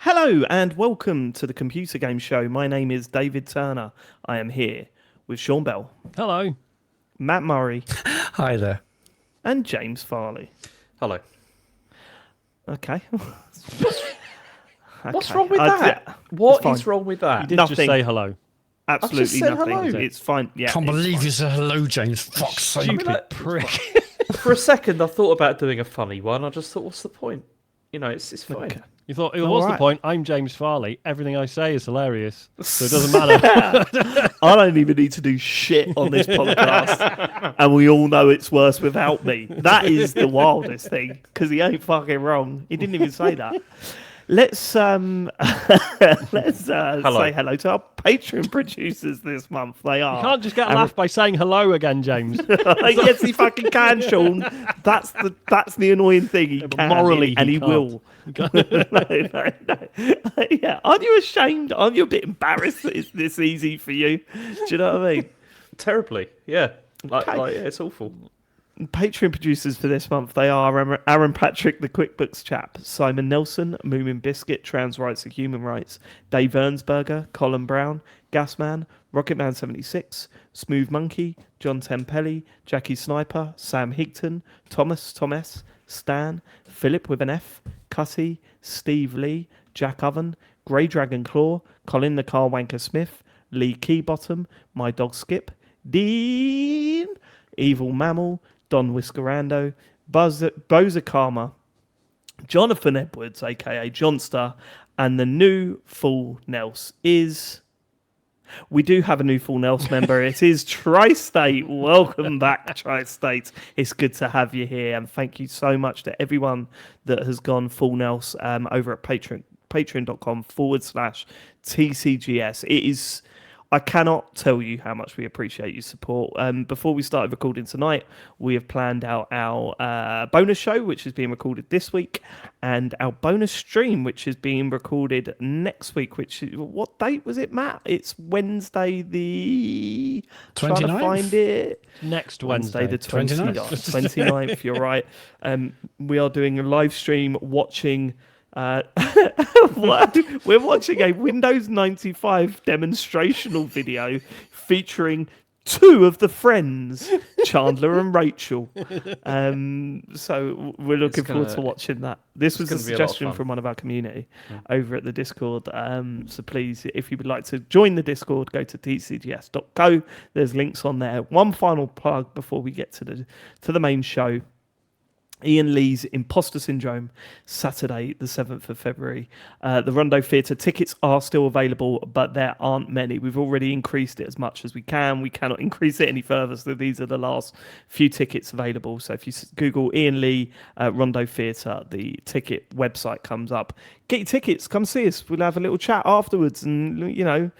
Hello and welcome to the Computer Game Show. My name is David Turner. I am here with Sean Bell, Hello. Matt Murray, Hi there. and James Farley. Hello. Okay. What's Okay. wrong with I- that? What fine. is wrong with You that? did Nothing. just say hello. Absolutely I've just said nothing. hello. It's fine. Yeah, Can't it's believe fine. you said hello, James. Fuck's sake. Stupid like- prick. For a second, I thought about doing a funny one. I just thought, what's the point? You know, it's fine. Okay. You thought, All what's the right. point? I'm James Farley. Everything I say is hilarious. So it doesn't matter. I don't even need to do shit on this podcast, and we all know it's worse without me. That is the wildest thing because he ain't fucking wrong. He didn't even say that. Let's let's say hello to our Patreon producers this month. They are. You can't just get a laugh by saying hello again, James. Yes, he fucking can, Sean. That's the annoying thing. He but can, morally and he he can't. will. No. Yeah, aren't you ashamed? Aren't you a bit embarrassed that it's this easy for you? Do you know what I mean? Terribly, yeah. Okay. Yeah, it's awful. Patreon producers for this month, they are Aaron Patrick, the QuickBooks chap, Simon Nelson, Moomin Biscuit, Trans Rights and Human Rights, Dave Ernsberger, Colin Brown, Gasman, Rocketman76, Smooth Monkey, John Tempelli, Jackie Sniper, Sam Higton, Thomas, Stan, Philip with an F, Cutty, Steve Lee, Jack Oven, Grey Dragon Claw, Colin the Car Wanker Smith, Lee Keybottom, My Dog Skip, Dean, Evil Mammal, Don Whiskerando, Boza Karma, Jonathan Edwards, aka Johnster, and the new full Nels is. We do have a new full Nels member. It is Tri-State. Welcome back, Tri-State. It's good to have you here, and thank you so much to everyone that has gone full Nels over at patreon.com/TCGS. It is. I cannot tell you how much we appreciate your support. Before we started recording tonight, we have planned out our bonus show, which is being recorded this week, and our bonus stream, which is being recorded next week. What date was it, Matt? It's Wednesday the 29th? Trying to find it. Next Wednesday the 29th. 29th. You're right. We are doing a live stream watching. We're watching a Windows 95 demonstrational video featuring two of the friends, Chandler and Rachel. So we're looking forward to watching that. This was a gonna be a lot of suggestion fun. from one of our community over at the Discord. So please, if you would like to join the Discord, go to tcgs.co. There's links on there. One final plug before we get to the main show. Ian Lee's Imposter Syndrome, Saturday, the 7th of February. The Rondo Theatre tickets are still available, but there aren't many. We've already increased it as much as we can. We cannot increase it any further, so these are the last few tickets available. So if you Google Ian Lee Rondo Theatre, the ticket website comes up. Get your tickets, come see us. We'll have a little chat afterwards and, say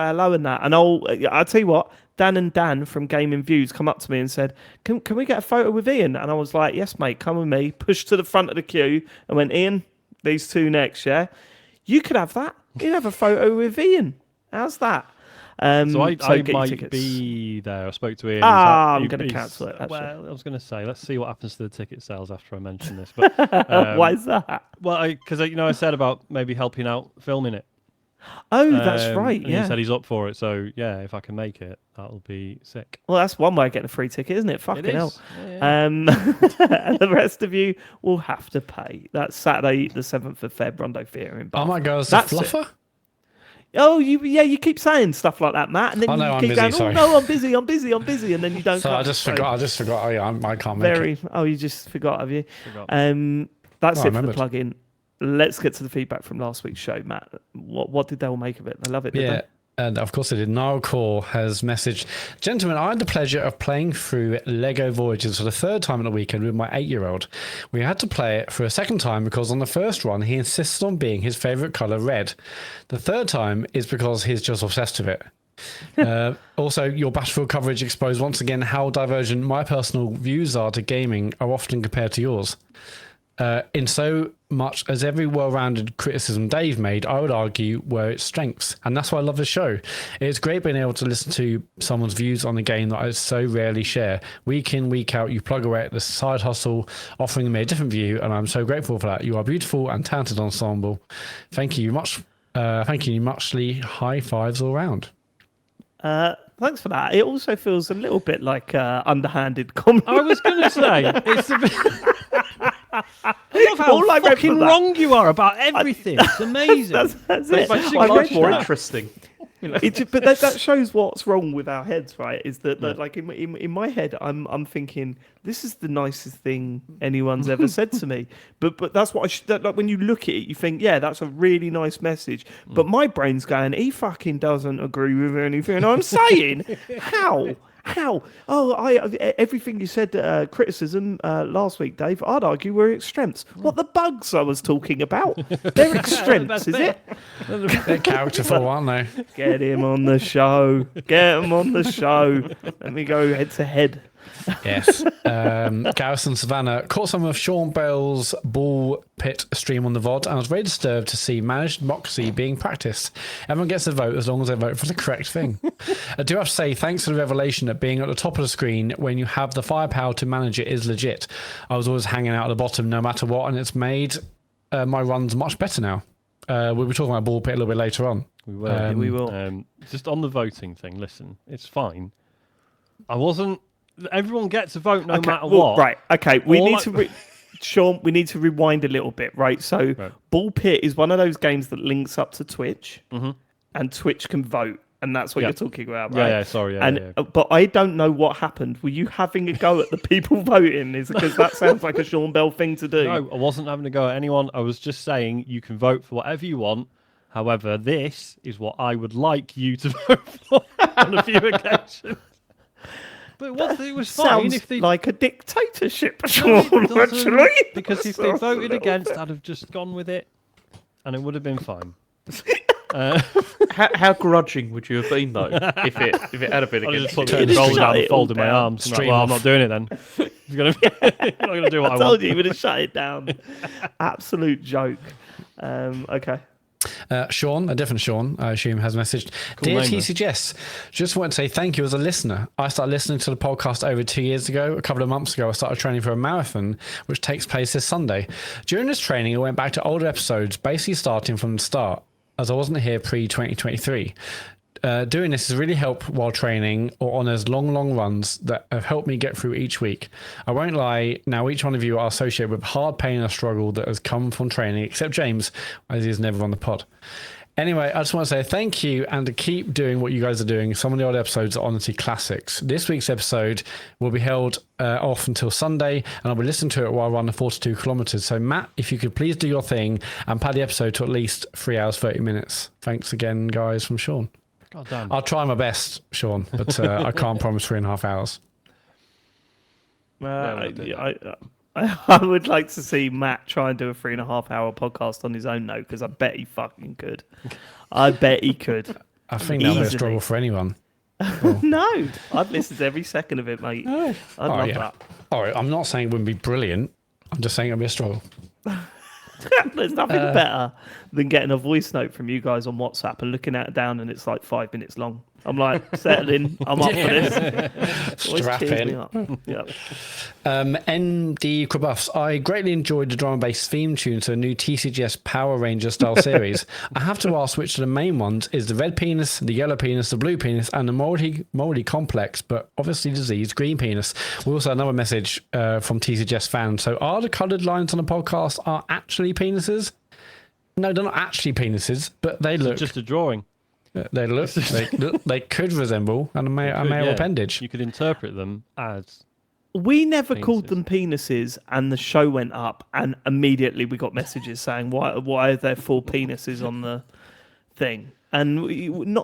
hello and that. And I'll tell you what, Dan from Gaming Views come up to me and said, can we get a photo with Ian? And I was like, yes, mate, come with me. Pushed to the front of the queue and went, Ian, these two next, yeah? You could have that. You'd have a photo with Ian. How's that? So I get your might tickets. be there. I spoke to Ian. I'm going to cancel it, actually. Well, I was going to say, let's see what happens to the ticket sales after I mention this. But Why is that? Well, because I said about maybe helping out filming it. Oh, that's right, and yeah. He said he's up for it, so yeah, if I can make it, that'll be sick. Well, that's one way of getting a free ticket, isn't it? Fucking It hell. is. Yeah. And the rest of you will have to pay. That's Saturday, the 7th of Feb, Rondo Theatre in Bath. Oh my god, it's a That's it. fluffer? Oh, you keep saying stuff like that, Matt, and then Oh, you no, I'm keep busy, going, sorry. oh no, I'm busy, and then you don't. So come. I just forgot. Oh yeah, I can't make it. Oh, you just forgot, have you? Forgot. That's Oh, it I for the remembered. plug-in. Let's get to the feedback from last week's show, Matt. What did they all make of it? They love it, did Yeah. And of course, I did. Niall Core has messaged, gentlemen, I had the pleasure of playing through Lego Voyages for the third time on the weekend with my 8-year-old. We had to play it for a second time because on the first run, he insisted on being his favourite colour red. The third time is because he's just obsessed with it. Also, your Battlefield coverage exposed once again how divergent my personal views are to gaming are often compared to yours. In so much as every well-rounded criticism Dave made, I would argue were its strengths. And that's why I love the show. It's great being able to listen to someone's views on the game that I so rarely share. Week in, week out, you plug away at the side hustle, offering me a different view, and I'm so grateful for that. You are a beautiful and talented ensemble. Thank you much. Thank you muchly. High fives all round. Thanks for that. It also feels a little bit like underhanded comment. I was going to say, it's a bit... I love how All I read fucking from that- wrong you are about everything. It's amazing. That's It it. makes I life read more that. interesting. You know? But that shows what's wrong with our heads, right? Is that like in my head, I'm thinking this is the nicest thing anyone's ever said to me. But that's what like when you look at it, you think, yeah, that's a really nice message. But my brain's going, he fucking doesn't agree with anything. And I'm saying, how? Oh, everything you said, criticism last week, Dave, I'd argue were its strengths. What the bugs I was talking about? They're its strengths, is it? They're characterful, aren't they? Get him on the show. Get him on the show. Let me go head to head. Yes. Garrison Savannah caught some of Sean Bell's ball pit stream on the VOD and was very disturbed to see managed democracy being practiced. Everyone gets a vote as long as they vote for the correct thing. I do have to say, thanks to the revelation that being at the top of the screen when you have the firepower to manage it is legit. I was always hanging out at the bottom no matter what, and it's made my runs much better now. We'll be talking about ball pit a little bit later on. We will. We will. Just on the voting thing, listen, it's fine. I wasn't... Everyone gets a vote no matter what. Right. Okay. We All need I- to. Sean, we need to rewind a little bit, right? So, Ball Pit is one of those games that links up to Twitch, and Twitch can vote, and that's what Yeah. you're talking about, right? Yeah, sorry. Yeah, And but I don't know what happened. Were you having a go at the people voting? Is because that sounds like a Sean Bell thing to do. No, I wasn't having to go at anyone. I was just saying you can vote for whatever you want. However, this is what I would like you to vote for on a few occasions. But it was fine Sounds if they like a dictatorship, No, Sean. it doesn't, Actually, because if they Sounds a voted little against, bit. I'd have just gone with it, and it would have been fine. How grudging would you have been though if it had been I against just put you? the controller down and Shut it all folded my down. arms. And Stream well, I'm off. not doing it then. He's gonna, I'm not going to do what I I want. told you, he would have shut it down. Absolute joke. Okay. Sean, a different Sean, I assume, has messaged. Dear name, though. TCGS, just want to say thank you as a listener. I started listening to the podcast over 2 years ago. A couple of months ago, I started training for a marathon, which takes place this Sunday. During this training, I went back to older episodes, basically starting from the start, as I wasn't here pre-2023. Doing this has really helped while training or on those long runs that have helped me get through each week. I won't lie, now each one of you are associated with hard pain and struggle that has come from training, except James, as he's never on the pod. Anyway, I just want to say thank you and to keep doing what you guys are doing. Some of the old episodes are honestly classics. This week's episode will be held off until Sunday, and I'll be listening to it while I run the 42 kilometers. So, Matt, if you could please do your thing and pad the episode to at least 3 hours, 30 minutes. Thanks again, guys, from Sean. God damn. I'll try my best, Sean, but I can't promise 3.5 hours. I would like to see Matt try and do a 3.5 hour podcast on his own note because I bet he fucking could. I bet he could. I think that'll be a Easily. struggle for anyone. No, I'd listen to every second of it, mate. I'd love that. All right, I'm not saying it wouldn't be brilliant. I'm just saying it'll be a struggle. There's nothing better than getting a voice note from you guys on WhatsApp and looking at it down and it's like 5 minutes long. I'm like, settle in. I'm up for this. Always Strap cheers in. me up. Yep. ND Krabuffs, I greatly enjoyed the drum-based theme tune to the new TCGS Power Ranger style series. I have to ask which of the main ones is the red penis, the yellow penis, the blue penis, and the moldy complex, but obviously diseased green penis. We also had another message from TCGS fans. So are the coloured lines on the podcast are actually penises? No, they're not actually penises, but they look. Just a drawing. They could resemble a male appendage. You could interpret them as... We never called Penises. them penises, and the show went up, and immediately we got messages saying, "Why are there 4 penises on the thing?" And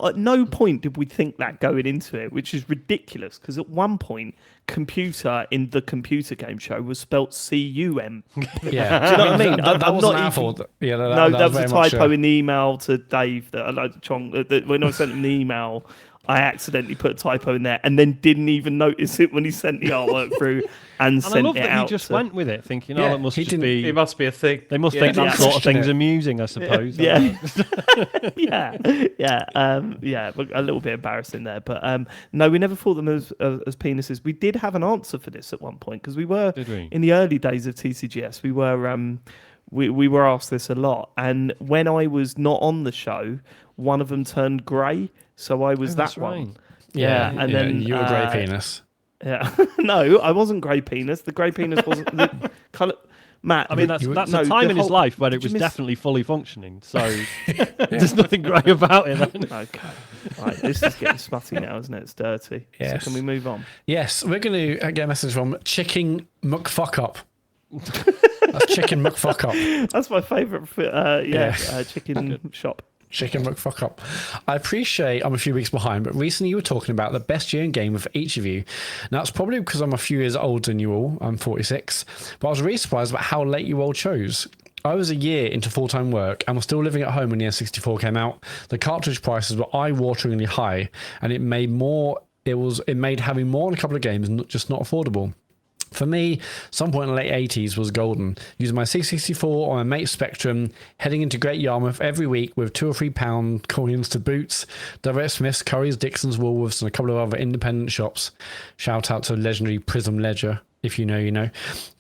at no point did we think that going into it, which is ridiculous. Because at one point, computer in the computer game show was spelt CUM. Yeah, Do you know what I mean? That I'm wasn't not our even- fault. Yeah, No, that was a very much, typo in the email to Dave that I like Chong. When I sent him the email, I accidentally put a typo in there and then didn't even notice it when he sent the artwork through and And I sent love it that out. he just to- went with it, thinking, Yeah, "Oh, it must he just didn't- be." It must be a thing. They must Yeah. think that Yeah. sort of thing's Question it. amusing, I suppose. I Yeah. don't know. yeah, but a little bit embarrassing there. But no, we never thought them as penises. We did have an answer for this at one point because we were Did we? in the early days of TCGS. We were we were asked this a lot, and when I was not on the show, one of them turned grey, so I was Oh, that that's one. right. Yeah, and then you were grey penis. Yeah, no, I wasn't grey penis. The grey penis wasn't the colour. Matt, I mean, that's no, a time the in his whole- life when did it you was miss- definitely fully functioning. So there's nothing grey about it. Then. Okay, right, this is getting smutty now, isn't it? It's dirty. Yes. So can we move on? Yes, we're going to get a message from Chicken McFuckup. That's Chicken McFuckup. That's my favourite. Chicken shop. Chicken McFuckup. I appreciate I'm a few weeks behind, but recently you were talking about the best year in game for each of you. Now, it's probably because I'm a few years older than you all. I'm 46. But I was really surprised about how late you all chose. I was a year into full-time work and was still living at home when the N64 came out. The cartridge prices were eye-wateringly high, and it made having more than a couple of games just not affordable. For me, some point in the late 80s was golden. Using my C64 or my mate's Spectrum, heading into Great Yarmouth every week with £2 or £3 coins to Boots, Direct Smiths, Curry's, Dixon's, Woolworths, and a couple of other independent shops. Shout out to legendary Prism Ledger, if you know, you know,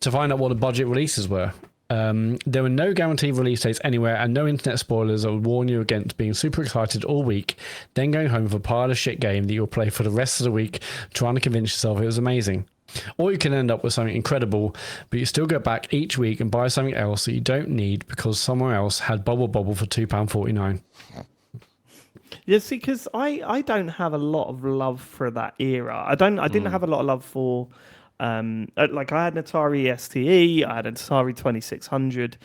to find out what the budget releases were. There were no guaranteed release dates anywhere and no internet spoilers that would warn you against being super excited all week, then going home with a pile of shit game that you'll play for the rest of the week, trying to convince yourself it was amazing. Or you can end up with something incredible, but you still go back each week and buy something else that you don't need because somewhere else had Bubble Bobble for £2.49. Yeah, see, because I don't have a lot of love for that era. I didn't have a lot of love for like I had an Atari STE, I had an Atari 2600,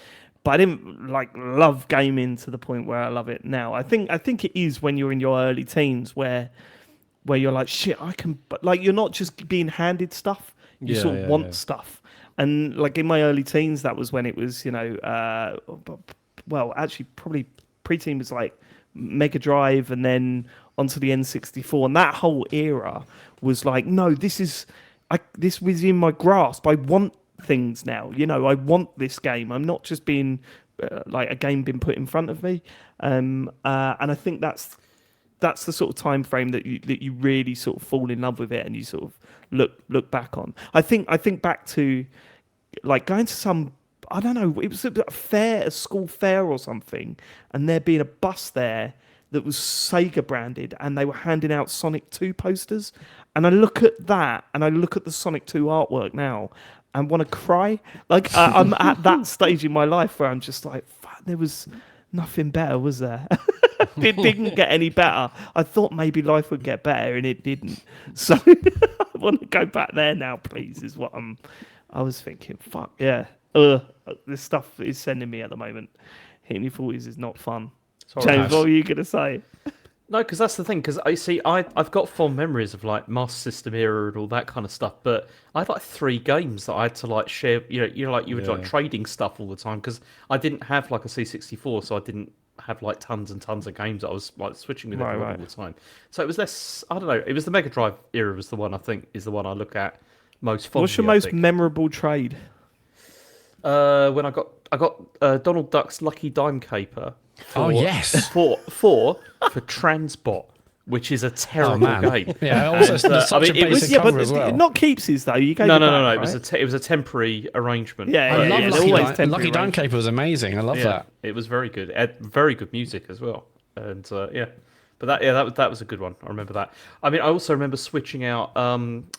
but I didn't like love gaming to the point where I love it now. I think it is when you're in your early teens where you're like, shit, I can, but like you're not just being handed stuff, you Yeah, sort of yeah, want yeah. stuff. And like in my early teens, that was when it was, you know, well, actually probably preteen was like Mega Drive and then onto the N64, and that whole era was like, no, this was in my grasp. I want things now, you know, I want this game. I'm not just being like a game being put in front of me. And I think that's the sort of time frame that you really sort of fall in love with it and you sort of look back on. I think back to like going to some, I don't know, it was a school fair or something, and there being a bus there that was Sega branded and they were handing out Sonic 2 posters. And I look at that and I look at the Sonic 2 artwork now and want to cry. Like I'm at that stage in my life where I'm just like, fuck, there was nothing better, was there? It didn't get any better. I thought maybe life would get better and it didn't. So I want to go back there now, please, is what I was thinking. Fuck, yeah. This stuff is sending me at the moment. Hitting your 40s is not fun. Sorry. James, what were you going to say? No, because that's the thing. Because I've got fond memories of like Master System era and all that kind of stuff. But I had like 3 games that I had to like share. You know, like you were like trading stuff all the time. Because I didn't have like a C64, so I didn't have like tons and tons of games that I was like switching with everyone all the time. So it was less. I don't know. It was the Mega Drive era was the one I think is the one I look at most fondly. What's your most memorable trade? When I got Donald Duck's Lucky Dime Caper. Oh, yes. For Transbot, which is a terrible game. Yeah, also such a basic cover as well. Not Keepsi's though. You gave No. it back, It was a temporary arrangement. Yeah, I love always Lucky temporary Lucky Dime Caper was amazing. I love that. It was very good. It had very good music as well. And but that was a good one. I remember that. I mean, I also remember switching out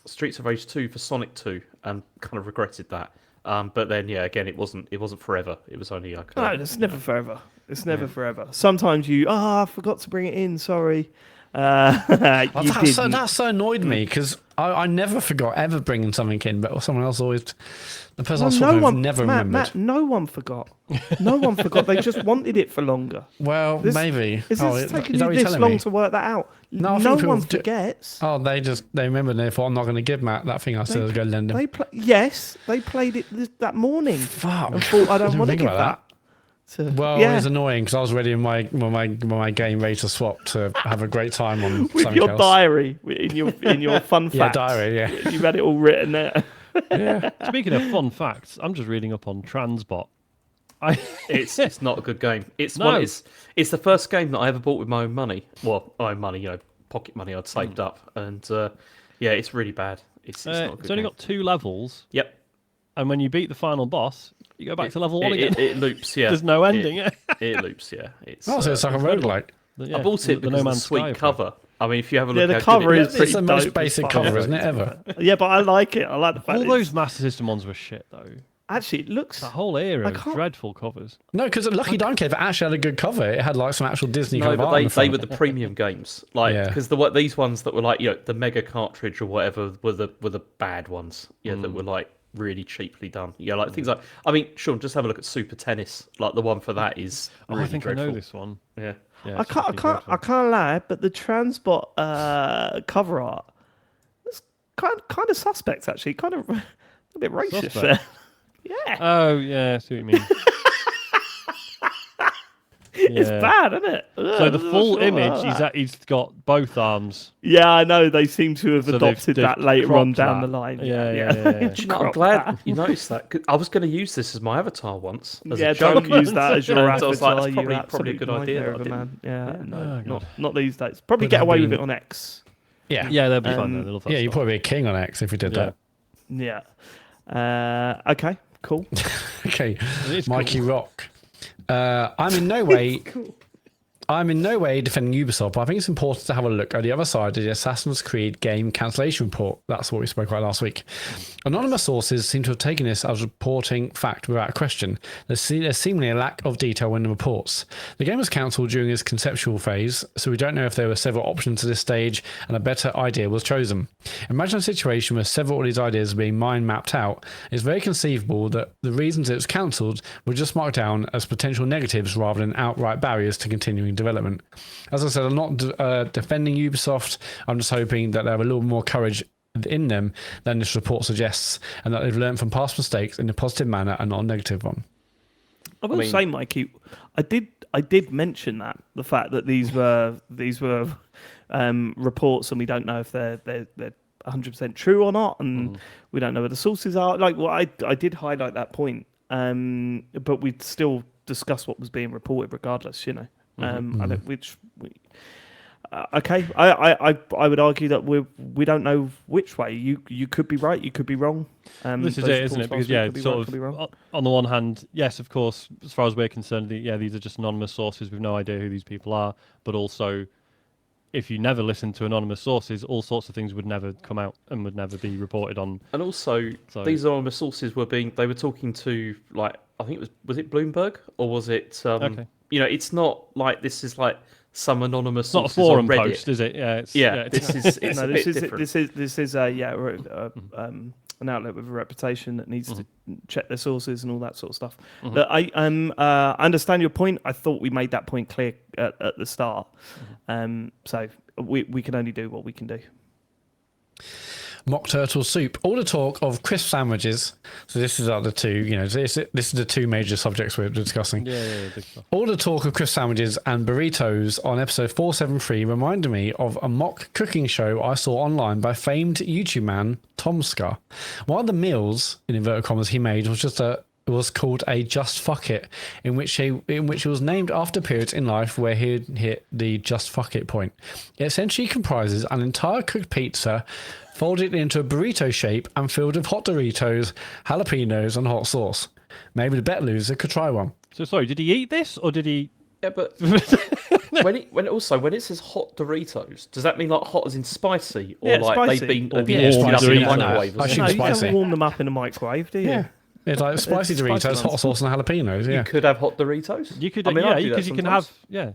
Streets of Rage 2 for Sonic 2 and kind of regretted that. But then again, it wasn't forever. It was only like no, it's never forever. It's never forever. Sometimes I forgot to bring it in. Sorry. That so annoyed me because I never forgot ever bringing something in, but someone else always. The person I was talking with never remembered. Matt, no one forgot. No one forgot. They just wanted it for longer. Well, maybe. Is this taking you this long to work that out? No, no one forgets. Oh, they remembered and they thought, I'm not going to give Matt that thing I said I was going to lend him. Yes, they played it that morning. Fuck. And thought, I don't want to think give about that. Well, yeah, it's annoying because I was ready in my game ready to swap to have a great time on with something your else. diary, in your fun facts. Yeah, diary, yeah. You had it all written there. Yeah. Speaking of fun facts, I'm just reading up on Transbot. It's not a good game. It's No. it's the first game that I ever bought with my own money. Well, my own money, pocket money I'd saved up, and yeah, it's really bad. It's not a good It's only game. got 2 levels, Yep. and when you beat the final boss, you go back to level 1 again. It loops, yeah. There's no ending. It loops, yeah. It's. Oh, so it's like a incredible. roguelike. Yeah, I bought it the because No of the Man's sweet Sky cover. I mean, if you have a Yeah, look, the how good cover it is It's pretty the most dope basic as fuck. cover, isn't it, ever? Yeah, but I like it. I like the fact All that those it's- Master System ones were shit, though. Actually, it looks. That whole era I of can't- dreadful covers. No, because Lucky Dime Cave actually had a good cover. It had like some actual Disney No, kind of but art on they the front. were the premium games, like Yeah. because these ones that were like the mega cartridge or whatever were the bad ones, that were like really cheaply done. Yeah, like things like Sean, just have a look at Super Tennis. Like the one for that is really I think dreadful. I know this one. Yeah, Yeah, I it's can't, I fucking can't, dreadful. I can't lie, but the Transbot cover art is kind of suspect actually. Kind of a bit racist Suspect? there. Yeah, Oh, yeah, I see what you mean. it's Yeah. bad, isn't it? So the full Sure image, about that. he's got both arms. Yeah, I know. They seem to have So adopted they've that later on cropped down that. the line. Yeah. Do you know, I'm Crop glad that. you noticed that. 'Cause I was going to use this as my avatar once. As Yeah, a joke. don't use that as your And I avatar. was like, that's you probably a absolute good idea nightmare that I of a didn't. man. Yeah, Oh, no, God. not these days. Probably Would get have away with been- it on X. Yeah. Yeah, they'll be fine then. They love that Yeah, you'd stuff. probably be a king on X if you did Yeah. that. Yeah. Okay. Cool. Okay, It is Mikey cool. Rock. I'm in no way. I'm in no way defending Ubisoft, but I think it's important to have a look at the other side of the Assassin's Creed game cancellation report. That's what we spoke about last week. Anonymous sources seem to have taken this as reporting fact without question. There's seemingly a lack of detail in the reports. The game was cancelled during its conceptual phase, so we don't know if there were several options at this stage and a better idea was chosen. Imagine a situation where several of these ideas are being mind mapped out. It's very conceivable that the reasons it was cancelled were just marked down as potential negatives rather than outright barriers to continuing development. As I said, I'm not defending Ubisoft. I'm just hoping that they have a little more courage in them than this report suggests, and that they've learned from past mistakes in a positive manner and not a negative one. I will mean- say, Mikey, I did mention that the fact that these were reports, and we don't know if they're 100% true or not, and we don't know where the sources are. Like, well, I did highlight that point, but we'd still discuss what was being reported, regardless. I don't, okay. I would argue that we don't know which way. You could be right. You could be wrong. This is those it, isn't it? reports Because last week could be right, sort could be wrong. of on the one hand, yes, of course, as far as we're concerned, these are just anonymous sources. We've no idea who these people are. But also, if you never listen to anonymous sources, all sorts of things would never come out and would never be reported on. And also, So- these anonymous sources they were talking to, like, I think was it Bloomberg or was it? Okay. It's not like this is like some anonymous It's not a sources forum on Reddit. post, is it? Yeah, it's, Yeah, it's, this is it's No, a this bit is different. this is an outlet with a reputation that needs to check their sources and all that sort of stuff. But I understand your point. I thought we made that point clear at the start. So we can only do what we can do. Mock turtle soup. All the talk of crisp sandwiches. So this is the two. This is the two major subjects we're discussing. yeah, big stuff. All the talk of crisp sandwiches and burritos on episode 473 reminded me of a mock cooking show I saw online by famed YouTube man Tom Scar. One of the meals, in inverted commas, he made was called a Just Fuck It, in which it was named after periods in life where he'd hit the Just Fuck It point. It essentially comprises an entire cooked pizza folded into a burrito shape and filled with hot Doritos, jalapenos, and hot sauce. Maybe the bet loser could try one. So sorry, did he eat this or did he? Yeah, but when it says hot Doritos, does that mean like hot as in spicy, or Yeah, like spicy. they've been Or warmed warm up in the Doritos. microwave? or I something? should No, you spicy. don't warm them up in a microwave, do you? Yeah. It's like spicy It's Doritos, spicy hot ones. sauce, and jalapenos. Yeah. You could have hot Doritos. You could, I mean, yeah, I'd do that because you can sometimes. have, yeah.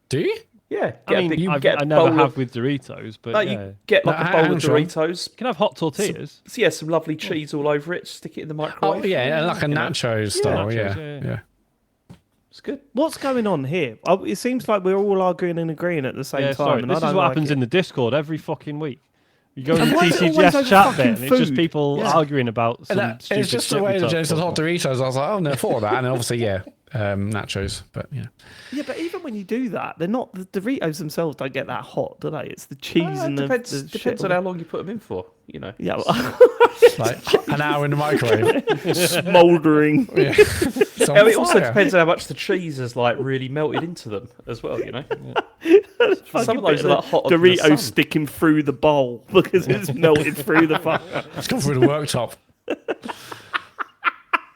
Do you? Yeah, I mean, get I a never bowl have of, with Doritos, but no, yeah. you get like No, a bowl hang of on, Sean. Doritos. You can have hot tortillas. So yeah, some lovely cheese all over it. Stick it in the microwave. Oh yeah, like a nacho style. nachos, Yeah. yeah. It's good. What's going on here? It seems like we're all arguing and agreeing at the same Yeah, time. sorry. And This I is don't what like happens it. in the Discord every fucking week. You go in the why is it always TCGS over chat fucking bit, and it's just food? people Yeah. arguing about some And stupid it's just shit the way we that talked James said about. hot Doritos. I was like, oh, no, for that. And then obviously, yeah, nachos, but yeah. Yeah, but even when you do that, they're not the Doritos themselves. Don't get that hot, do they? It's the cheese and depends, the depends shit. on how long you put them in for. You know. Yeah, well, Like an hour in the microwave. smouldering. Yeah. It's on And it also fire. depends on how much the cheese has like really melted into them as well. You know. Some of those are like hot on the Doritos sun. sticking through the bowl because it's melted through the fire. It's gone through the worktop.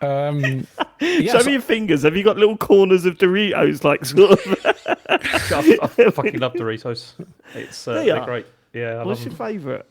Yeah, Show me your fingers. Have you got little corners of Doritos, like sort of? I fucking love Doritos. It's They they're are. great. Yeah, I What's love your them. favourite?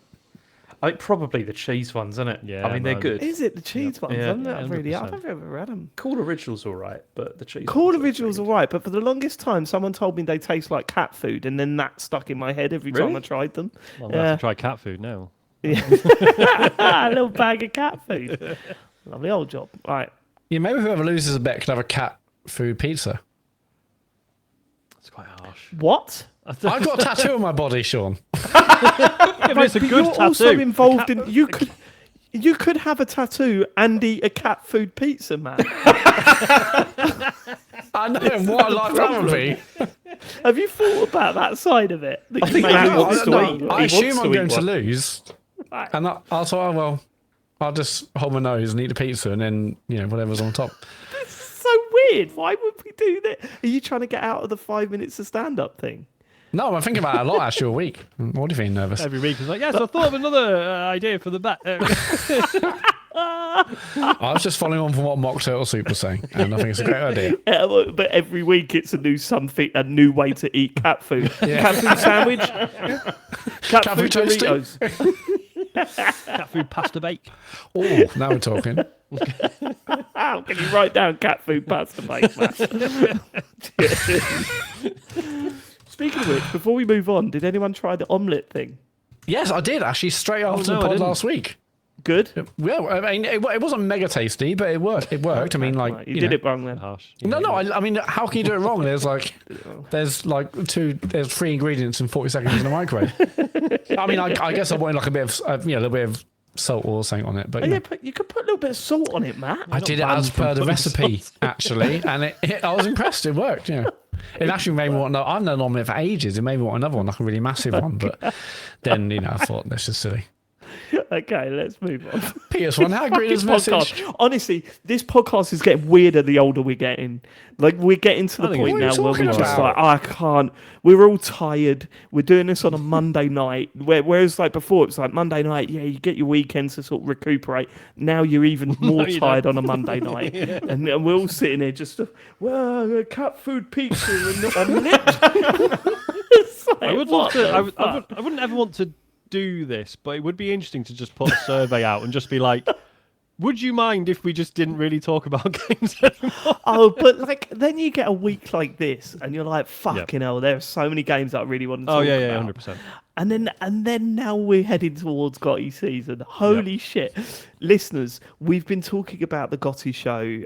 I think probably the cheese ones, isn't it? Yeah, I mean, they're man. good. Is it the cheese ones? Yeah. I've never really. I've 100%. never ever had them. Cool Originals all right, but the cheese. Cool ones are Originals pretty are right, but for the longest time, someone told me they taste like cat food, and then that stuck in my head every time Really? I tried them. Well, I'm going to have to try cat food now. A little bag of cat food. Lovely old job. Right. yeah, maybe whoever loses a bet can have a cat food pizza. It's quite harsh. What? I've got a tattoo on my body, Sean. Yeah, but it's a But good you're tattoo. also involved in. You could have a tattoo and eat a cat food pizza, man. I know, and what a life that would be. Have you thought about that side of it? That I think maybe Matt want wants to to eat? eat. I He wants assume to I'm eat going to one. lose. Right. And I thought, oh, well, I'll just hold my nose and eat the pizza and then, whatever's on top. It's so weird. Why would we do that? Are you trying to get out of the 5 minutes of stand-up thing? No, I'm thinking about it a lot actually all week. What do you feel nervous? Every week it's like, yes, I thought of another idea for the bat. I was just following on from what Mock Turtle Soup was saying, and I think it's a great idea. But every week it's a new way to eat cat food. Cat food sandwich. Cat food food toasty. Doritos. Cat food pasta bake. Oh, now we're talking. How can you write down cat food pasta bake, Matt? Speaking of which, before we move on, did anyone try the omelette thing? Yes, I did actually straight after no, the I pod didn't. last week. Good. Well, I mean, it wasn't mega tasty, but it worked. It worked. I mean, like Right, you did it wrong then. Harsh. No, I mean, how can you do it wrong? There's 3 ingredients in 40 seconds in the microwave. I mean, I guess I wanted like a bit of, a little bit of salt or something on it, but Oh, yeah, but you could put a little bit of salt on it, Matt. I did it as per the recipe actually, and I was impressed. It worked. Yeah, it actually made me want. No, I've known omelette for ages. It made me want another one, like a really massive one. But then I thought this is silly. Okay, let's move on. PS1, how green is Fucking message? podcast. Honestly, this podcast is getting weirder the older we're getting. Like, we're getting to the think point it's- now What are where you we're just talking like, I can't. We're all tired. We're doing this on a Monday night. Whereas, like, before, it was like Monday night, yeah, you get your weekends to sort of recuperate. Now you're even more you tired don't. on a Monday night. And we're all sitting there just, well, cat food pizza and omelette. It's like, I would what love to. the I fuck? wouldn't ever want to do this, but it would be interesting to just put a survey out and just be like, would you mind if we just didn't really talk about games anymore? Oh, but like then you get a week like this, and you're like, "Fucking hell!" There are so many games that I really want to talk Oh yeah, about. 100%. And then now we're heading towards Gotti season. Holy shit, listeners! We've been talking about the Gotti show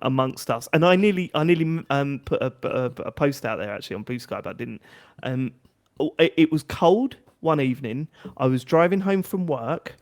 amongst us, and I nearly put a post out there actually on Blue Sky, but I didn't. It was cold one evening. I was driving home from work.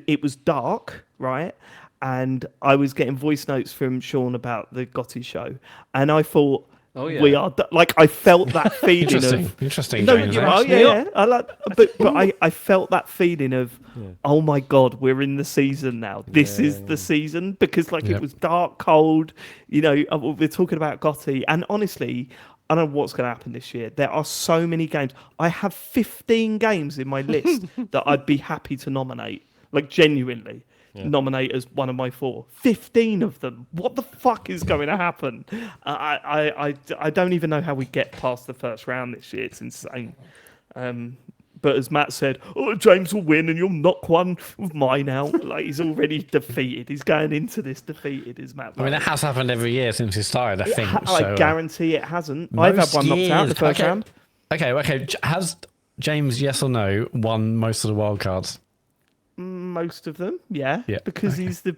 It was dark, right? And I was getting voice notes from Sean about the Gotti show, and I thought, Oh, yeah. we are like I felt that feeling of Interesting. no, James, you eh? are, yeah. I like, but I felt that feeling of, oh my god, we're in the season now. This is the season because like Yep. it was dark, cold. We're talking about Gotti, and honestly, I don't know what's going to happen this year. There are so many games. I have 15 games in my list that I'd be happy to nominate. Like genuinely. Nominate as one of my 4. 15 of them. What the fuck is going to happen? I don't even know how we get past the first round this year. It's insane. But as Matt said, James will win and you'll knock one of mine out. Like he's already defeated. He's going into this defeated, is Matt. I mean, it has happened every year since it started, I think. I guarantee it hasn't. I've had one knocked out in the first round. Okay. Has James, yes or no, won most of the wild cards? Most of them, yeah. Yeah, Because he's the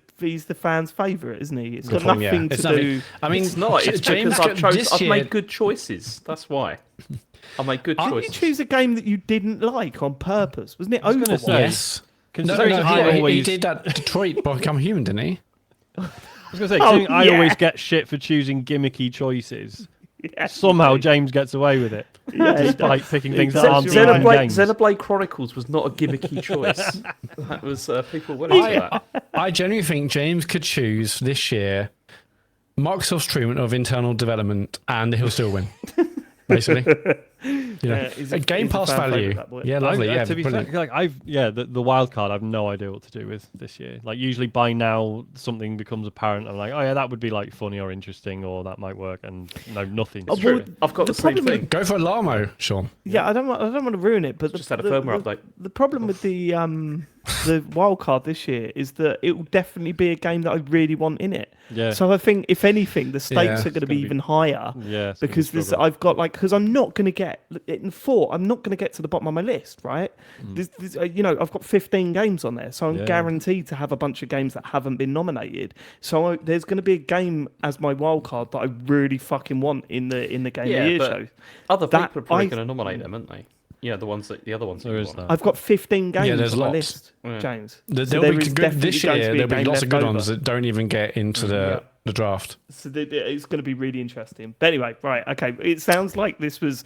fan's favourite, isn't he? It's got point, yeah. nothing It's to nothing- do. I mean, It's not. It's James because this I've year- made good choices. That's why. I made good Didn't you choices. choose a game that you didn't like on purpose? Wasn't it was gonna Overwatch? say- Yes. No, Considering I he always did that Detroit Become Human, didn't he? I was going to say, Oh, considering I yeah. always get shit for choosing gimmicky choices. Yeah, Somehow you do. James gets away with it, Yeah, he despite does. picking things that Exactly aren't right. even games. Xenoblade Chronicles was not a gimmicky choice. That was people went into that. I genuinely think James could choose this year Microsoft's treatment of internal development, and he'll still win. Basically, he's a Game he's a Pass fan value. favourite, that boy. Yeah, lovely. Yeah, To be fair, brilliant. like the wild card. I've no idea what to do with this year. Like usually by now something becomes apparent. I'm like, oh yeah, that would be like funny or interesting, or that might work. And no, nothing. Oh, True. well, I've got the same problem thing. Go for a Lamo, Sean. Yeah, I don't want to ruin it, but Just had a firmware update. The problem with the wild card this year is that it will definitely be a game that I really want in it. Yeah. So I think if anything, the stakes Yeah, are going to gonna be be- even higher. Yeah, it's gonna be Because a struggle. I've got because I'm not going to get in 4. I'm not going to get to the bottom of my list, right? I've got 15 games on there, so I'm Yeah. guaranteed to have a bunch of games that haven't been nominated. So there's going to be a game as my wild card that I really fucking want in the Game of the Year but show. other That- people are probably I- going to nominate them, aren't they? Yeah, the other ones. There you is want. that. I've got 15 games there's on my lots. list, Yeah. James. There'll So be there is good this definitely going to year. be a There'll be game lots of left good ones over. that don't even get into the draft. So it's going to be really interesting. But anyway, right, okay. It sounds like this was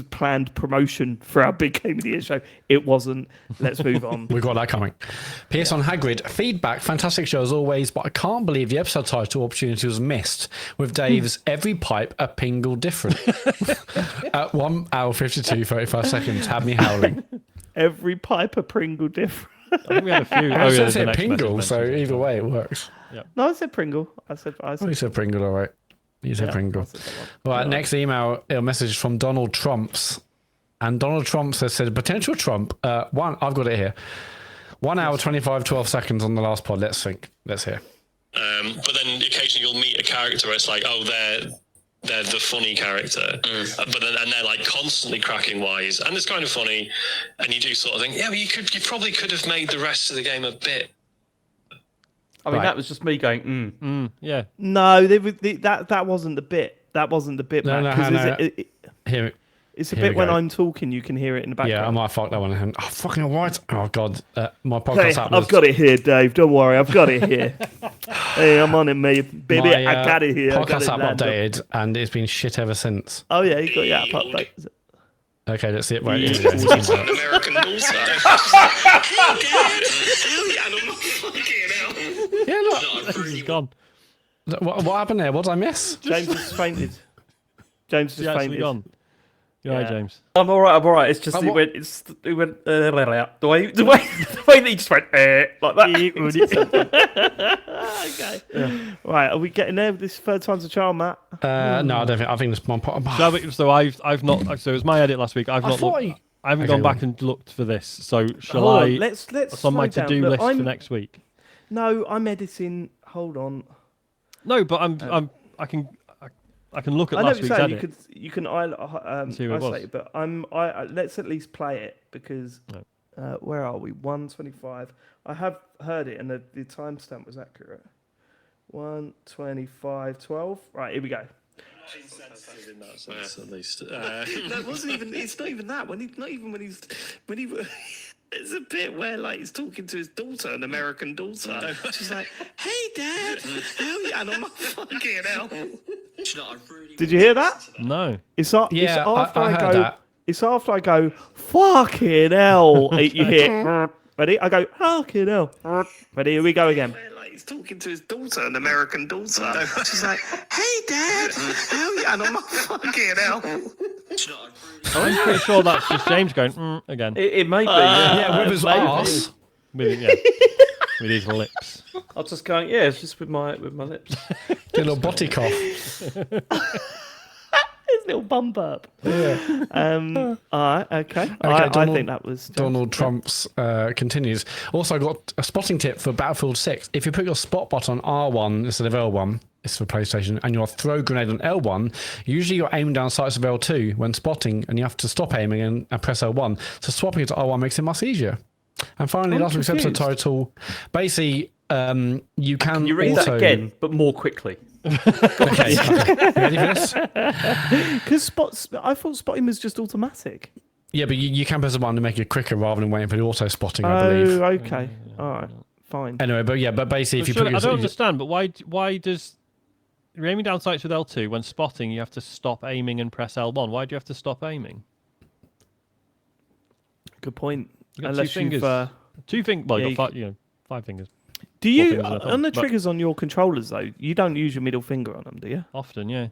planned promotion for our big Game of the Year show. It wasn't. Let's move on. We've got that coming. P.S. on Hagrid. Feedback. Fantastic show as always, but I can't believe the episode title opportunity was missed with Dave's Every Pipe a Pingle Different. At 1 hour 52, 35 seconds. Had me howling. Every pipe a Pringle different. I think we had a few. I there's said the next Pingle, message so mentions it. either way it works. No, I said Pringle. I said Oh, you said Pringle, all right. You said yeah, Pringle. I said that one. Right, next email, a message from Donald Trumps. And Donald Trump said, potential Trump, I've got it here. 1 hour, 25, 12 seconds on the last pod. Let's think. Let's hear. But then occasionally you'll meet a character where it's like, oh, they're the funny character, but then and they're like constantly cracking wise, and it's kind of funny, and you do sort of think, yeah, well, you probably could have made the rest of the game a bit. I mean, Right. that was just me going, Yeah. No, that wasn't the bit. That wasn't the bit, No, Matt. no, 'cause no. Here, it's a Here we bit when go. I'm talking, you can hear it in the background. yeah, I might fuck that one. Oh, fucking right. Oh, God. My Hey, podcast app was... I've got it here, Dave. Don't worry, I've got it here. Hey, I'm on it, mate. Baby, my, I got it here. I got podcast it app lined up. updated, and it's been shit ever since. Oh yeah, you got your app update. Okay, let's see it. Right, An here we go. American daughter. Hey, Dad. Oh, yeah, I'm not fucking hell. Yeah, look. No, I This really is gone. What happened there? What did I miss? James just fainted. James just It's actually fainted. gone. You're right, Yeah. James. I'm all right. It's just Oh, it what- went. The way the way that he just went like that. Okay. Right, are we getting there with this third time's a charm, Matt? No, I don't think. I think this one. So I've not. So it was my edit last week. I've I not. thought Looked, I- I haven't Okay, gone go back and looked for this. So shall Hold I? on, let's It's on my slow down. to-do Look, list I'm- for next week. No, I'm editing. Hold on. No, but I can look at I know last what you're week's saying. edit. You can See what it was. isolate, but let's at least play it because where are we? 1:25. I have heard it, and the timestamp was accurate. 1:25:12. Right, here we go. In that sense, at least. That wasn't even. It's not even that. When he. There's a bit where like he's talking to his daughter, an American daughter. She's like, "Hey, Dad, how you?" And I'm like, "Fucking hell." Did you hear that? No. It's after I heard go. that. It's after I go. Fucking hell! You hear? Ready? I go. Fucking hell! Ready? Here we go again. Like he's talking to his daughter, an American daughter. She's like, "Hey, Dad, how you?" And I'm like, "Fucking hell." I'm pretty sure that's just James going again It may be. Yeah. Yeah, with his arse. with with his lips. I was just going. Yeah, it's just with my lips. Did a little body cough. His little bum burp. Yeah. Alright, okay. I Donald- think that was Donald Trump's continues. Also, I got a spotting tip for Battlefield 6. If you put your spot button on R1 instead of L1, it's for PlayStation, and your throw grenade on L1, usually you're aiming down sights of L2 when spotting, and you have to stop aiming and press L1. So swapping it to R1 makes it much easier. And finally, I'm last week's episode confused. title, basically, you can You read also... that again, but more quickly. Okay. You ready for this? because I thought spotting was just automatic. Yeah, but you can press a button to make it quicker rather than waiting for the auto spotting, I believe. Oh, okay. Alright. fine. Anyway, but basically, if you put I your, don't understand, but why does you're aiming down sights with L2 when spotting you have to stop aiming and press L1? Why do you have to stop aiming? Good point. You got Unless two fingers. you've, Two fingers. Well, yeah, you got five fingers. do Four you fingers and a thumb, on the but- triggers on your controllers though? You don't use your middle finger on them, do you? Often, yeah.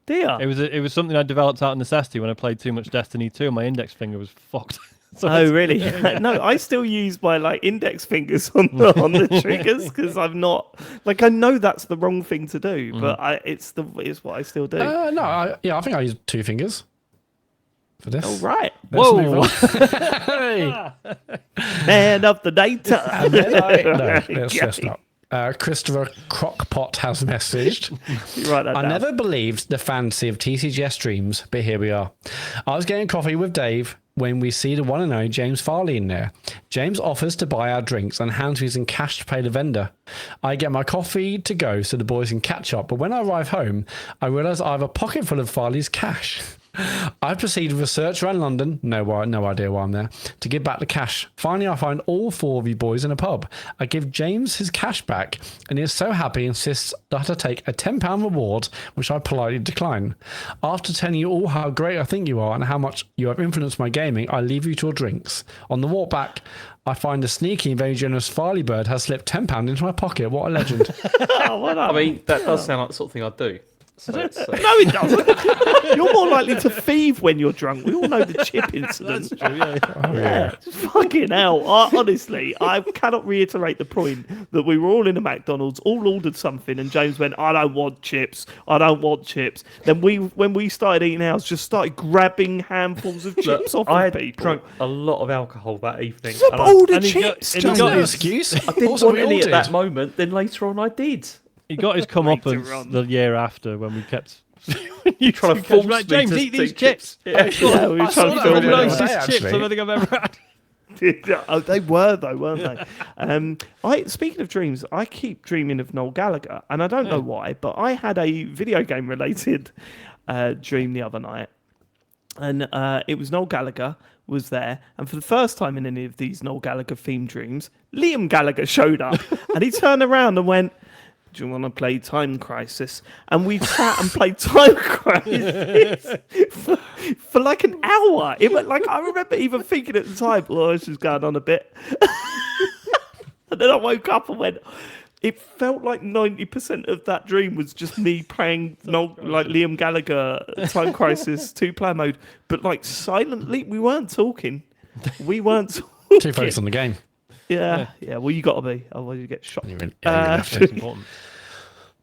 Do you? It was something I developed out of necessity when I played too much Destiny 2 and my index finger was fucked. So Oh really? No, I still use my index fingers on the triggers because I'm not I know that's the wrong thing to do, but it's what I still do. no, I think I use 2 fingers for this. All right, Let's Whoa. move on. Hey. man of the data. And then let's not. Christopher Crockpot has messaged. You write that I down. never believed the fantasy of TCGS streams, but here we are. I was getting coffee with Dave when we see the one and only James Farley in there. James offers to buy our drinks and hands me some cash to pay the vendor. I get my coffee to go so the boys can catch up, but when I arrive home, I realise I have a pocket full of Farley's cash. I proceed with a search around London, no idea why I'm there, to give back the cash. Finally, I find all 4 of you boys in a pub. I give James his cash back, and he is so happy he insists that I take a £10 reward, which I politely decline. After telling you all how great I think you are and how much you have influenced my gaming, I leave you to your drinks. On the walk back, I find the sneaky and very generous Farley bird has slipped £10 into my pocket. What a legend. Oh, well I done. mean, that does sound like the sort of thing I'd do. So it's, No, it doesn't. You're more likely to thieve when you're drunk. We all know the chip incident. That's true, yeah. Yeah, fucking hell. Honestly, I cannot reiterate the point that we were all in a McDonald's, all ordered something, and James went, I don't want chips. I don't want chips. Then when we started eating ours, just started grabbing handfuls of chips off I of had people. drunk a lot of alcohol that evening. Stop and I all the and he got- chips, and he James. got No his- excuse. I didn't Also, want we all any at did. that moment. Then later on, I did. He got his comeuppance on. the year after when we kept you Trying to kept force right, me James, to eat these take chips. Yeah. Yeah, we were I saw trying to that film video The the it. other day, nicest chips I actually. don't think I've ever had. Oh, they were though, weren't they? Speaking of dreams, I keep dreaming of Noel Gallagher, and I don't know why, but I had a video game related dream the other night, and it was Noel Gallagher was there, and for the first time in any of these Noel Gallagher themed dreams, Liam Gallagher showed up, and he turned around and went, do you want to play Time Crisis? And we sat and played Time Crisis for like an hour. It went I remember even thinking at the time, oh, this is going on a bit. And then I woke up and went, it felt like 90% of that dream was just me playing Liam Gallagher Time Crisis 2-player mode, but silently. We weren't talking. Too focused on the game. Yeah. Well, you got to be, otherwise you get shot. It's important.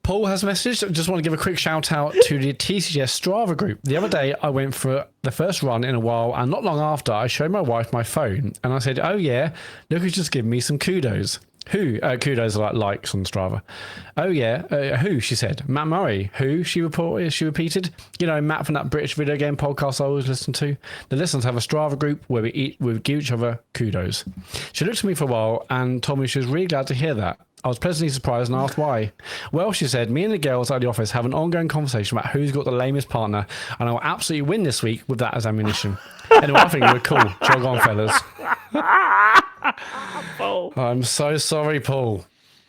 Paul has messaged. Just want to give a quick shout out to the TCGS Strava group. The other day, I went for the first run in a while, and not long after, I showed my wife my phone, and I said, "Oh yeah, look who's just given me some kudos." Who? Kudos are like likes on Strava. Oh yeah, who? She said. Matt Murray. Who? She repeated. You know, Matt from that British video game podcast I always listen to. The listeners have a Strava group where we give each other kudos. She looked at me for a while and told me she was really glad to hear that. I was pleasantly surprised and asked why. Well, she said, me and the girls at the office have an ongoing conversation about who's got the lamest partner, and I will absolutely win this week with that as ammunition. Anyway, I think we're cool. Jog on, fellas. I'm so sorry, Paul.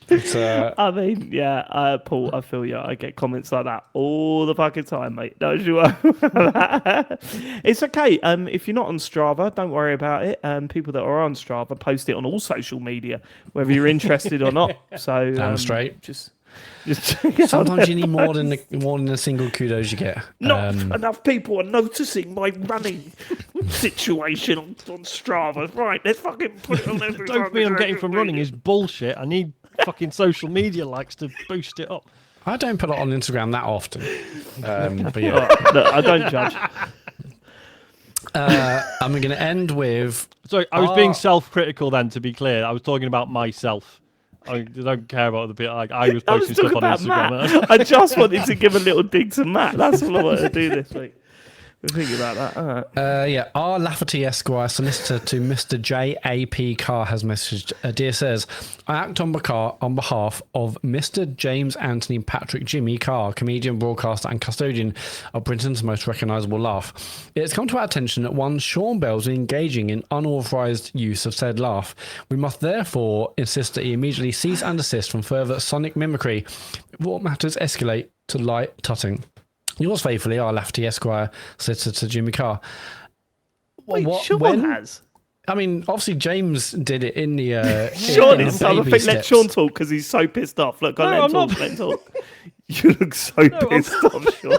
But, I mean, yeah, Paul, I feel you. I get comments like that all the fucking time, mate. Don't you worry about that. It's okay. If you're not on Strava, don't worry about it. People that are on Strava post it on all social media, whether you're interested or not. So damn straight. Just check it out. Sometimes you need more than a single kudos you get. Not enough people are noticing my running situation on Strava. Right, let's fucking put it on every The dopamine I'm getting from running is bullshit. I need fucking social media likes to boost it up. I don't put it on Instagram that often. But yeah. Look, I don't judge. I'm going to end with... Sorry, I was being self-critical then, to be clear. I was talking about myself. I don't care about the bit. I was I was posting stuff talking on about Instagram. Matt. I just wanted to give a little dig to Matt. That's all I wanted to do this week. Thinking about that. All right. Yeah, R. Lafferty Esquire, solicitor to Mr. J.A.P. Carr, has messaged, Dear Sirs, I act on behalf of Mr. James Anthony Patrick Jimmy Carr, comedian, broadcaster, and custodian of Britain's most recognisable laugh. It has come to our attention that one Sean Bell's engaging in unauthorised use of said laugh. We must therefore insist that he immediately cease and desist from further sonic mimicry before matters escalate to light tutting. Yours faithfully, R. Lafferty Esquire, solicitor to Jimmy Carr. Wait, Sean has. I mean, obviously James did it in the. Sean in is. I baby think let steps. Sean talk because he's so pissed off. Look, go let him talk. Let him talk. You look so pissed off, Sean.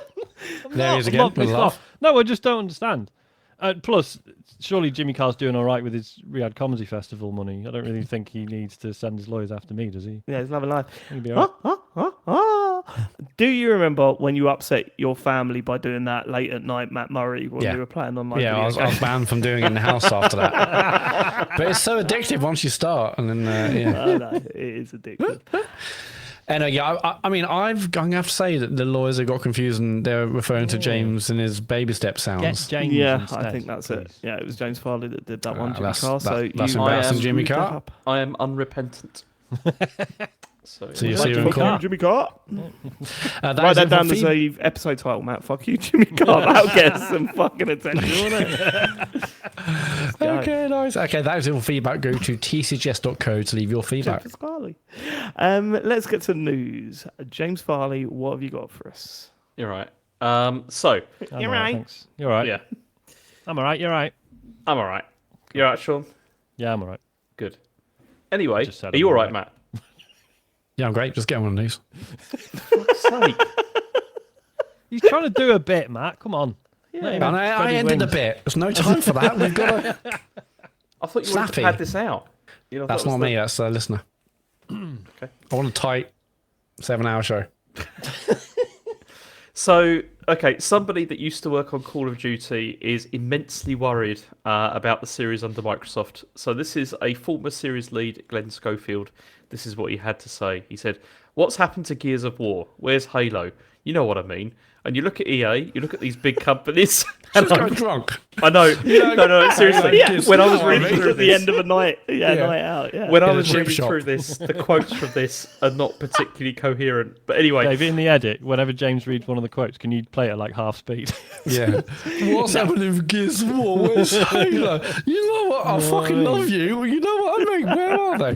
There he is I'm again. not with a pissed laugh. off. No, I just don't understand. Plus, surely Jimmy Carr's doing all right with his Riyadh Comedy Festival money. I don't really think he needs to send his lawyers after me, does he? Yeah, he's loving life. He'll be all right. Do you remember when you upset your family by doing that late at night, Matt Murray, when Yeah. we were playing online? Yeah, I was banned from doing it in the house after that. But it's so addictive once you start, and then yeah. Oh, no, it is addictive. Anyway, yeah, I mean, I'm going to have to say that the lawyers have got confused and they're referring to James and his baby step Get sounds. James Yeah, instead, I think that's it. please. Yeah, it was James Farley that did that one, Jimmy that's- Carr. So that's you embarrassing, Jimmy screwed that Carr. up. I am unrepentant. So So you Fuck see him in you, court. Jimmy Carr. That Write is that it down for as feed- a episode title, Matt. Fuck you, Jimmy Carr. That'll get some fucking attention, won't it? Okay, nice. Okay, that is all feedback. Go to tcgs.co to leave your feedback. James Farley. Let's get to the news. James Farley, what have you got for us? you're right. I'm You're all right. Thanks. You're all right. Yeah, I'm all right. You're all right. I'm all right. You're all right, Sean. Yeah, I'm all right. Good. Anyway, just said are you I'm all all right, Matt? Yeah, I'm great. Just get on the news. Fuck's sake. He's trying to do a bit, Matt. Come on. Let him And I spread his ended a wings. bit. There's no time for that. We've got to. I thought you Snappy. would have had this out. You know, That's not me. That's a listener. Okay. I want a tight 7-hour show. So, okay, somebody that used to work on Call of Duty is immensely worried about the series under Microsoft. So this is a former series lead, Glenn Schofield. This is what he had to say. He said, "What's happened to Gears of War? Where's Halo? You know what I mean." And you look at EA, you look at these big companies. And Just go drunk. I know. No, seriously. Yeah, when I was no, reading mate. through at the this, end of a night, Yeah. night out. Yeah. when I In a was chip reading shop. through this, the quotes from this are not particularly coherent. But anyway, Dave, in the edit, whenever James reads one of the quotes, can you play it at like half speed? Yeah. What's happening with Gears of War? Where's Halo? You know what? I fucking love you. You know what I mean? Where are they?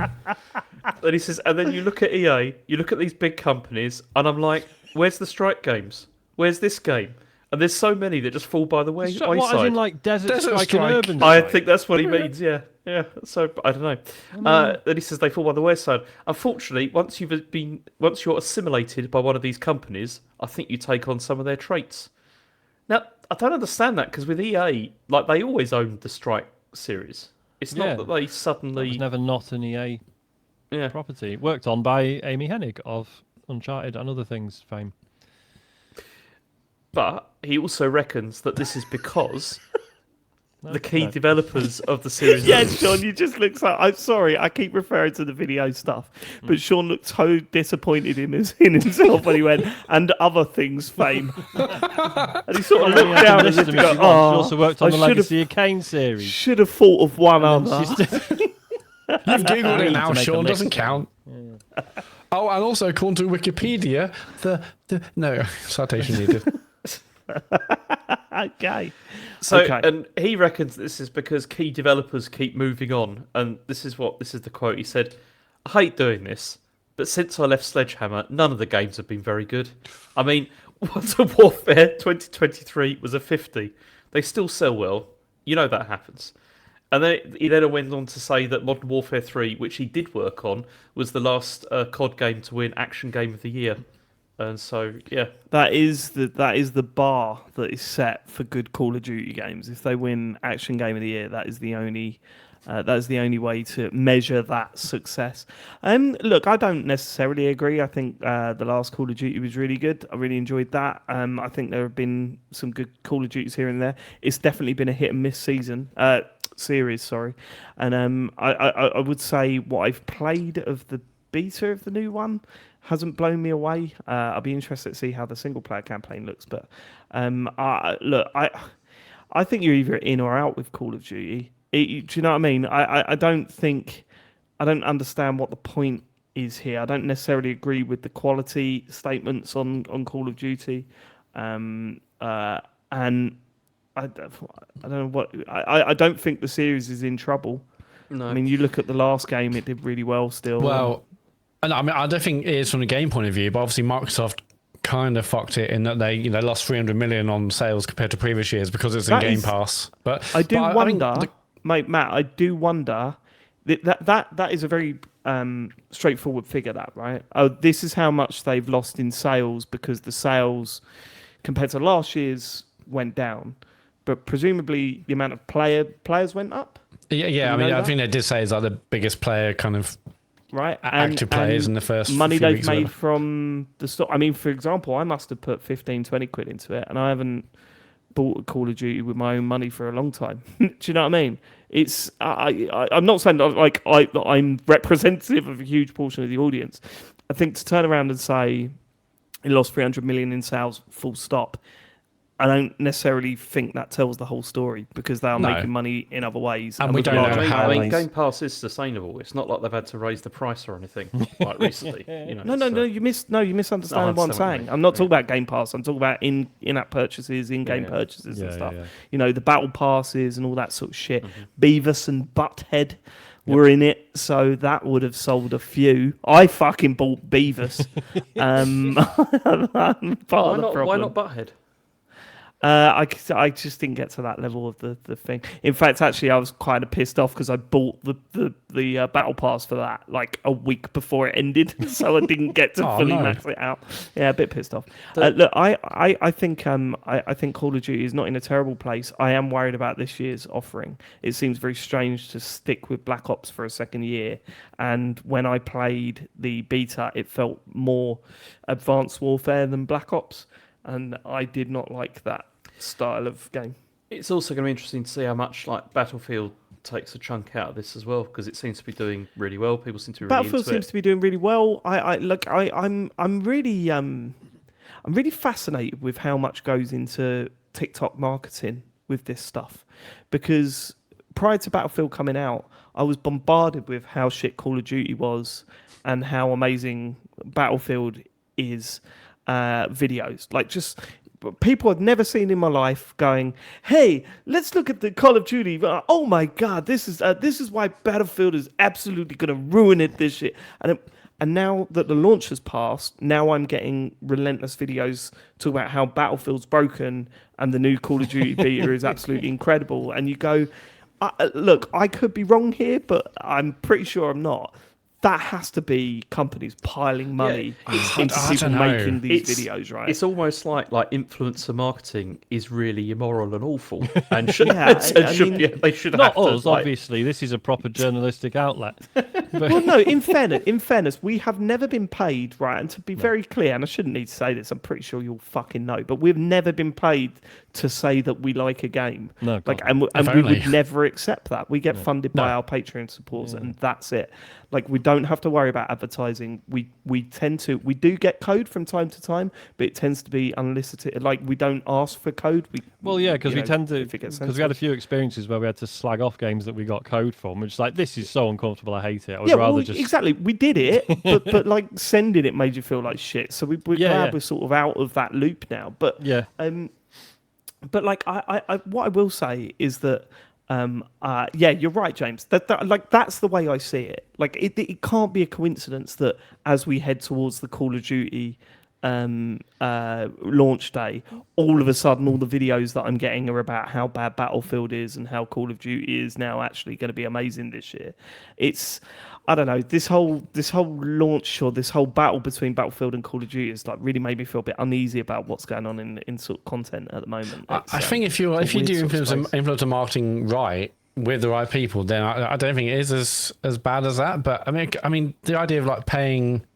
and he says, and then you look at EA, you look at these big companies, and I'm like, where's the Strike games? Where's this game? And there's so many that just fall by the way. What, as in like Desert, Desert Strike and Strike. Urban I Strike? think that's what he means. Yeah. So I don't know. Then he says they fall by the wayside. Unfortunately, once you're assimilated by one of these companies, I think you take on some of their traits. Now I don't understand that because with EA, like they always owned the Strike series. It's Yeah. not that they That suddenly. was never not an EA Yeah. property. Worked on by Amy Hennig of Uncharted and other things fame. But he also reckons that this is because No, the key no. developers of the series. Yeah, Sean, you just look so. I'm sorry, I keep referring to the video stuff, but Sean looked so disappointed in himself when he went and other things fame, and he sort of Yeah, looked down as if Listen, to go, if you want. "Oh, She also worked on I the should Legacy have of Kane series. should have thought of one other." She's still- You've Googled need it to now, make a Sean. list. Doesn't count. Oh, and also, according to Wikipedia, no citation needed. Okay. So, Okay. and he reckons this is because key developers keep moving on, and this is the quote. He said, "I hate doing this, but since I left Sledgehammer, none of the games have been very good. I mean, Modern Warfare 2023 was a 50. They still sell well. You know that happens." And then he then went on to say that Modern Warfare 3, which he did work on, was the last COD game to win Action Game of the Year. And so, yeah. That is the bar that is set for good Call of Duty games. If they win Action Game of the Year, that is the only way to measure that success. Look, I don't necessarily agree. I think the last Call of Duty was really good. I really enjoyed that. I think there have been some good Call of Duties here and there. It's definitely been a hit and miss series, sorry. And I would say what I've played of the beta of the new one hasn't blown me away. I'll be interested to see how the single player campaign looks. But look, I think you're either in or out with Call of Duty. Do you know what I mean? I don't understand what the point is here. I don't necessarily agree with the quality statements on Call of Duty, and I don't know what I don't think the series is in trouble. No. I mean, you look at the last game; it did really well still. Well, and I mean, I don't think it is from a game point of view, but obviously Microsoft kind of fucked it in that they lost 300 million on sales compared to previous years because it's in Game Pass. But I do wonder, I mean, mate, Matt. I do wonder that is a very straightforward figure. That right? Oh, this is how much they've lost in sales because the sales compared to last year's went down, but presumably the amount of players went up. Yeah. I mean, I think they did say it's like the biggest player kind of right active players in the first money few they've weeks made from the stock. I mean, for example, I must have put 15-20 quid into it, and I haven't bought a Call of Duty with my own money for a long time. Do you know what I mean? It's I'm not saying like I'm representative of a huge portion of the audience. I think to turn around and say it lost 300 million in sales, full stop. I don't necessarily think that tells the whole story because they are making money in other ways. And we with don't know larger how I mean, companies. Game Pass is sustainable. It's not like they've had to raise the price or anything like recently. You know, No, you misunderstand what I'm saying. I'm not talking about Game Pass. I'm talking about in-app purchases, in-game purchases and stuff. Yeah. You know, the battle passes and all that sort of shit. Beavis and Butthead were in it, so that would have sold a few. I fucking bought Beavis. I'm part of the problem. Why not Butthead? I just didn't get to that level of the thing. In fact, actually, I was kind of pissed off because I bought the battle pass for that like a week before it ended, so I didn't get to fully max it out. Yeah, a bit pissed off. Look, I think Call of Duty is not in a terrible place. I am worried about this year's offering. It seems very strange to stick with Black Ops for a second year, and when I played the beta, it felt more Advanced Warfare than Black Ops. And I did not like that style of game. It's also going to be interesting to see how much like Battlefield takes a chunk out of this as well, because it seems to be doing really well. People seem to be really Battlefield into seems it. to be doing really well. I'm really fascinated with how much goes into TikTok marketing with this stuff, because prior to Battlefield coming out, I was bombarded with how shit Call of Duty was and how amazing Battlefield is. Videos like just people I've never seen in my life going, hey, let's look at the Call of Duty. Oh my god, this is why Battlefield is absolutely going to ruin it this year. And now that the launch has passed, now I'm getting relentless videos talking about how Battlefield's broken and the new Call of Duty beta is absolutely incredible. And you go, look, I could be wrong here, but I'm pretty sure I'm not. That has to be companies piling money into people making these videos, right? It's almost like influencer marketing is really immoral and awful, and should, they should not have us, to, obviously. This is a proper journalistic outlet. Well, no. In fairness, we have never been paid, right? And to be very clear, and I shouldn't need to say this, I'm pretty sure you'll fucking know, but we've never been paid to say that we like a game. No, like, and we would never accept that. We get funded by our Patreon supporters, and that's it. Like, we don't have to worry about advertising. We do get code from time to time, but it tends to be unsolicited. Like, we don't ask for code. Because we tend to, because we had a few experiences where we had to slag off games that we got code from, which like, this is so uncomfortable, I hate it. I would rather just... Exactly, we did it, but like sending it made you feel like shit. So we're glad we're sort of out of that loop now. But but like I what I will say is that you're right, James. That's the way I see it. Like it can't be a coincidence that as we head towards the Call of Duty launch day, all of a sudden all the videos that I'm getting are about how bad Battlefield is and how Call of Duty is now actually going to be amazing this year. It's, I don't know, this whole launch or this whole battle between Battlefield and Call of Duty has like really made me feel a bit uneasy about what's going on in sort of content at the moment. I think if you do influencer marketing right with the right people, then I don't think it is as bad as that. But I mean the idea of like paying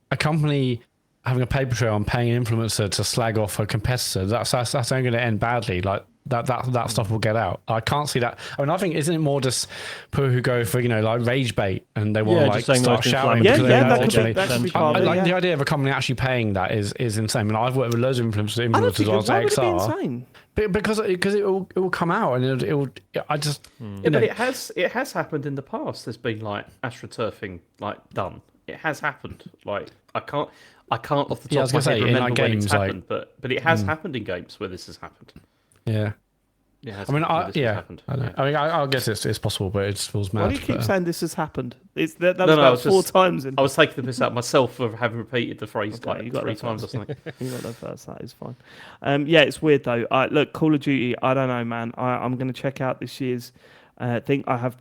a company, having a paper trail and paying an influencer to slag off a competitor, that's only going to end badly. Like that stuff will get out. I can't see that. I mean, I think isn't it more just people who go for like rage bait and they want to like start shouting. Yeah, because that could be part of it. Like the idea of a company actually paying that is insane. I mean, I've worked with loads of influencers Why on would it be XR. insane? Because it will come out and it will. I just but it has happened in the past. There's been like astroturfing like done. It has happened. Like I can't off the top of my head remember when it's happened, but it has happened in games where this has happened. Yeah. Yeah, I mean, happened. I don't know. I mean, I guess it's possible, but it feels mad. Why do you keep saying this has happened? That was No, about 4 times. I was taking the piss out myself for having repeated the phrase Okay, you got 3 that times or first. something. You got that first. That is fine. Yeah, it's weird though. Look, Call of Duty. I don't know, man. I'm going to check out this year's thing. I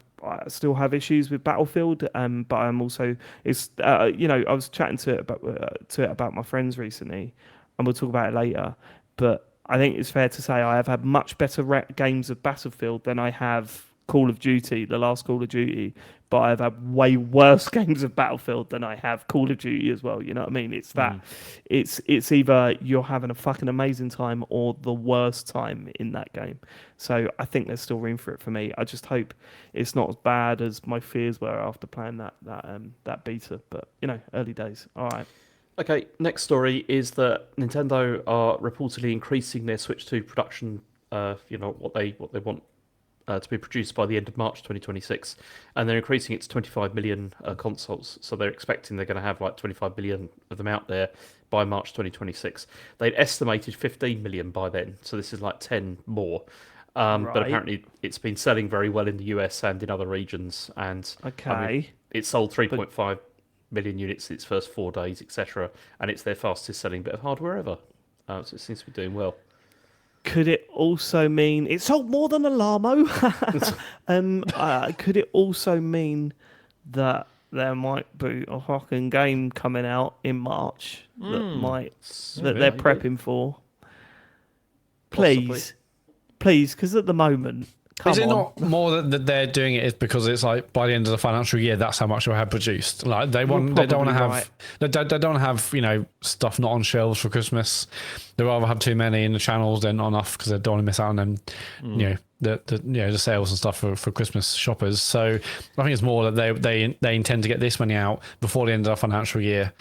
still have issues with Battlefield, but I'm also I was chatting to it about my friends recently, and we'll talk about it later. But I think it's fair to say I have had much better games of Battlefield than I have Call of Duty, the last Call of Duty. But I've had way worse games of Battlefield than I have Call of Duty as well. You know what I mean? It's that. It's either you're having a fucking amazing time or the worst time in that game. So I think there's still room for it for me. I just hope it's not as bad as my fears were after playing that beta. But early days. All right. Okay, next story is that Nintendo are reportedly increasing their Switch 2 production. What they want to be produced by the end of March 2026, and they're increasing it to 25 million consoles. So they're expecting they're going to have like 25 million of them out there by March 2026. They'd estimated 15 million by then, so this is like 10 more. But apparently it's been selling very well in the US and in other regions, and it sold 3.5 million units in its first 4 days, etc. And it's their fastest selling bit of hardware ever. So it seems to be doing well. Could it also mean it sold more than a Lamo? Could it also mean that there might be a fucking game coming out in March that they're prepping for? Please, because at the moment, is it not more that they're doing it is because it's like by the end of the financial year that's how much they'll have produced? Like they don't want to have they don't have stuff not on shelves for Christmas. They rather have too many in the channels than not enough because they don't want to miss out on them. The sales and stuff for Christmas shoppers. So I think it's more that they intend to get this money out before the end of the financial year.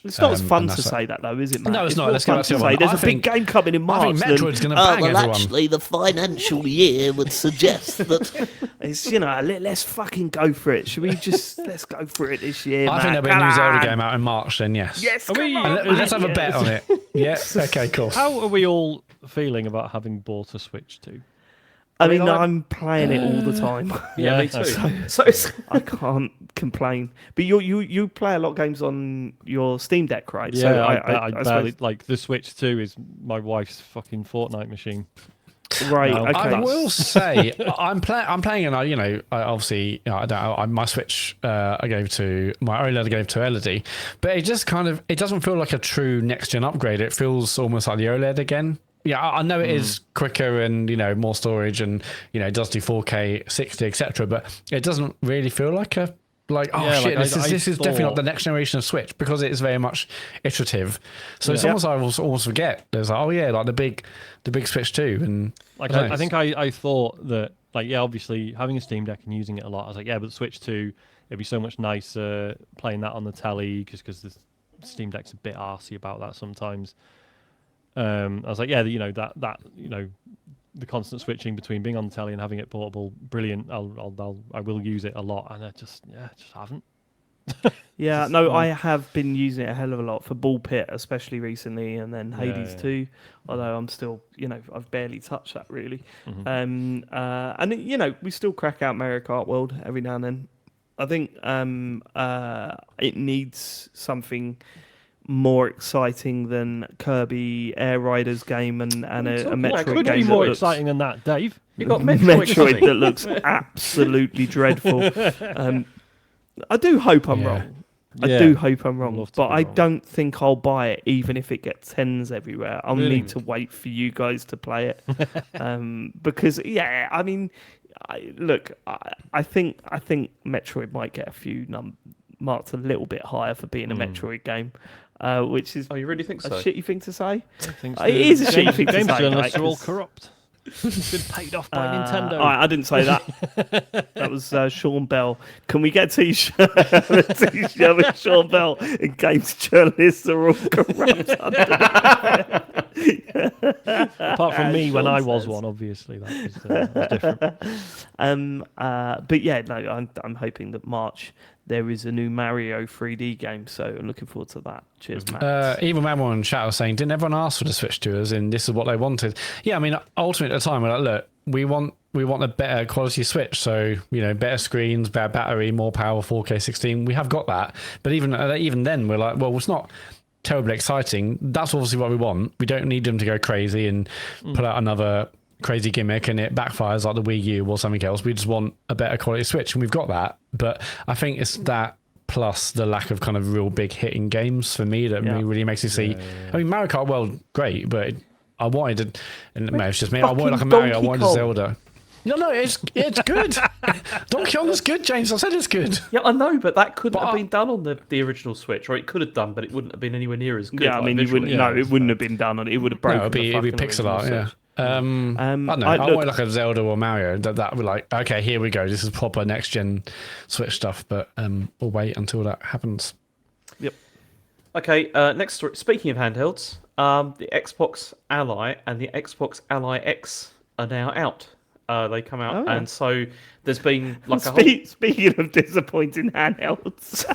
It's not as fun to say that, though, is it, Matt? No, it's not. Let's go back to say. There's a big game coming in March. I think Metroid's going to bang everyone. Actually, the financial year would suggest that it's let's fucking go for it. Should we let's go for it this year? I think there'll be a new Zelda game out in March. Then yes. Yes. Let's have a bet on it. Yeah. Okay. Cool. How are we all feeling about having bought a Switch 2? I mean, I'm playing it all the time. Yeah, me too. So I can't complain. But you play a lot of games on your Steam Deck, right? Yeah, so I suppose... like the Switch 2 is my wife's fucking Fortnite machine. Right. No, okay. I will say I'm playing, and I obviously my Switch I gave to my OLED, I gave to Elodie, but it just it doesn't feel like a true next gen upgrade. It feels almost like the OLED again. Yeah, I know it is quicker and more storage and it does do 4K 60 etc. But it doesn't really feel like this is definitely not the next generation of Switch because it is very much iterative. So it's almost I almost forget. There's like the big Switch 2 and I think I thought that obviously having a Steam Deck and using it a lot. I was like but the Switch 2 it'd be so much nicer playing that on the telly because the Steam Deck's a bit arsey about that sometimes. I was like, the constant switching between being on the telly and having it portable, brilliant. I will use it a lot, and I just haven't. Yeah, no, I have been using it a hell of a lot for Ball Pit, especially recently, and then Hades 2. Although I'm still, I've barely touched that really. And we still crack out Mario Kart World every now and then. I think it needs something more exciting than Kirby Air Riders game and a Metroid game. Could be more exciting than that, Dave. You got Metroid that looks absolutely dreadful. I do hope I'm wrong. I do hope I'm wrong, but I don't think I'll buy it, even if it gets 10s everywhere. I'll need to wait for you guys to play it, because I mean, I think Metroid might get a few marked a little bit higher for being a Metroid game. Which is you really think so? A shitty thing to say? I think it is a shitty thing to say. Game journalists are all corrupt. Been paid off by Nintendo. I didn't say that. That was Sean Bell. Can we get a t-shirt? A t-shirt with Sean Bell and games journalists are all corrupt. Apart from me, when Sean I was says. one, obviously that was different. But yeah, no, I'm hoping that March there is a new Mario 3D game, so I'm looking forward to that. Cheers, Matt. Even Mammo in chat was saying, didn't everyone ask for the Switch to us? And this is what they wanted. Yeah, I mean, ultimately at the time, we're like, look, we want a better quality Switch. So, better screens, better battery, more power, 4K 16. We have got that. But even then, we're like, well, it's not terribly exciting. That's obviously what we want. We don't need them to go crazy and put out another crazy gimmick and it backfires like the Wii U or something else. We just want a better quality Switch, and we've got that. But I think it's that plus the lack of kind of real big hitting games for me that really makes me see. I mean, Mario Kart World, great, but I wanted to, and maybe it's just me, I wanted like a Mario, I wanted a Zelda. No, it's good. Donkey Kong's good, James. I said it's good. Yeah, I know, but that couldn't have been done on the original Switch, or it could have done, but it wouldn't have been anywhere near as good. Yeah, I mean, it wouldn't have been done on it. It would have broken. No, it'd be pixel art, yeah. I don't know. I I want like a Zelda or Mario. That would like, okay, here we go. This is proper next gen Switch stuff. But we'll wait until that happens. Yep. Okay. Next story. Speaking of handhelds, the Xbox Ally and the Xbox Ally X are now out. They come out, and so there's been like a whole... Speaking of disappointing handhelds.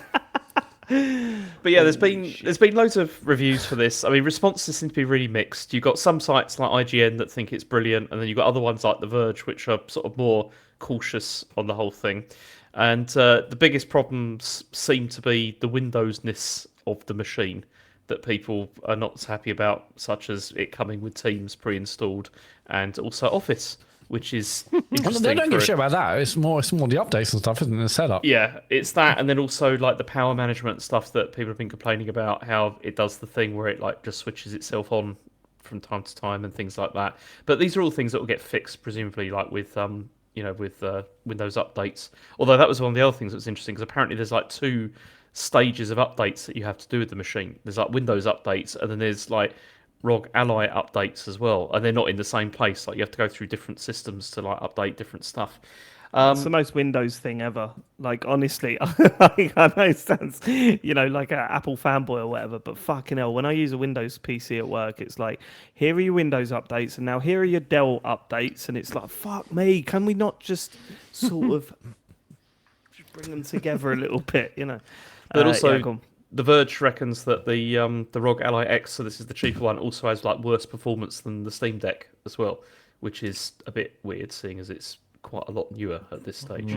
But yeah, there's been loads of reviews for this. I mean, responses seem to be really mixed. You've got some sites like IGN that think it's brilliant, and then you've got other ones like The Verge, which are sort of more cautious on the whole thing. And the biggest problems seem to be the Windows-ness of the machine that people are not as happy about, such as it coming with Teams pre-installed and also Office, which is interesting. They don't give a shit about that. It's more the updates and stuff, isn't it? The setup. Yeah, it's that, and then also like the power management stuff that people have been complaining about, how it does the thing where it like just switches itself on from time to time and things like that. But these are all things that will get fixed, presumably, like with Windows updates. Although that was one of the other things that was interesting, because apparently there's like 2 stages of updates that you have to do with the machine. There's like Windows updates, and then there's like ROG Ally updates as well, and they're not in the same place. Like you have to go through different systems to like update different stuff. It's the most Windows thing ever. Like honestly, I know it sounds, like an Apple fanboy or whatever, but fucking hell, when I use a Windows PC at work, it's like, here are your Windows updates, and now here are your Dell updates, and it's like, fuck me, can we not just sort of just bring them together a little bit, But also, yeah, go on. The Verge reckons that the ROG Ally X, so this is the cheaper one, also has like worse performance than the Steam Deck as well, which is a bit weird, seeing as it's quite a lot newer at this stage.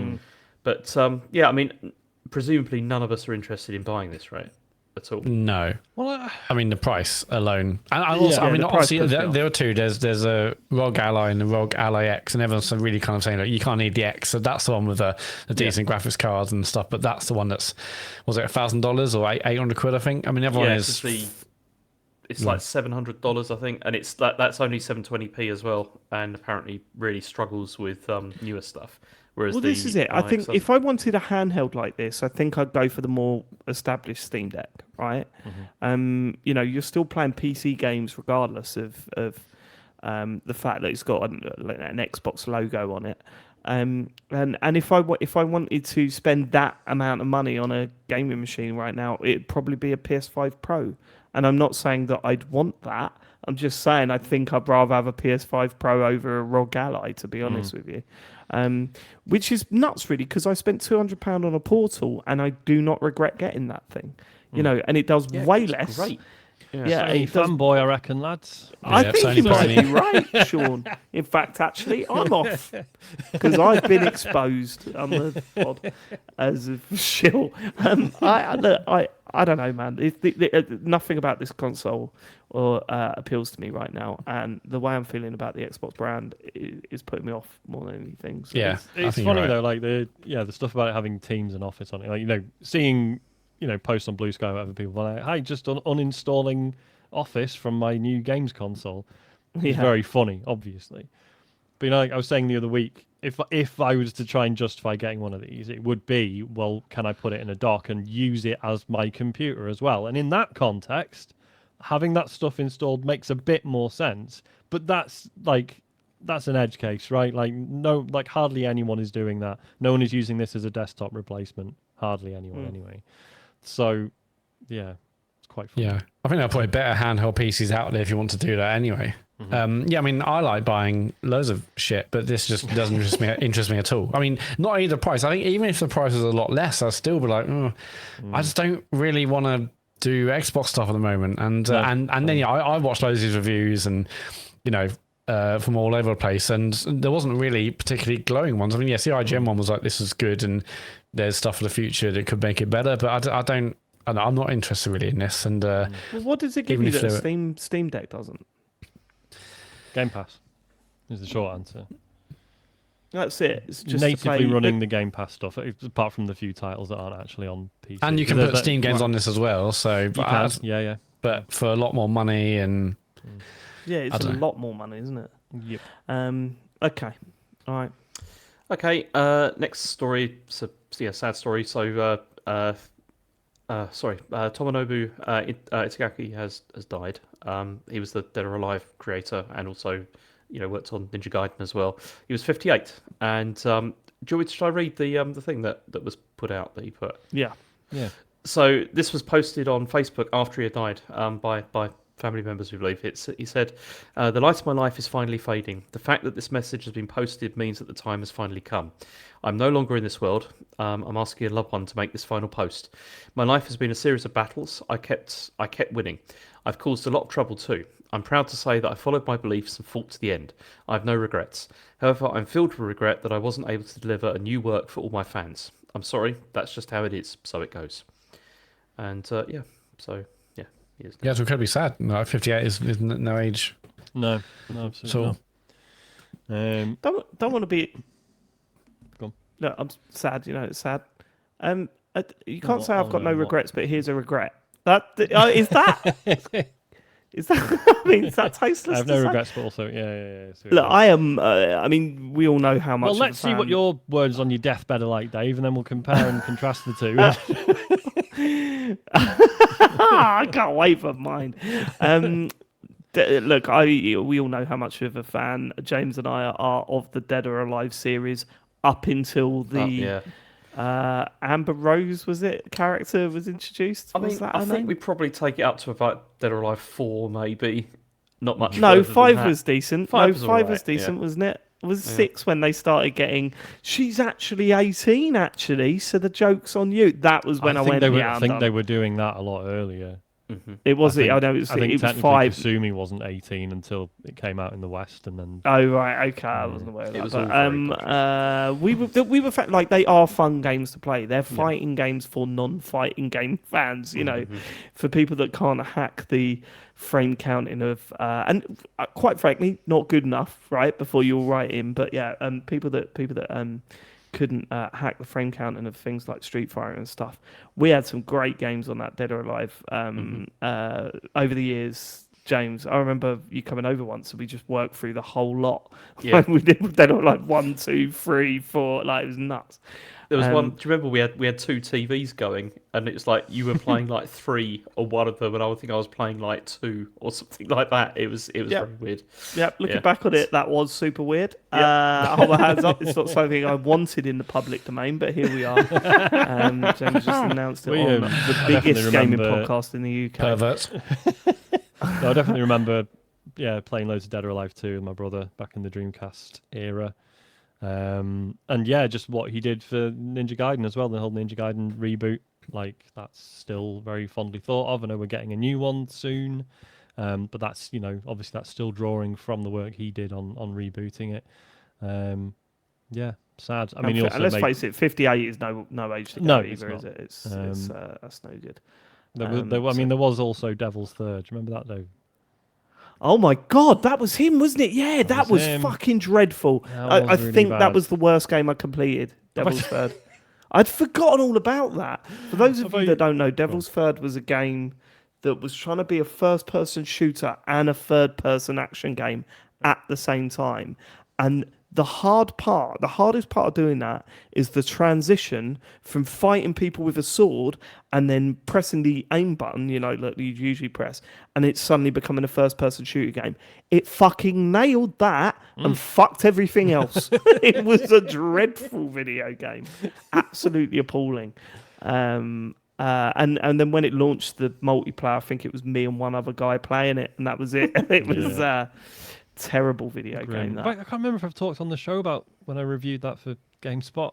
But yeah, I mean, presumably none of us are interested in buying this, right? At all. No. Well, I mean, the price alone. And also, Yeah, I mean, the price obviously, does there are two. There's a ROG Ally and the ROG Ally X, and everyone's really kind of saying, like, you can't need the X. So that's the one with the decent graphics cards and stuff. But that's the one that's, was it $1,000 or £800, I think? I mean, everyone is... It's like $700, I think, and that's only 720p as well, and apparently really struggles with newer stuff. Whereas This is it. I think if I wanted a handheld like this, I think I'd go for the more established Steam Deck, right? You're still playing PC games regardless of the fact that it's got an Xbox logo on it. And if I wanted to spend that amount of money on a gaming machine right now, it'd probably be a PS5 Pro. And I'm not saying that I'd want that. I'm just saying I think I'd rather have a PS5 Pro over a ROG Ally, to be honest with you. Which is nuts, really, because I spent £200 on a Portal, and I do not regret getting that thing. And it does way less. Great. Yeah, Sony it does. fanboy, I reckon, lads. I Yeah, think Sony you might Sony. be right, Sean. In fact, actually, I'm off because I've been exposed on the pod as a shill. I don't know, man. Nothing about this console appeals to me right now, and the way I'm feeling about the Xbox brand is putting me off more than anything. So Yeah, I It's think funny you're right. though, like the stuff about it having Teams and Office on it, like seeing posts on Blue Sky, whatever, people are like, "Hey, just uninstalling Office from my new games console." It's very funny, obviously. But like I was saying the other week, if I was to try and justify getting one of these, it would be, well, can I put it in a dock and use it as my computer as well? And in that context, having that stuff installed makes a bit more sense. But that's like that's an edge case, right? Like no, like hardly anyone is doing that. No one is using this as a desktop replacement. Hardly anyone, anyway. So, yeah, it's quite fun. Yeah, I think there are probably better handheld PCs out there if you want to do that anyway. Yeah, I mean, I like buying loads of shit, but this just doesn't interest me at all. I mean, not only the price. I think even if the price is a lot less, I'll still be like, I just don't really want to do Xbox stuff at the moment. And then yeah, I watched loads of these reviews and from all over the place, and there wasn't really particularly glowing ones. I mean, yes, the IGN one was like, this is good, and there's stuff for the future that could make it better, but I'm not interested really in this. And well, what does it give you that Steam Deck doesn't? Game Pass is the short answer. That's it. It's just natively running the Game Pass stuff, apart from the few titles that aren't actually on PC. And you can put Steam games on this as well. So, yeah. But for a lot more money and yeah, it's a lot more money, isn't it? Yep. Okay. All right. Okay. Next story. So yeah, sad story. So Tomonobu Itakagi has died. He was the Dead or Alive creator and also, worked on Ninja Gaiden as well. He was 58. And should I read the thing that was put out that he put? Yeah. So this was posted on Facebook after he had died by family members, we believe. He said, "The light of my life is finally fading. The fact that this message has been posted means that the time has finally come. I'm no longer in this world. I'm asking a loved one to make this final post. My life has been a series of battles. I kept winning. I've caused a lot of trouble too. I'm proud to say that I followed my beliefs and fought to the end. I have no regrets. However, I'm filled with regret that I wasn't able to deliver a new work for all my fans. I'm sorry. That's just how it is. So it goes." And he is. Yeah, it's incredibly sad. No, 58 is no age. No, absolutely not. Don't want to be. Go on. No, I'm sad. It's sad. You can't say I've got no regrets, but here's a regret. Is that? Is that? I mean, is that tasteless? I have no regrets, but also, yeah. Look, I am. I mean, we all know how much. Well, let's see what your words on your deathbed are like, Dave, and then we'll compare and contrast the two. I can't wait for mine. Look, we all know how much of a fan James and I are of the Dead or Alive series up until the Amber Rose, was it, character was introduced? I think we probably take it up to about Dead or Alive 4, maybe. Not much. No, 5 was decent. Five was decent, wasn't it? It was 6 when they started getting. She's actually 18, actually. So the joke's on you. That was when I went. I think they were doing that a lot earlier. Mm-hmm. It was. I know. I think it was technically 5. Kasumi wasn't 18 until it came out in the West, and then. Oh right, okay. I wasn't aware of that. We were like, they are fun games to play. They're fighting games for non-fighting game fans. For people that can't hack the frame counting of and quite frankly, not good enough. Right before you all write in, but yeah, people that couldn't hack the frame counting of things like Street Fighter and stuff. We had some great games on that Dead or Alive over the years. James, I remember you coming over once and we just worked through the whole lot. Yeah. We did Dead or Alive 1, 2, 3, 4. Like, it was nuts. There was one. Do you remember we had 2 TVs going, and it's like you were playing like 3 on one of them, and I think I was playing like 2 or something like that. It was very weird. Yeah, looking back on it, that was super weird. Hold my hands up. It's not something I wanted in the public domain, but here we are. James just announced it on the biggest gaming podcast in the UK. Perverts. No, I definitely remember, playing loads of Dead or Alive 2 with my brother back in the Dreamcast era. And just what he did for Ninja Gaiden as well, the whole Ninja Gaiden reboot. Like, that's still very fondly thought of. I know we're getting a new one soon, but that's obviously that's still drawing from the work he did on rebooting it. Sad. I mean, he also let's face it, 58 is no age to go either, is it? It's that's no good. There was also Devil's Third. Do you remember that, though? Oh my God, that was him, wasn't it? Yeah, that was fucking dreadful. I think that was the worst game I completed. Devil's Third. I'd forgotten all about that. For those of you that don't know, Devil's Third was a game that was trying to be a first-person shooter and a third-person action game at the same time. And The hardest part of doing that is the transition from fighting people with a sword and then pressing the aim button, like you usually press, and it's suddenly becoming a first-person shooter game. It fucking nailed that and fucked everything else. It was a dreadful video game, absolutely appalling. And then when it launched the multiplayer, I think it was me and one other guy playing it, and that was it. It was terrible video game. I can't remember if I've talked on the show about when I reviewed that for GameSpot.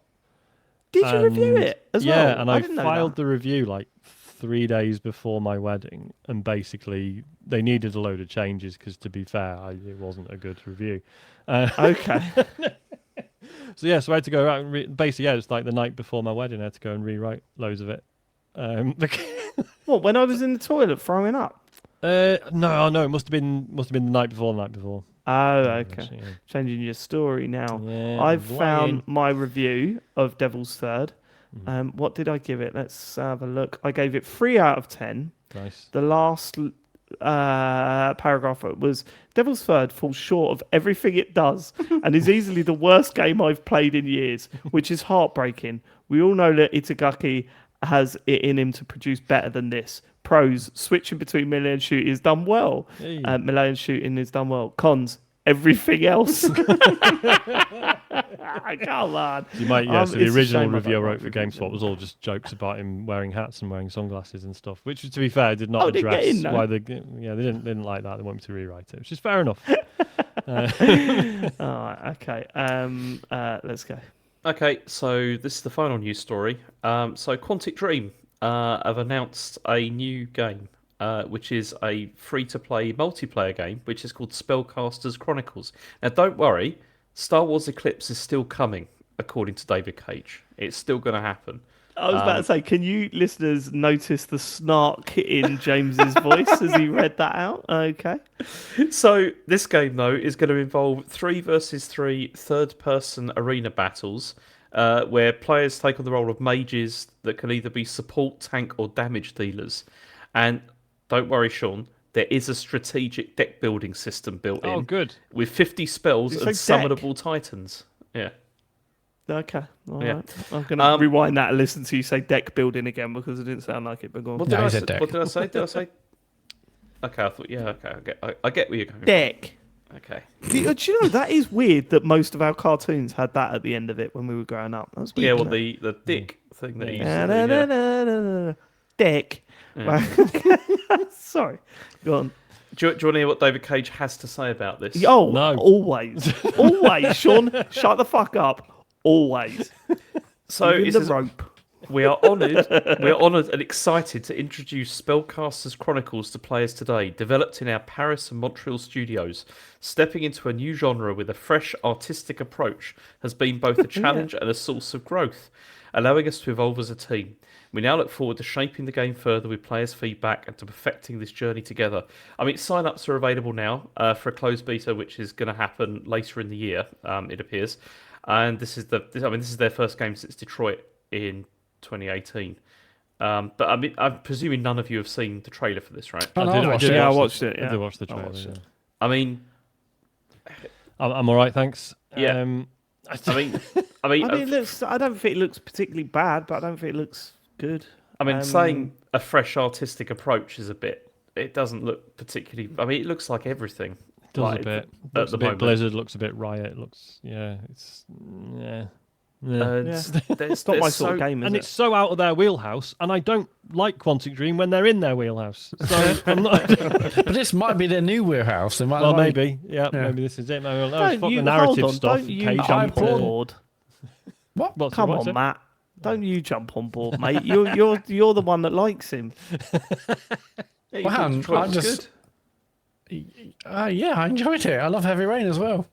Did you review it as well? Yeah, and I didn't know filed that. the review like 3 days before my wedding, and basically they needed a load of changes because, to be fair, it wasn't a good review. Okay. So I had to go out and basically, it's like the night before my wedding, I had to go and rewrite loads of it. What, when I was in the toilet throwing up? No, it must have been the night before. Oh, okay. Yeah. Changing your story now. Yeah, I've lying. found my review of Devil's Third. What did I give it? Let's have a look. I gave it 3 out of 10. Nice. The last paragraph was Devil's Third falls short of everything it does and is easily the worst game I've played in years, which is heartbreaking. We all know that Itagaki has it in him to produce better than this. Pros, switching between melee and shooting is done well. Hey. Melee and shooting is done well. Cons, everything else. Come on. You might, so the it's a original shame I review I don't wrote write for reviews GameSpot was all just jokes about him wearing hats and wearing sunglasses and stuff, which, to be fair, did not Oh, they get address in, though. why they didn't like that. They want me to rewrite it, which is fair enough. Alright, okay. Let's go. Okay, so this is the final news story. So Quantic Dream have announced a new game, which is a free-to-play multiplayer game, which is called Spellcasters Chronicles. Now, don't worry, Star Wars Eclipse is still coming, according to David Cage. It's still going to happen. I was about to say, can you listeners notice the snark in James's voice as he read that out? Okay. So this game, though, is going to involve 3 versus 3 third-person arena battles, where players take on the role of mages that can either be support, tank, or damage dealers. And don't worry, Sean, there is a strategic deck building system built in. Oh, good. With 50 spells Did and you say deck? summonable titans. Yeah. Okay. All Yeah. right. I'm going to rewind that and listen to you say deck building again because it didn't sound like it. But go on. What No, did, he said deck. what did I say? Did I say? Okay, I thought, yeah, okay, I get where you're going. Deck. Okay. Do you know, that is weird that most of our cartoons had that at the end of it when we were growing up. That's weird. Yeah, well, isn't it? the dick thing that you Na, used to na, do, na, yeah. na, na, na. Deck. Sorry. Go on. Do you want to hear what David Cage has to say about this? Oh, No. always. Always, Sean. Shut the fuck up. Always. So Even it the says, rope. we are honoured and excited to introduce Spellcasters Chronicles to players today, developed in our Paris and Montreal studios. Stepping into a new genre with a fresh artistic approach has been both a challenge and a source of growth, allowing us to evolve as a team. We now look forward to shaping the game further with players' feedback and to perfecting this journey together. I mean, sign-ups are available now for a closed beta, which is going to happen later in the year, it appears. And this is their first game since Detroit in 2018. But I mean, I'm presuming none of you have seen the trailer for this, right? Oh, no, I watched it. I watched it. I Yeah. did watch the I trailer. watched Yeah. it. I mean, I'm all right, thanks. Yeah. I mean, it looks. I don't think it looks particularly bad, but I don't think it looks good. saying a fresh artistic approach is a bit. It doesn't look particularly. I mean, it looks like everything. It does like, a bit. at Looks the a bit moment. Blizzard. Looks a bit Riot. It looks it's yeah. There's Not my so, sort of game, is And it? it's so out of their wheelhouse, and I don't like Quantic Dream when they're in their wheelhouse. So I'm not. But this might be their new warehouse. They might Well, like- maybe, Yeah. maybe this is it. Maybe, Don't fuck you the narrative hold on? stuff. Don't you Cage jump on on board. board? What? Come on, Matt. Don't you jump on board, mate? You're the one that likes him. Yeah, you Well, thought I Detroit was just- good? Yeah, I enjoyed it. I love Heavy Rain as well.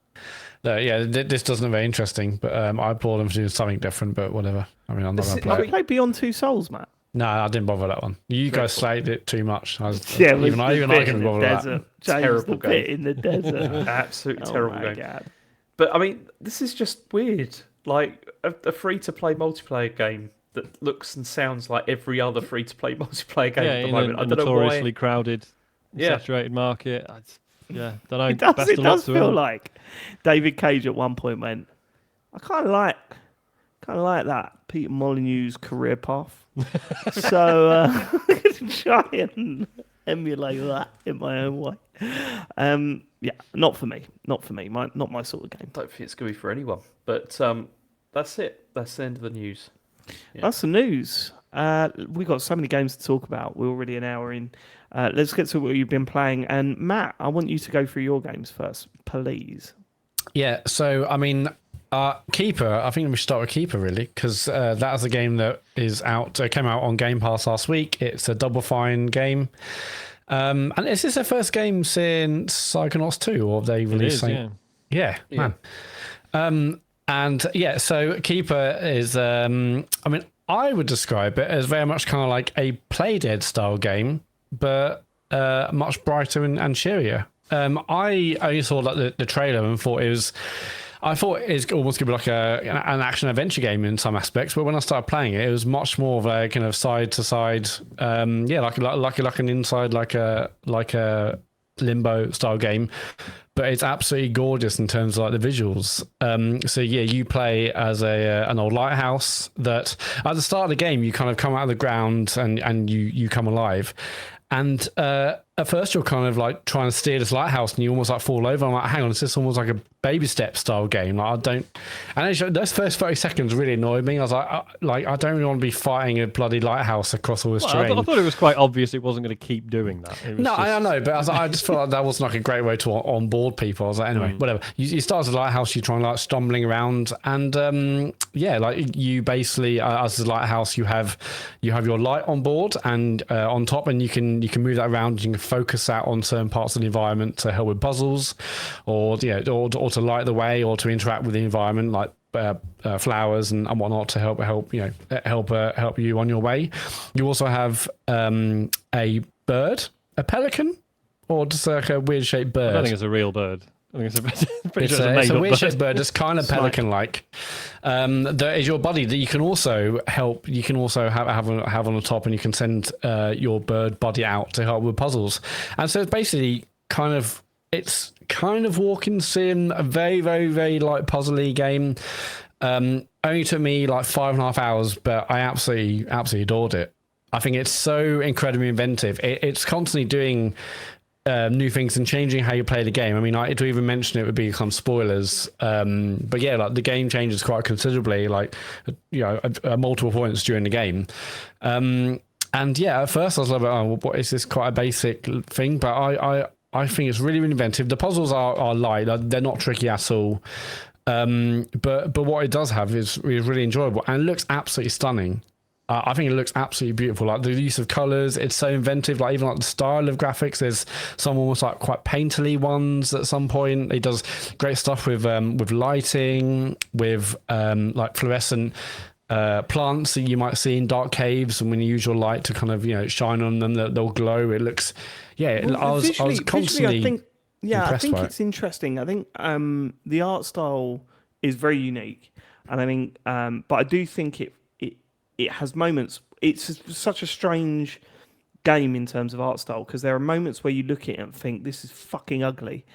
No, yeah, this doesn't look very interesting, but I bought them to do something different, but whatever. I mean, I'm not going to play Have it. you played Beyond Two Souls, Matt? No, I didn't bother with that one. You guys slated it too much. Even I can bother with that. desert. James, Terrible the bit in the desert. Absolutely Oh terrible my game. God. But I mean, this is just weird. Like a free-to-play multiplayer game that looks and sounds like every other free-to-play multiplayer game Yeah, at the in moment. a I don't know notoriously why. crowded, Yeah. saturated market. Yeah, don't know. It does. Best It of luck does to feel him. like David Cage at one point went, I kind of like that Peter Molyneux's career path. So I'm gonna try and emulate that in my own way. Yeah, not for me. Not for me. Not my sort of game. Don't think it's going to be for anyone. But that's it. That's the end of the news. Yeah. That's the news. We've got so many games to talk about. We're already an hour in. Let's get to what you've been playing. And Matt, I want you to go through your games first, please. Yeah, so I mean, Keeper. I think we should start with Keeper really, because that is a game that is out. Came out on Game Pass last week. It's a Double Fine game, and is this their first game since Psychonauts 2, or have they released something? Yeah, man. And yeah, so Keeper is. I mean, I would describe it as very much kind of like a Playdead style game, but much brighter and cheerier. I only saw like the trailer and thought it was. I thought it's almost going to be like an action adventure game in some aspects, but when I started playing it, it was much more of a kind of side to side, like an inside, like a Limbo style game. But it's absolutely gorgeous in terms of like the visuals. So yeah, you play as an old lighthouse that at the start of the game you kind of come out of the ground and you come alive. And at first you're kind of like trying to steer this lighthouse and you almost like fall over. I'm like, hang on, is this almost like a baby step style game? Like those first 30 seconds really annoyed me. I was like, I don't really want to be fighting a bloody lighthouse across all this terrain. I thought it was quite obvious it wasn't going to keep doing that. I know, but I just felt like that wasn't like a great way to onboard people. I was like, anyway, whatever. You start as a lighthouse, you're trying like stumbling around, and like you basically as a lighthouse, you have your light on board and on top, and you can move that around. You can focus that on certain parts of the environment to help with puzzles, or to light the way, or to interact with the environment, like flowers and whatnot to help you on your way. You also have a bird, a pelican, or just like a weird shaped bird. I don't think it's a real bird. I think it's it's a weird shaped bird. It's kind of pelican-like. There is your buddy that you can also help. You can also have on the top, and you can send your bird buddy out to help with puzzles. And so it's basically kind of walking sim, a very, very, very like puzzly game. Only took me like 5.5 hours, but I absolutely adored it. I think it's so incredibly inventive. It's constantly doing new things and changing how you play the game. I mean, like, to even mention it would become spoilers. But yeah, like the game changes quite considerably, like at multiple points during the game. And yeah, at first I was like, oh, what is this? Quite a basic thing, but I think it's really, really inventive. The puzzles are light; they're not tricky at all. But what it does have is really enjoyable, and it looks absolutely stunning. I think it looks absolutely beautiful. Like the use of colors, it's so inventive. Like even like the style of graphics, there's some almost like quite painterly ones at some point. It does great stuff with lighting, with like fluorescent plants that you might see in dark caves, and when you use your light to kind of shine on them, they'll glow. It looks, I was constantly. I think it's interesting. I think the art style is very unique, and I think, but I do think it has moments. It's such a strange game in terms of art style, because there are moments where you look at it and think this is fucking ugly,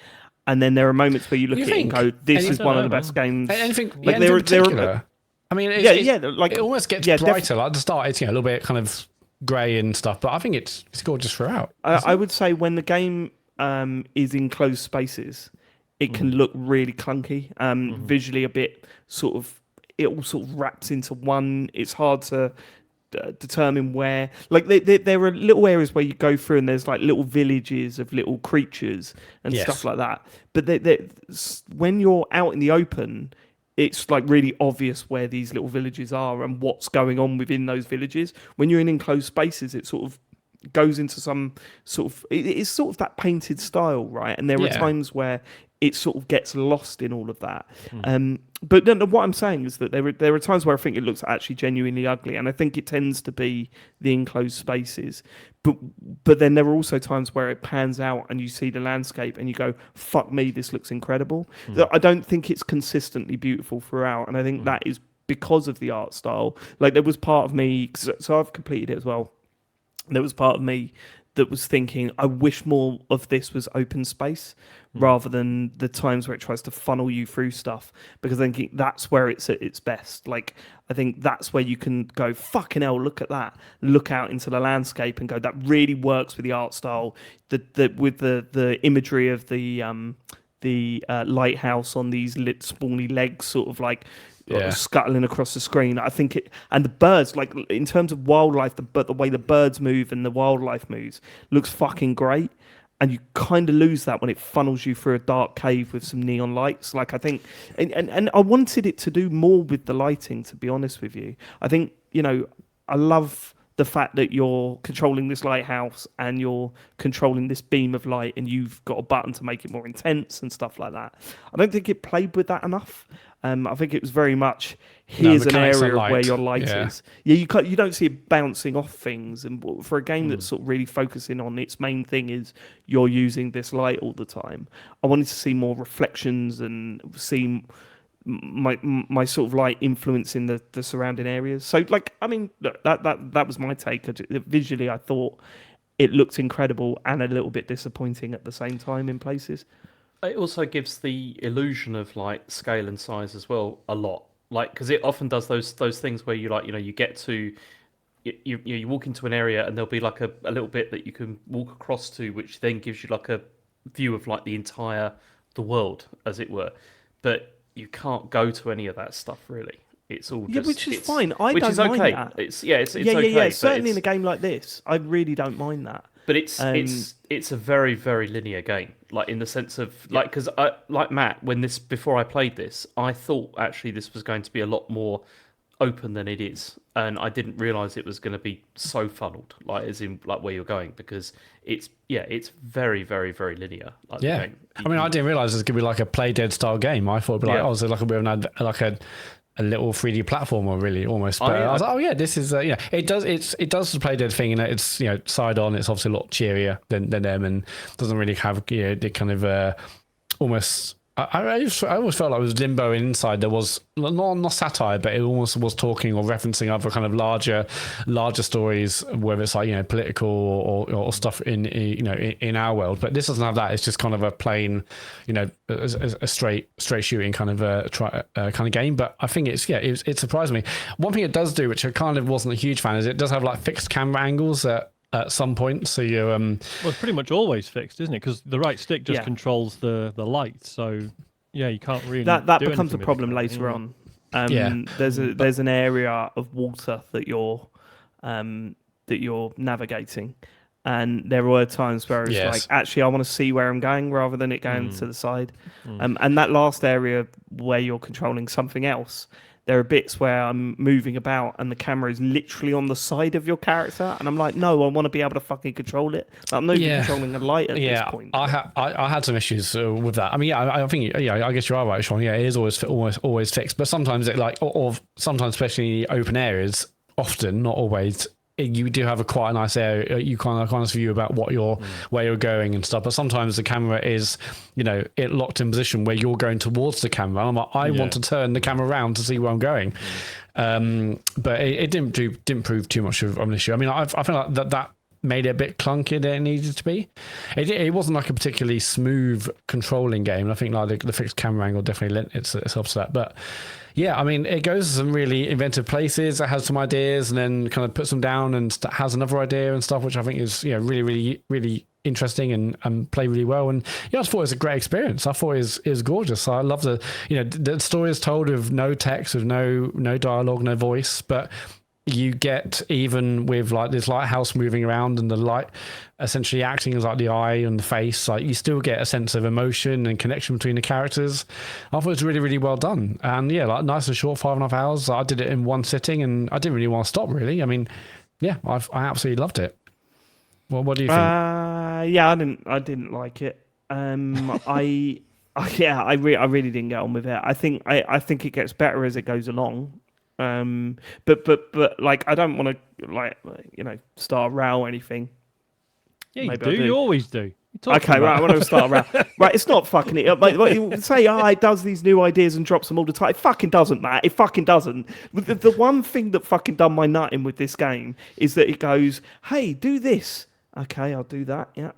and then there are moments where you look at it and go, this is one of the best games. Anything, like anything particular? I mean, like it almost gets brighter. Like at the start, it's a little bit kind of grey and stuff, but I think it's gorgeous throughout. I would say when the game is in closed spaces, it can look really clunky, visually a bit sort of. It all sort of wraps into one. It's hard to determine where. Like there are little areas where you go through, and there's like little villages of little creatures and stuff like that. But when you're out in the open, it's like really obvious where these little villages are and what's going on within those villages. When you're in enclosed spaces, it sort of goes into some sort of. It's sort of that painted style, right? And there are times where it sort of gets lost in all of that. But no, what I'm saying is that there are times where I think it looks actually genuinely ugly, and I think it tends to be the enclosed spaces. But then there are also times where it pans out and you see the landscape and you go, fuck me, this looks incredible. I don't think it's consistently beautiful throughout, and I think that is because of the art style. Like there was part of me, so I've completed it as well. There was part of me that was thinking, I wish more of this was open space rather than the times where it tries to funnel you through stuff, because I think that's where it's at its best. Like, I think that's where you can go, fucking hell, look at that, look out into the landscape and go, that really works with the art style, with the imagery of the lighthouse on these lit spawny legs, sort of like scuttling across the screen. I think it, and the birds, like in terms of wildlife, the way the birds move and the wildlife moves looks fucking great. And you kind of lose that when it funnels you through a dark cave with some neon lights. Like, I think, and I wanted it to do more with the lighting, to be honest with you. I think, I love the fact that you're controlling this lighthouse and you're controlling this beam of light, and you've got a button to make it more intense and stuff like that. I don't think it played with that enough. I think it was very much, here's an area of where your light is. Yeah, you don't see it bouncing off things. And for a game that's sort of really focusing on its main thing is you're using this light all the time, I wanted to see more reflections and see my sort of light influencing the surrounding areas. So, like, I mean, look, that was my take. Visually, I thought it looked incredible and a little bit disappointing at the same time in places. It also gives the illusion of like scale and size as well a lot, like, because it often does those things where you like, you get to you walk into an area and there'll be like a little bit that you can walk across to, which then gives you like a view of like the world, as it were, but you can't go to any of that stuff really. It's all just, which is fine. I which don't is okay. mind that. It's okay. Certainly in a game like this, I really don't mind that. But it's a very, very linear game, like in the sense of like, because like Matt, before I played this, I thought actually this was going to be a lot more open than it is, and I didn't realize it was going to be so funneled, like as in like where you're going, because it's very, very, very linear. Like, yeah, I mean, I didn't realize it was going to be like a Play Dead style game. I thought it'd be like, oh, so like a bit of a little 3D platformer, really, almost. But I was like, oh yeah, this is it does the Play Dead thing, and it's side on. It's obviously a lot cheerier than them, and doesn't really have the kind of almost. I always felt like it was limbo inside. There was not satire, but it almost was talking or referencing other kind of larger stories, whether it's like political or stuff in our world. But this doesn't have that. It's just kind of a plain, a straight shooting kind of game. But I think it surprised me. One thing it does do, which I kind of wasn't a huge fan, is it does have like fixed camera angles at some point, so you well, it's pretty much always fixed, isn't it? Because the right stick just controls the light, so you can't really that becomes a problem later on. There's an area of water that you're navigating, and there were times where it's like, actually I want to see where I'm going rather than it going to the side. And that last area where you're controlling something else, there are bits where I'm moving about and the camera is literally on the side of your character, and I'm like, no, I want to be able to fucking control it. I'm not even controlling a light at this point. I had some issues with that. I mean, I think I guess you are right, Sean. Yeah, it is always fixed, but sometimes it or sometimes, especially in open areas, often, not always, you do have a quite nice area. You kind of view about where you're going and stuff. But sometimes the camera is, it locked in position where you're going towards the camera. I'm like, I want to turn the camera around to see where I'm going. But it didn't prove too much of an issue. I mean, I feel like that made it a bit clunkier than it needed to be. It wasn't like a particularly smooth controlling game. And I think like the fixed camera angle definitely lent itself to that. But yeah, I mean, it goes to some really inventive places. It has some ideas and then kind of puts them down and has another idea and stuff, which I think is really, really, really interesting and play really well. And I just thought it was a great experience. I thought it was gorgeous. I love the story is told with no text, with no dialogue, no voice, but you get, even with like this lighthouse moving around and the light essentially acting as like the eye and the face, like you still get a sense of emotion and connection between the characters. I thought it was really, really well done. And like nice and short, 5.5 hours. I did it in one sitting and I didn't really want to stop, really. I mean, I absolutely loved it. Well, what do you think? I didn't like it. I really didn't get on with it. I think it gets better as it goes along. But like, I don't want to start a row or anything. Yeah, you do. You always do. Okay, right. I want to start a row. Right, it's not fucking it up. Like, you say, it does these new ideas and drops them all the time. It fucking doesn't, Matt. It fucking doesn't. The one thing that fucking done my nutting with this game is that it goes, hey, do this. Okay, I'll do that. Yeah,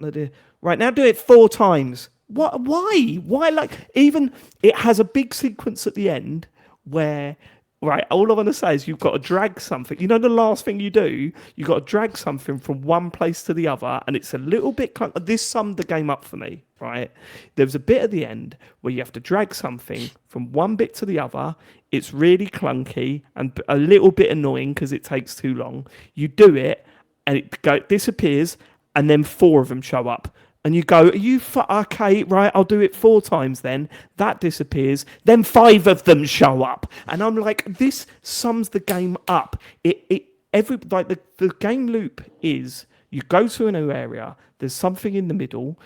right now do it 4 times. What? Why? Why? Like, even it has a big sequence at the end where, right, all I want to say is you've got to drag something. You know, the last thing you do, you've got to drag something from one place to the other, and it's a little bit this summed the game up for me, right? There was a bit at the end where you have to drag something from one bit to the other. It's really clunky and a little bit annoying because it takes too long. You do it, and it disappears, and then 4 of them show up. And you go, are you okay, right, I'll do it 4 times then. That disappears. Then 5 of them show up. And I'm like, this sums the game up. The game loop is you go to a new area, there's something in the middle,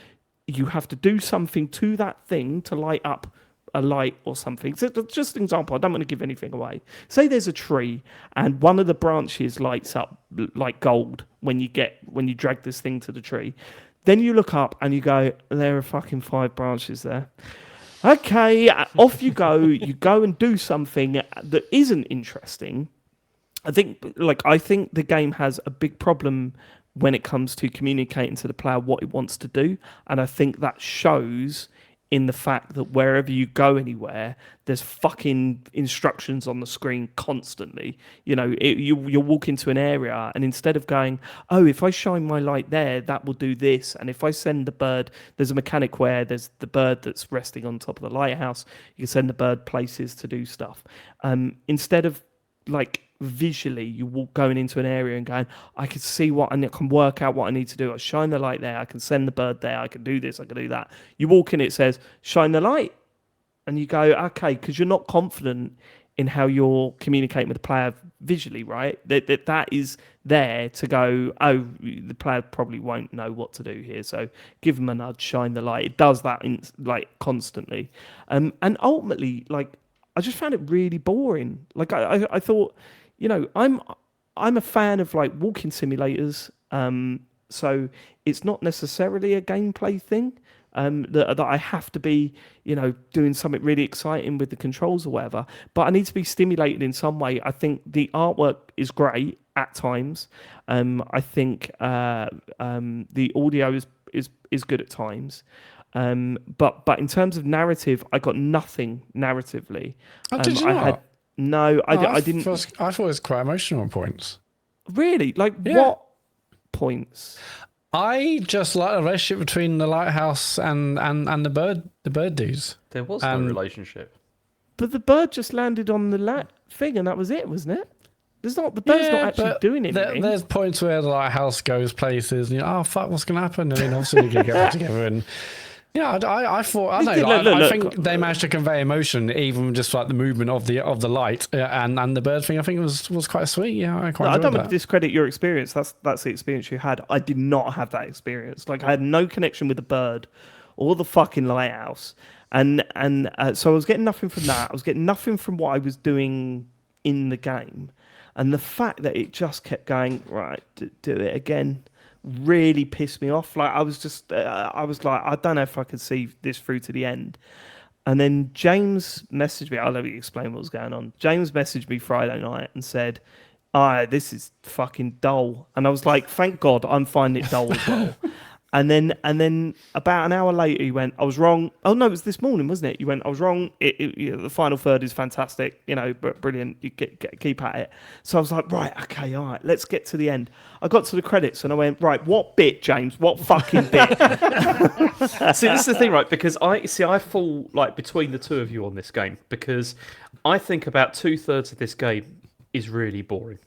you have to do something to that thing to light up a light or something. So just an example, I don't want to give anything away. Say there's a tree and one of the branches lights up like gold when you drag this thing to the tree. Then you look up and you go, there are fucking 5 branches there. Okay, off you go. You go and do something that isn't interesting. I think the game has a big problem when it comes to communicating to the player what it wants to do, and I think that shows in the fact that wherever you go anywhere, there's fucking instructions on the screen constantly. You know, you'll walk into an area and instead of going, oh, if I shine my light there, that will do this. And if I send the bird, there's a mechanic where there's the bird that's resting on top of the lighthouse. You can send the bird places to do stuff. Instead of like visually you walk going into an area and going, I can see what I can work out what I need to do. I shine the light there, I can send the bird there, I can do this, I can do that. You walk in, it says shine the light, and you go, okay, because you're not confident in how you're communicating with the player visually, right? That is there to go, oh, the player probably won't know what to do here, so give them a nudge, shine the light. It does that constantly, and ultimately, like, I just found it really boring. Like I thought, you know, I'm a fan of like walking simulators. So it's not necessarily a gameplay thing. That I have to be, you know, doing something really exciting with the controls or whatever. But I need to be stimulated in some way. I think the artwork is great at times. I think the audio is good at times. But in terms of narrative, I got nothing narratively. Oh, did you not? I didn't. I thought it was quite emotional at points. Really? Like, Yeah. what points? I just like the relationship between the lighthouse and the bird dudes. There was no relationship. But the bird just landed on the thing, and that was it, wasn't it? The bird's not actually doing anything. There's points where the lighthouse goes places, and you know, oh fuck, what's gonna happen? And then obviously they get back together, and yeah, I thought I think they managed to convey emotion, even just like the movement of the light and the bird thing. I think it was quite sweet. Yeah, I quite. I don't that. want to discredit your experience. That's the experience you had. I did not have that experience. Like, I had no connection with the bird or the fucking lighthouse, and so I was getting nothing from that. I was getting nothing from what I was doing in the game, and the fact that it just kept going, right, do it again, really pissed me off. Like, I was just, I was like, I don't know if I could see this through to the end. And then James messaged me. I'll let you explain what was going on. James messaged me Friday night and said, this is fucking dull. And I was like, thank God I'm finding it dull as well. And then about an hour later, he went, I was wrong. Oh, no, it was this morning, wasn't it? You went, I was wrong. The final third is fantastic. You know, brilliant. You keep at it. So I was like, right, okay, all right, let's get to the end. I got to the credits and I went, right, what bit, James? What fucking bit? See, this is the thing, right? Because I fall like between the two of you on this game, because I think about 2/3 of this game is really boring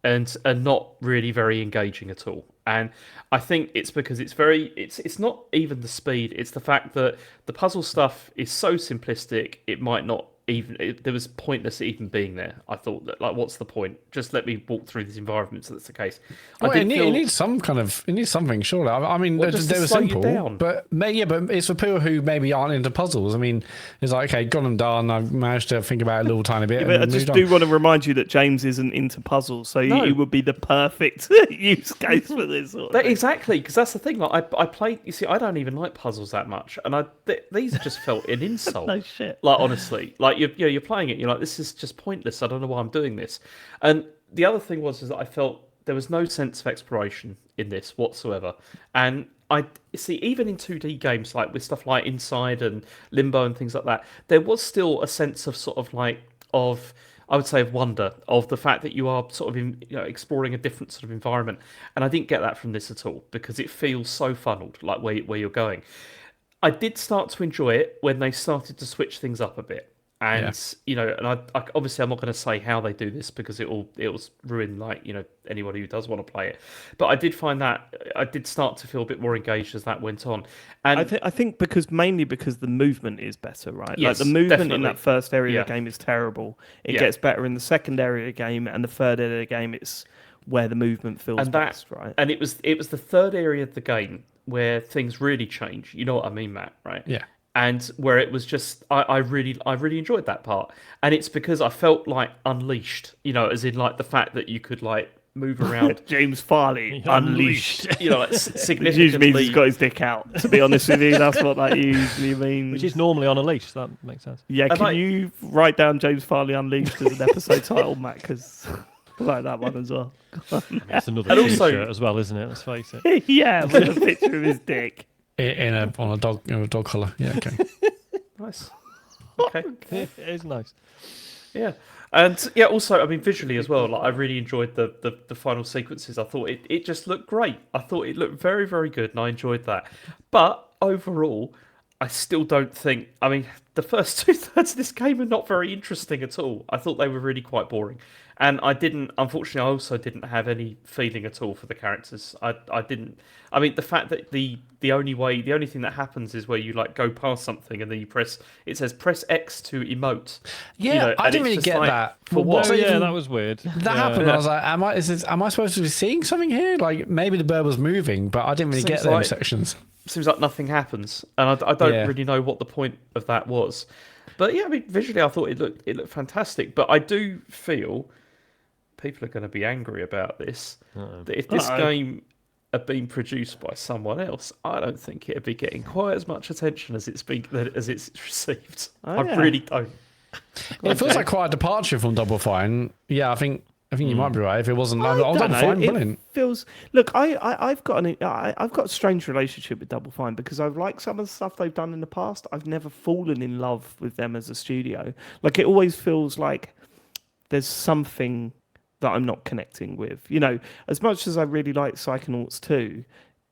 and not really very engaging at all. And I think it's because it's not even the speed, it's the fact that the puzzle stuff is so simplistic, it might not even, there was pointless even being there. I thought that, like, what's the point? Just let me walk through these environments, so that's the case. Well, it needs something, surely. I mean, they were simple, but it's for people who maybe aren't into puzzles. I mean, it's like, okay, got them done. I've managed to think about it a little tiny bit. But I just do want to remind you that James isn't into puzzles, so he would be the perfect use case for this. Exactly, because that's the thing. Like, I played. You see, I don't even like puzzles that much, and these just felt an insult. No shit. Like, honestly, like you're playing it, you're like, this is just pointless. I don't know why I'm doing this. And the other thing is that I felt there was no sense of exploration in this whatsoever. And I see, even in 2D games, like with stuff like Inside and Limbo and things like that, there was still a sense of sort of like of I would say of wonder of the fact that you are sort of exploring a different sort of environment. And I didn't get that from this at all because it feels so funneled, like where you're going. I did start to enjoy it when they started to switch things up a bit. And and I obviously I'm not going to say how they do this because it'll ruin like anybody who does want to play it. But I did find that I did start to feel a bit more engaged as that went on. And I think mainly because the movement is better, right? Yes, like the movement definitely. in that first area Yeah. of the game is terrible. It Yeah. gets better in the second area of the game, and the third area of the game it's where the movement feels and best, right? And it was the third area of the game where things really change. You know what I mean, Matt? Right? Yeah. And where it was just I really enjoyed that part, and it's because I felt like unleashed, as in like the fact that you could like move around, James Farley unleashed. like Which significantly. usually means he's got his dick out. To be honest with you, that's what that usually means. Which is normally on a leash. That makes sense. Yeah, And can you write down James Farley unleashed as an episode title, Matt? Because I like that one as well. It's another And also- T-shirt as well, isn't it? Let's face it. Yeah, with a picture of his dick. On a dog collar. Yeah, okay. Nice. Okay. It is nice. Yeah. And yeah, also, I mean, visually as well, like I really enjoyed the final sequences. I thought it just looked great. I thought it looked very, very good, and I enjoyed that. But overall, I still don't think. I mean, the first 2/3 of this game are not very interesting at all. I thought they were really quite boring, and unfortunately, I also didn't have any feeling at all for the characters. I didn't. I mean, the fact that the only thing that happens is where you like go past something and then it says press X to emote. Yeah, I and didn't it's really just get like, that. For what? So Oh, yeah, even- that was weird. That happened. I was like, am I supposed to be seeing something here? Like maybe the bird was moving, but I didn't really get Seems them like- sections. Seems like nothing happens, and I don't Yeah. really know what the point of that was. But yeah, I mean, visually, I thought it looked fantastic. But I do feel people are going to be angry about this. That if this game had been produced by someone else, I don't think it'd be getting quite as much attention as it's received. I yeah. really don't. It feels like quite a departure from Double Fine. Yeah, I think you might be right. If it wasn't, I Double don't know. Fine, It brilliant. feels. Look, I've got a strange relationship with Double Fine because I've liked some of the stuff they've done in the past. I've never fallen in love with them as a studio. Like it always feels like there's something that I'm not connecting with. As much as I really like Psychonauts 2,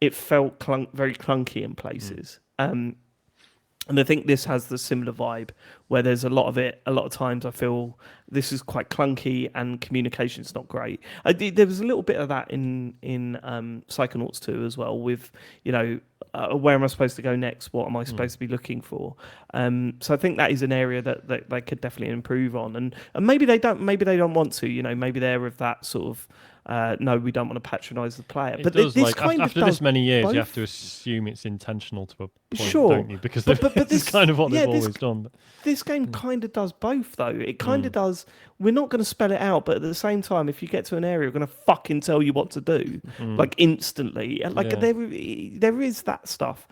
it felt very clunky in places. And I think this has the similar vibe where there's a lot of times I feel this is quite clunky and communication's not great. There was a little bit of that in Psychonauts 2 as well with, where am I supposed to go next? What am I supposed to be looking for? So I think that is an area that they could definitely improve on. And maybe they don't want to, maybe they're of that sort of, no, we don't want to patronise the player. It But does, this like, kind after of this does many years, both. you have to assume it's intentional to a point, Sure, don't you? Because but this this is kind of what yeah, they've this- always done. But This game kind of does both, though. It kind of does. We're not going to spell it out, but at the same time, if you get to an area, we're going to fucking tell you what to do, like instantly. Like Yeah. there is that stuff.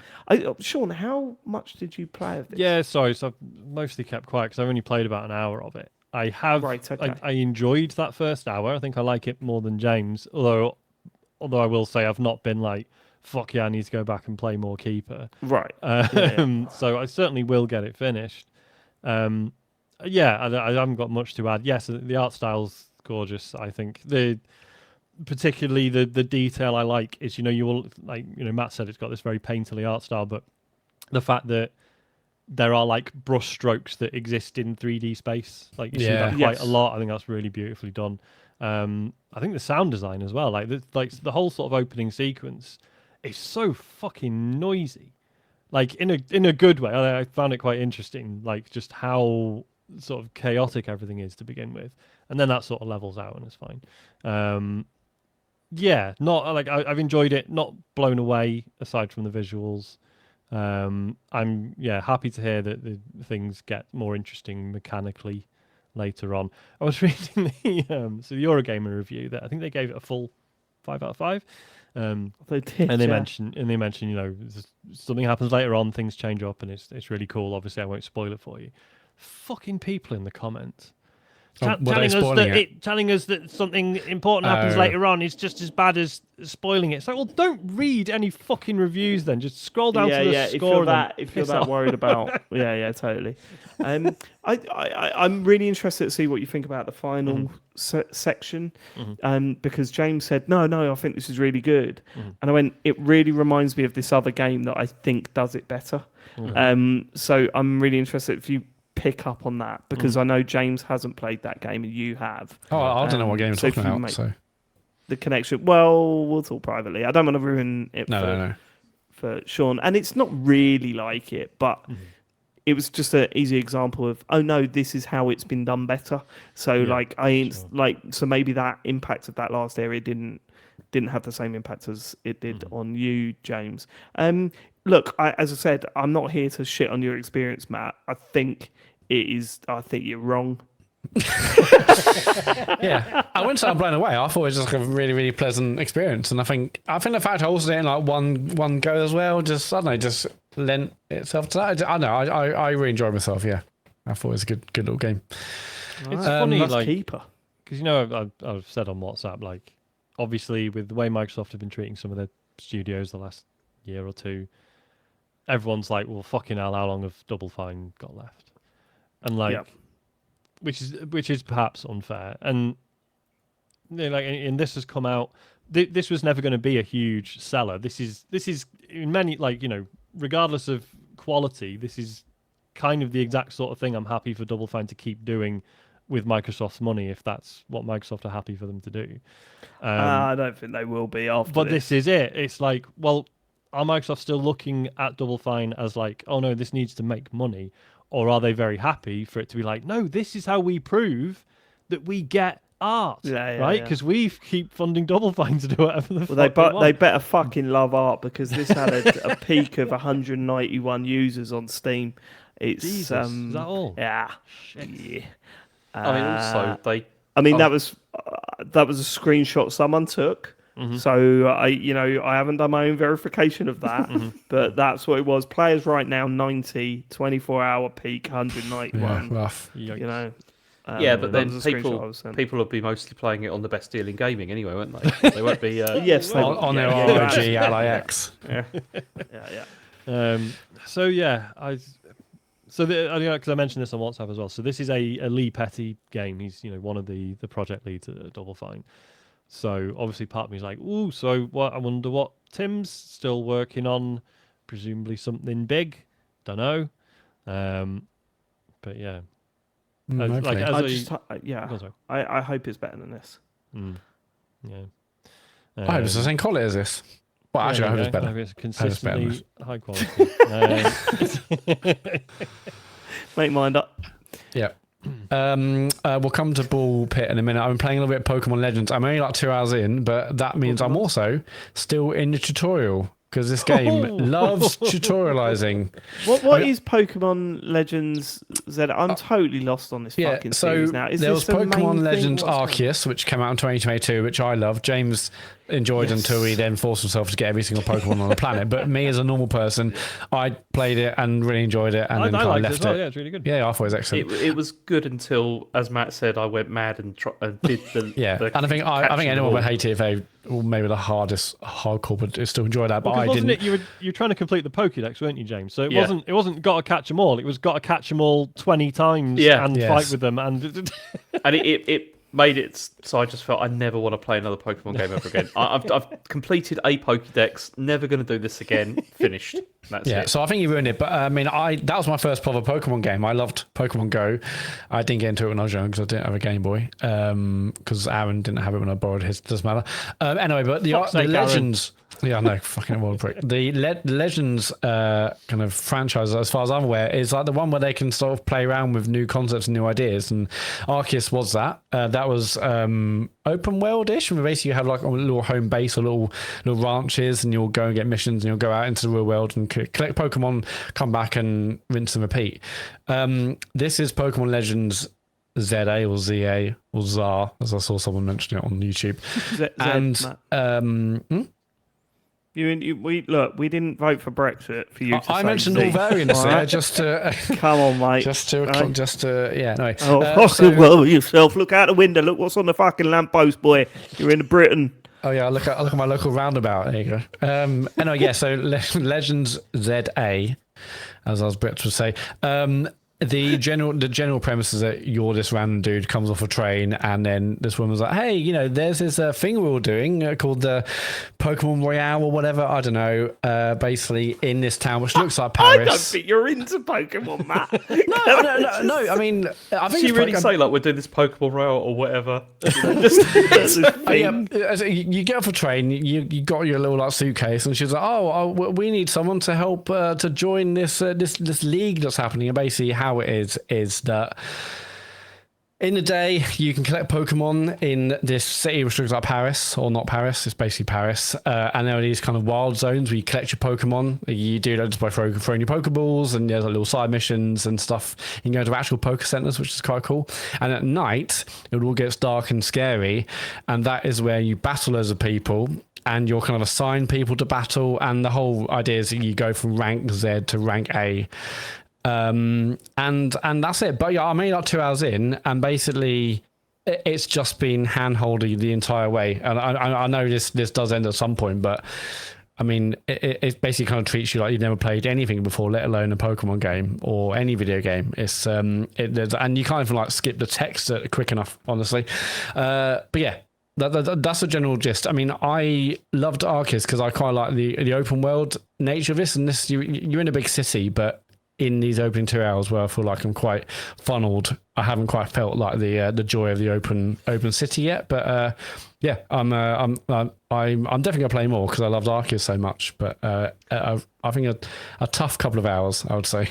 Sean, how much did you play of this? Yeah, sorry. So I've mostly kept quiet because I've only played about an hour of it. I have. Right, okay. I enjoyed that first hour. I think I like it more than James. Although I will say I've not been like, fuck yeah, I need to go back and play more Keeper. Right. Yeah. So I certainly will get it finished. Yeah, I haven't got much to add. Yes, the art style's gorgeous. I think particularly the detail I like is you will Matt said it's got this very painterly art style, but the fact that there are like brush strokes that exist in 3D space, like you see that quite Yes. a lot. I think that's really beautifully done. I think the sound design as well, like the whole sort of opening sequence is so fucking noisy, like in a good way. I found it quite interesting, like just how sort of chaotic everything is to begin with, and then that sort of levels out and it's fine. Yeah, not like I've enjoyed it, not blown away aside from the visuals. I'm happy to hear that the things get more interesting mechanically later on. I was reading the Eurogamer review that I think they gave it a full 5 out of 5. They did, And they yeah. mention something happens later on, things change up, and it's really cool. Obviously, I won't spoil it for you. Fucking people in the comments Were they telling us spoiling that it? telling us that something important happens Oh. later on is just as bad as spoiling it. It's like, well, don't read any fucking reviews then. Just scroll down to the score. If you're that worried about, totally. I'm really interested to see what you think about the final section, because James said no, I think this is really good, and I went, it really reminds me of this other game that I think does it better. So I'm really interested if you pick up on that, because I know James hasn't played that game and you have. Oh, I don't know what game you're so if talking you about. make So the connection, well, we'll talk privately. I don't want to ruin it for Sean, and it's not really like it, but it was just an easy example of, oh no, this is how it's been done better. So so maybe that impact of that last area didn't have the same impact as it did on you, James. Look, as I said, I'm not here to shit on your experience, Matt. I think you're wrong. yeah, I wouldn't say I'm blown away. I thought it was just like a really, really pleasant experience, and I think the fact I also did it in like one go as well, just lent itself to that. I don't know. I really enjoyed myself. Yeah, I thought it was a good little game. It's funny, That's like, keeper. because I've said on WhatsApp, like, obviously with the way Microsoft have been treating some of their studios the last year or two, everyone's like, well, fucking hell, how long have Double Fine got left? And like, which is perhaps unfair. And and this has come out. This was never going to be a huge seller. This is in many, like, regardless of quality, this is kind of the exact sort of thing I'm happy for Double Fine to keep doing with Microsoft's money, if that's what Microsoft are happy for them to do. I don't think they will be after. But this is it. It's like, well, are Microsoft still looking at Double Fine as like, oh no, this needs to make money? Or are they very happy for it to be like, no, this is how we prove that we get art, right? Because we keep funding Double Fine to do whatever the fuck they want. They better fucking love art, because this had a peak of 191 users on Steam. It's Jesus, is that all? Yeah. Shit. Yeah. I mean, also that was a screenshot someone took. So I haven't done my own verification of that, but that's what it was. Players right now 90, 24-hour peak 191. Yeah, rough. that But then was a screenshot I was sent. people will be mostly playing it on the best deal in gaming anyway, won't they? They won't be. Yes, they on their yeah, ROG Ally X. Yeah. So yeah, because I mentioned this on WhatsApp as well. So this is a Lee Petty game. He's one of the project leads at Double Fine. So obviously part of me is like, ooh, so what? I wonder what Tim's still working on. Presumably something big. Don't know. But yeah. I hope it's better than this. Yeah. I hope it's the same quality as this. Well, actually, I hope it's better. I hope it's consistently high quality. Make mind up. Yeah. We'll come to Ball Pit in a minute. I've been playing a little bit of Pokemon Legends. I'm only like 2 hours in, but that means I'm also still in the tutorial, because this game loves tutorializing. What is Pokemon Legends Z? I'm totally lost on this fucking series now. There was Pokemon Legends Arceus, which came out in 2022, which I love. James enjoyed until he then forced himself to get every single Pokemon on the planet. But me as a normal person, I played it and really enjoyed it, and then I left it. Yeah, it's really good. Yeah, I thought it was excellent. It was good until, as Matt said, I went mad and did the and I think anyone would hate it if they maybe the hardest hardcore would still enjoy that. But I didn't. It, you were trying to complete the Pokédex, weren't you, James? So it wasn't got to catch them all. It was got to catch them all 20 times and fight with them, and it made it so I just felt I never want to play another Pokemon game ever again. I've completed a Pokédex, never going to do this again. Finished. That's it. So I think you ruined it. But I mean, that was my first proper Pokemon game. I loved Pokemon Go. I didn't get into it when I was young because I didn't have a Game Boy. Because Aaron didn't have it when I borrowed his. Doesn't matter. Anyway, but the Legends. Yeah, I know, fucking world prick. The Legends kind of franchise, as far as I'm aware, is like the one where they can sort of play around with new concepts and new ideas. And Arceus was that. That was open world-ish, where basically you have like a little home base or little ranches, and you'll go and get missions, and you'll go out into the real world and collect Pokemon, come back and rinse and repeat. This is Pokemon Legends ZA or ZA or ZAR, as I saw someone mention it on YouTube. We didn't vote for Brexit for you to I say mentioned Z. all variants there Alright? just to, Come on, mate. yeah. No. Oh, fucking well yourself. Look out the window. Look what's on the fucking lamppost, boy. You're in Britain. Oh yeah, look at my local roundabout. There you go. Anyway, yeah. So Legends ZA, as I was about to say. The general premise is that you're this random dude comes off a train, and then this woman's like, "Hey, there's this thing we're all doing called the Pokémon Royale or whatever. I don't know. Basically, in this town, which looks like Paris." I don't think you're into Pokemon, Matt. No. I mean, I think Did you really Pokemon- say like we're doing this Pokemon Royale or whatever? You get off a train, you got your little like suitcase, and she's like, "Oh, we need someone to help to join this league that's happening." And basically, how it is that in the day you can collect Pokemon in this city which looks like Paris, or not Paris, it's basically Paris, and there are these kind of wild zones where you collect your Pokemon. You do that just by throwing your Pokeballs, and there's like little side missions and stuff. You can go to actual Poke Centers, which is quite cool. And at night it all gets dark and scary, and that is where you battle loads of people, and you're kind of assigned people to battle, and the whole idea is that you go from rank Z to rank A. And that's it. But yeah, I made like 2 hours in, and basically it's just been hand-holding the entire way. And I know this does end at some point, but I mean, it basically kind of treats you like you've never played anything before, let alone a Pokemon game or any video game. It's and you can't even like skip the text quick enough, honestly. But yeah. That's the general gist. I mean, I loved Arceus because I quite like the open world nature of this. And this, you're in a big city, but in these opening 2 hours where I feel like I'm quite funneled, I haven't quite felt like the joy of the open city yet. But yeah, I'm definitely gonna play more because I loved Arceus so much. But I think a tough couple of hours, I would say.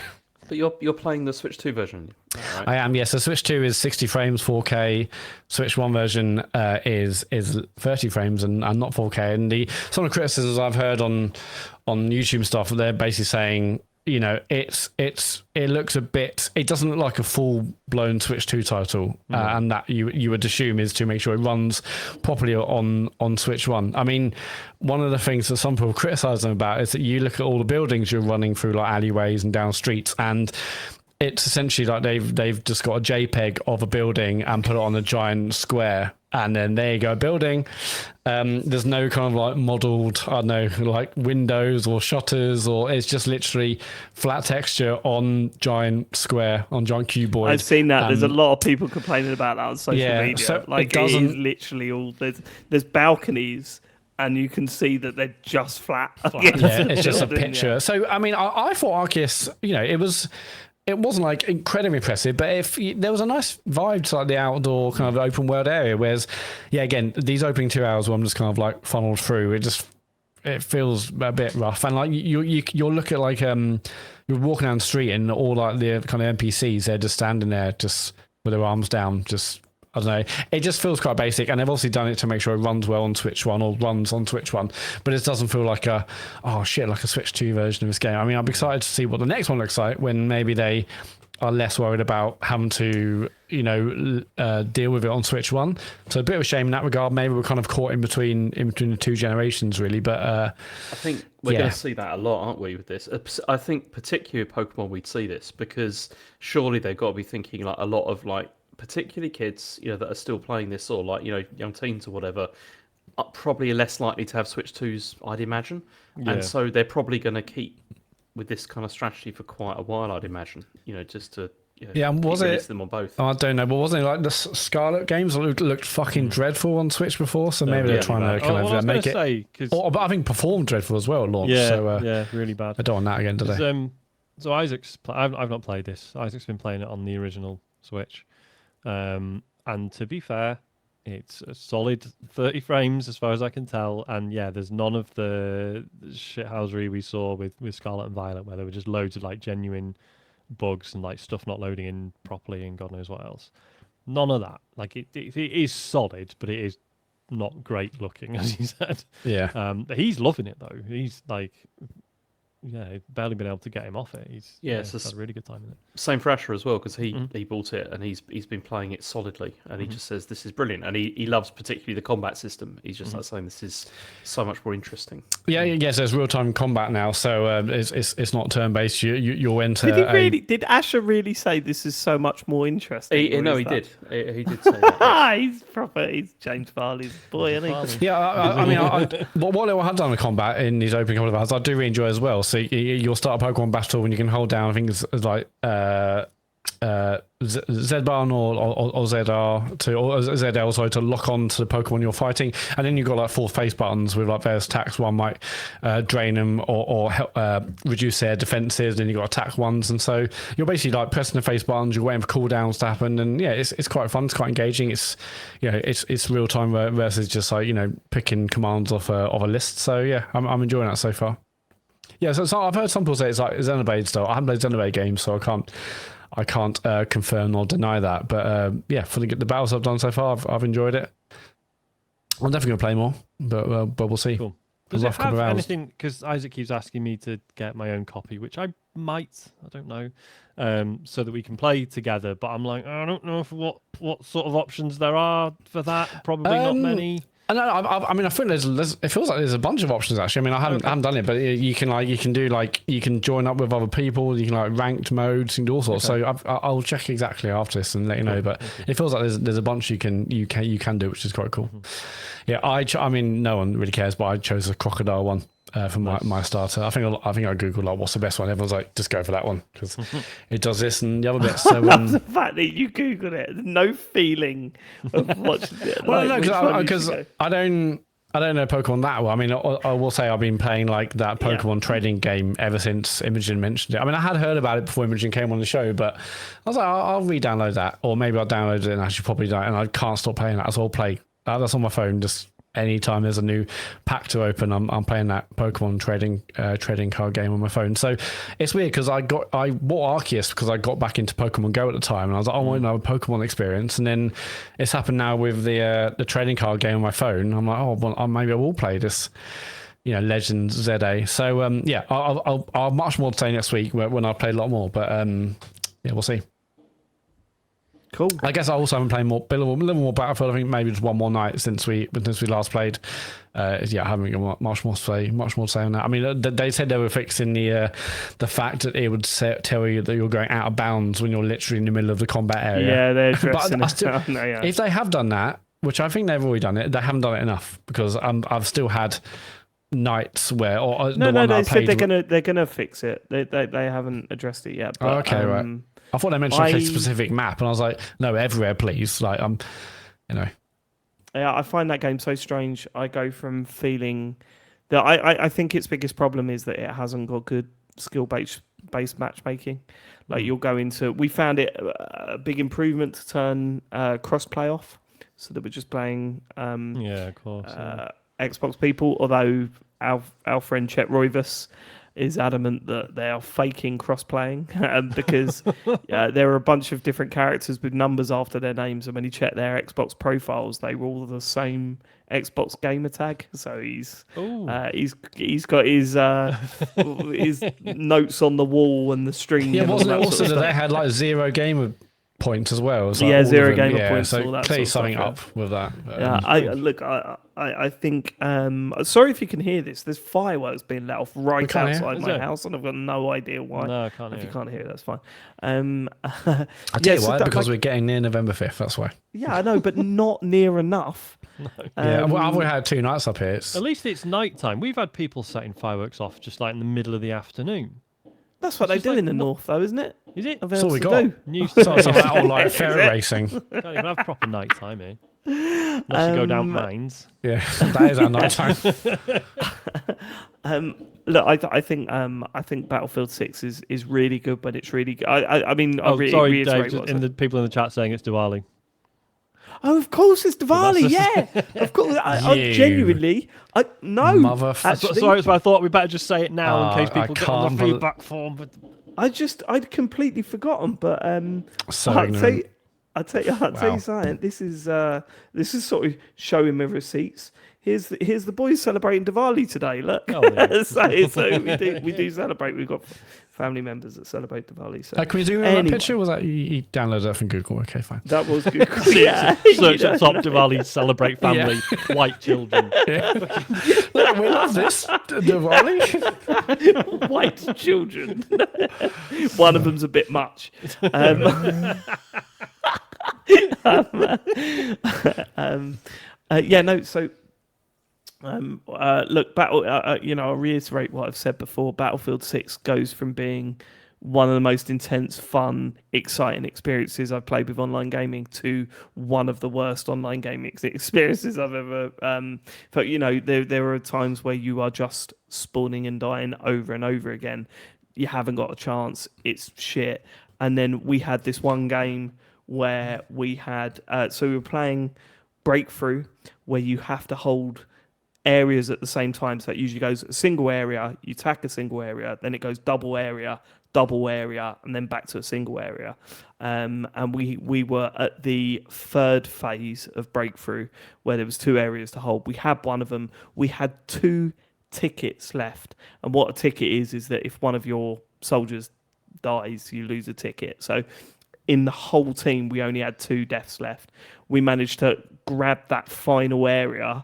But you're playing the Switch 2 version, right? I am, yes. So Switch 2 is 60 frames, 4K. Switch 1 version is 30 frames and not 4K. And some of the criticisms I've heard on YouTube stuff, they're basically saying, it looks a bit, it doesn't look like a full blown Switch 2 title, and that you would assume is to make sure it runs properly on Switch 1. I mean, one of the things that some people criticize them about is that you look at all the buildings you're running through, like alleyways and down streets, and it's essentially like they've just got a JPEG of a building and put it on a giant square, and then there you go, building. There's no kind of like modeled, I don't know, like windows or shutters, or it's just literally flat texture on giant square, on giant cuboid. I've seen that. There's a lot of people complaining about that on social media. So like it is literally all there's balconies, and you can see that they're just flat. Yeah, it's just a picture. Yeah. So I mean, I thought Arceus, it wasn't like incredibly impressive, but there was a nice vibe to like the outdoor kind of open world area. Whereas, yeah, again, these opening 2 hours where I'm just kind of like funneled through, it feels a bit rough. And like you'll look at like you're walking down the street and all like the kind of NPCs, they're just standing there just with their arms down, just. I don't know. It just feels quite basic, and they've obviously done it to make sure it runs well on Switch 1 or runs on Switch 1, but it doesn't feel like like a Switch 2 version of this game. I mean, I'm excited to see what the next one looks like when maybe they are less worried about having to, deal with it on Switch 1. So a bit of a shame in that regard. Maybe we're kind of caught in between the two generations, really. But I think we're going to see that a lot, aren't we, with this? I think particularly with Pokemon, we'd see this because surely they've got to be thinking like a lot of like, particularly kids, that are still playing this, or like young teens or whatever, are probably less likely to have Switch 2s, I'd imagine, and so they're probably going to keep with this kind of strategy for quite a while, I'd imagine. Just to was it them on both? I don't know, but wasn't it like the Scarlet games looked fucking dreadful on Switch before? So maybe they're trying to kind of make it. But I think performed dreadful as well at launch. Yeah, so, really bad. I don't want that again today. So Isaac's, I've not played this. Isaac's been playing it on the original Switch. And to be fair, it's a solid 30 frames as far as I can tell. And yeah, there's none of the shithousery we saw with Scarlet and Violet, where there were just loads of like genuine bugs and like stuff not loading in properly and God knows what else. None of that. Like it is solid, but it is not great looking, as you said. Yeah. He's loving it though. He's like barely been able to get him off it. He's had a really good time in it. Same for Asher as well, because he bought it and he's been playing it solidly, and he just says this is brilliant, and he loves particularly the combat system. He's just like saying this is so much more interesting. Yes, there's real time combat now, so it's not turn based. You'll enter. Did Asher really say this is so much more interesting? He did. He did say that. Yes. He's James Farley's boy, isn't he? Yeah, I mean, what I have done with combat in these opening couple of hours, I do really enjoy as well. So you'll start a Pokemon battle when you can hold down, I think it's like Z-Bar or ZR or ZL, sorry, to lock on to the Pokemon you're fighting, and then you've got like 4 face buttons with like various attacks. One might drain them or help, reduce their defenses, then you've got attack ones, and so you're basically like pressing the face buttons, you're waiting for cooldowns to happen, and it's quite fun, it's quite engaging. It's it's real time versus just like picking commands off a list. So I'm enjoying that so far. Yeah, so I've heard some people say it's like Xenoblade style. I haven't played Xenoblade games, so I can't confirm or deny that. But for the battles I've done so far, I've enjoyed it. I'm definitely going to play more, but we'll see. Cool. Does it have anything? Because Isaac keeps asking me to get my own copy, which I might. I don't know, so that we can play together. But I'm like, I don't know what sort of options there are for that. Probably not many. I mean, I think there's. It feels like there's a bunch of options actually. I mean, I haven't done it, but you can join up with other people. You can like ranked modes and do all sorts. Okay. So I'll check exactly after this and let you know. But it feels like there's a bunch you can do, which is quite cool. Yeah, I mean, no one really cares, but I chose the crocodile one for my starter. I think I googled like what's the best one. Everyone's like, just go for that one because it does this and the other bits. So the fact that you googled it, no feeling of watching it. Well, no, because I don't know Pokemon that well. I mean, I will say I've been playing like that Pokemon trading game ever since Imogen mentioned it. I mean, I had heard about it before Imogen came on the show, but I was like, I'll re-download that, or maybe I'll download it and actually probably don't, and I can't stop playing that. So I'll play that's on my phone. Just anytime there's a new pack to open, I'm playing that Pokemon trading card game on my phone. So it's weird because I bought Arceus because I got back into Pokemon Go at the time, and I was like, I want another Pokemon experience. And then it's happened now with the trading card game on my phone. I'm like, well, maybe I will play this, Legends ZA. So I'll have much more to say next week when I play a lot more. But we'll see. Cool. I guess I also haven't played a little more Battlefield. I think maybe just one more night since we last played. I haven't got much more to say on that. I mean, they said they were fixing the fact that it would tell you that you're going out of bounds when you're literally in the middle of the combat area. Yeah, they're addressing it. If they have done that, which I think they've already done it, they haven't done it enough because I've still had nights where they said they're gonna fix it. They haven't addressed it yet. But, okay, right. I thought they mentioned a specific map, and I was like, no, everywhere, please. Like, Yeah, I find that game so strange. I go from feeling that I think its biggest problem is that it hasn't got good skill-based matchmaking. Like, you'll go into... We found it a big improvement to turn cross-play off, so that we're just playing of course, Xbox people, although our friend Chet Roivas is adamant that they are faking cross-playing because there are a bunch of different characters with numbers after their names, and when you check their Xbox profiles, they were all the same Xbox gamer tag. So he's got his notes on the wall and the string. Yeah, wasn't it also that they had like 0 gamer points as well? So like 0 gamer points. So all that clearly sort of something stuff, up with that. I think. Sorry if you can hear this. There's fireworks being let off right outside my house, and I've got no idea why. No, I can't hear. If you can't hear it, that's fine. I tell you why, because we're getting near November 5th. That's why. Yeah, I know, but not near enough. No. I've had 2 nights up here. At least it's night time. We've had people setting fireworks off just like in the middle of the afternoon. That's what they do in the north, though, isn't it? Is it? That's all we got. It's all like ferret racing. Can't even have proper night time, eh? Unless you go down mines. Yeah, that is our night time. Look, I think Battlefield 6 is really good, but it's really good. Sorry, Dave, the people in the chat saying it's Diwali. Oh, of course it's Diwali, yeah. Of course, I genuinely, no. Sorry, so I thought we better just say it now in case people get on the feedback form. But I'd completely forgotten, but so ignorant. I'll tell you something. This is sort of showing me receipts. Here's the boys celebrating Diwali today. Look, Oh, yeah. so we do celebrate. We've got family members that celebrate Diwali. So Can we zoom in on that picture? Was that you downloaded that from Google? Okay, fine. that was good. Yeah, Search at top Diwali, celebrate family, white children. Look, we love this Diwali. white children. One of them's a bit much. So look, I'll reiterate what I've said before. Battlefield 6 goes from being one of the most intense, fun, exciting experiences I've played with online gaming to one of the worst online gaming experiences I've ever. But there are times where you are just spawning and dying over and over again. You haven't got a chance. It's shit. And then we had this one game where we had so we were playing Breakthrough, where you have to hold areas at the same time. So that usually goes a single area, you attack a single area, then it goes double area, and then back to a single area. And we were at the third phase of Breakthrough, where there was 2 areas to hold. We had one of them. We had 2 tickets left. And what a ticket is that if one of your soldiers dies, you lose a ticket. So in the whole team, we only had 2 deaths left. We managed to grab that final area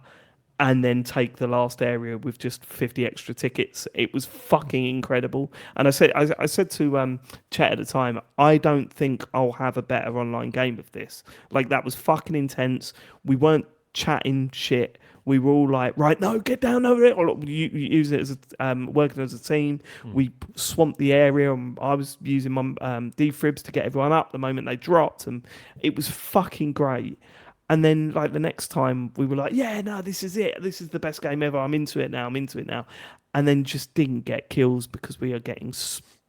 and then take the last area with just 50 extra tickets. It was fucking incredible. And I said to Chet at the time, I don't think I'll have a better online game of this. Like, that was fucking intense. We weren't chatting shit. We were all like, right, no, get down over it, or you use it as working as a team. We swamped the area, and I was using my defibs to get everyone up the moment they dropped, and it was fucking great. And then, like, the next time, we were like, yeah, no, this is it. This is the best game ever. I'm into it now. And then just didn't get kills because we are getting,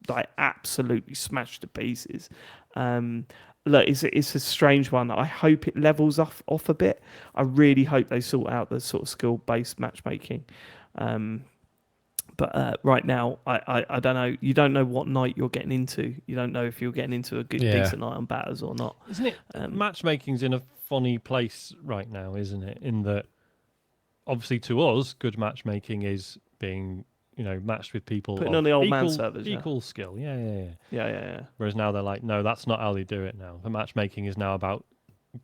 like, absolutely smashed to pieces. Look, it's a strange one. I hope it levels off a bit. I really hope they sort out the sort of skill-based matchmaking. But right now, I don't know. You don't know what night you're getting into. You don't know if you're getting into a good, decent night on batters or not. Isn't it? Matchmaking's in a funny place right now, isn't it? In that, obviously, to us, good matchmaking is being, matched with people putting on the old man servers, equal skill. Yeah. Whereas now they're like, no, that's not how they do it now. The matchmaking is now about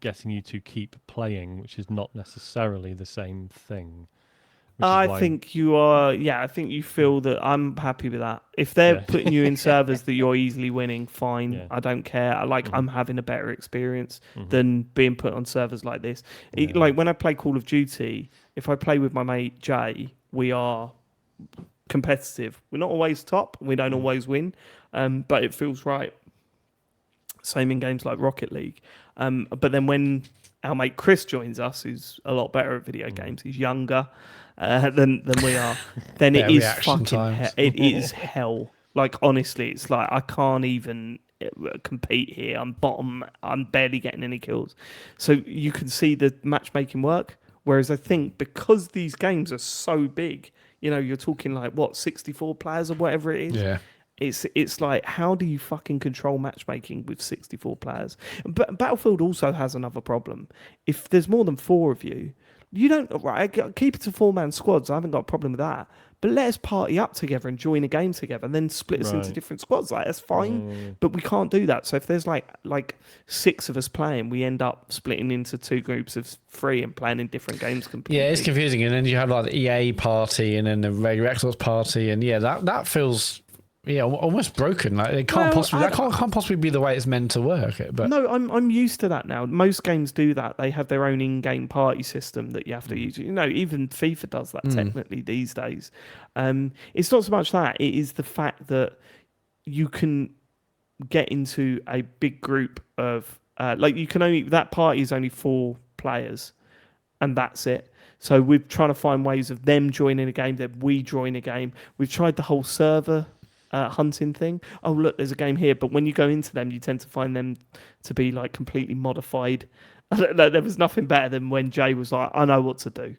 getting you to keep playing, which is not necessarily the same thing. I think you are. Yeah, I think you feel that. I'm happy with that. If they're putting you in servers that you're easily winning, fine. Yeah. I don't care. I'm having a better experience than being put on servers like this. Like when I play Call of Duty, if I play with my mate Jay, we are competitive. We're not always top. We don't always win, but it feels right. Same in games like Rocket League. But then when our mate Chris joins us, who's a lot better at video games, he's younger than we are, then it is fucking it is hell. Like, honestly, it's like I can't even compete here. I'm bottom. I'm barely getting any kills. So you can see the matchmaking work. Whereas I think because these games are so big, you're talking like 64 players or whatever it is. Yeah. It's like, how do you fucking control matchmaking with 64 players? But Battlefield also has another problem. If there's more than 4 of you, you don't, right, keep it to 4-man squads. I haven't got a problem with that. But let us party up together and join a game together and then split us into different squads. Like, that's fine. But we can't do that. So if there's like 6 of us playing, we end up splitting into 2 groups of 3 and playing in different games completely. Yeah, it's confusing. And then you have like the EA party and then the regular Xbox party. And that feels... Yeah, almost broken. Like it can't possibly be the way it's meant to work. But no, I'm used to that now. Most games do that. They have their own in-game party system that you have to use. Even FIFA does that technically these days. It's not so much that; it is the fact that you can get into a big group of that party is only 4 players, and that's it. So we're trying to find ways of them joining a game, that we join a game. We've tried the whole server hunting thing. Oh, look, there's a game here. But when you go into them, you tend to find them to be like completely modified. There was nothing better than when Jay was like, I know what to do.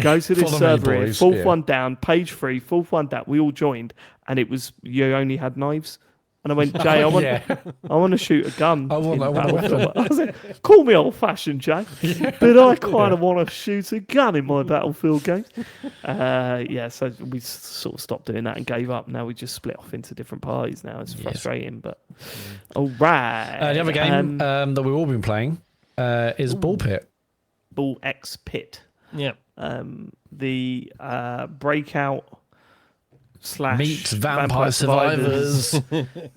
Go to this server, fourth one down, page 3, fourth one down. We all joined, and it was, you only had knives. And I went, Jay, I want to shoot a gun. I want in that Battlefield. I said, call me old-fashioned, Jay, but I kind of want to shoot a gun in my Battlefield games. So we sort of stopped doing that and gave up. Now we just split off into different parties now. It's frustrating, but all right. The other game that we've all been playing is Ball Pit. Ball X Pit. Yeah. The Breakout / Meet Vampire Survivors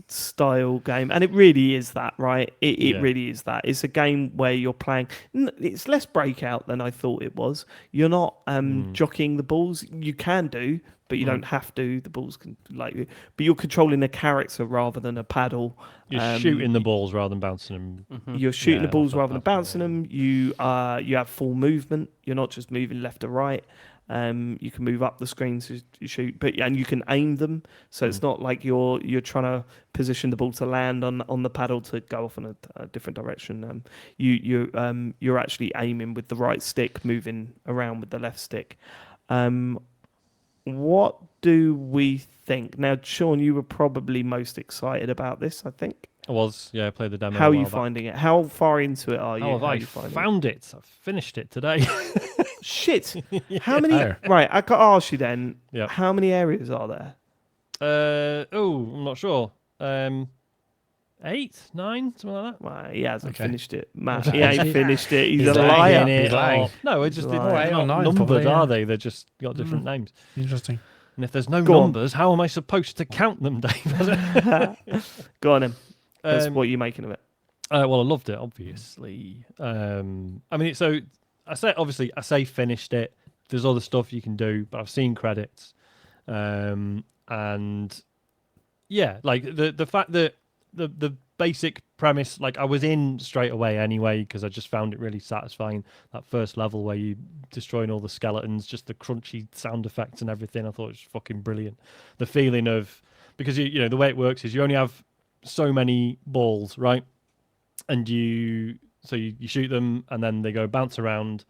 style game, and it really is that, right? It really is that. It's a game where you're playing. It's less Breakout than I thought it was. You're not jockeying the balls. You can do, but you don't have to. The balls can but you're controlling a character rather than a paddle. You're shooting the balls rather than bouncing them. You're shooting the balls rather than bouncing them. You have full movement. You're not just moving left to right. You can move up the screen to shoot, and you can aim them. So it's not like you're trying to position the ball to land on the paddle to go off in a different direction. You're actually aiming with the right stick, moving around with the left stick. What do we think? Now, Sean, you were probably most excited about this, I think. I played the demo. How are you finding it? How far into it are you? How have I found it? I finished it today. Shit. How many? Right, I got to ask you then. Yeah. How many areas are there? I'm not sure. 8, 9, something like that. Well, he hasn't finished it, Matt. He ain't finished it. He's a liar. He's lying. No, it's just they're Lying. not 9 numbered, probably, are they? They're just got different names. Interesting. And if there's no Go on. numbers, how am I supposed to count them, Dave? Go on, then. What are you making of it? Well, I loved it, obviously. I mean, so I say finished it. There's other stuff you can do, but I've seen credits, and yeah, like the fact that the basic premise, like I was in straight away anyway because I just found it really satisfying. That first level where you destroying all the skeletons, just the crunchy sound effects and everything, I thought it was fucking brilliant. The feeling of, because you know the way it works is you only have so many balls, right? And you shoot them and then they go bounce around,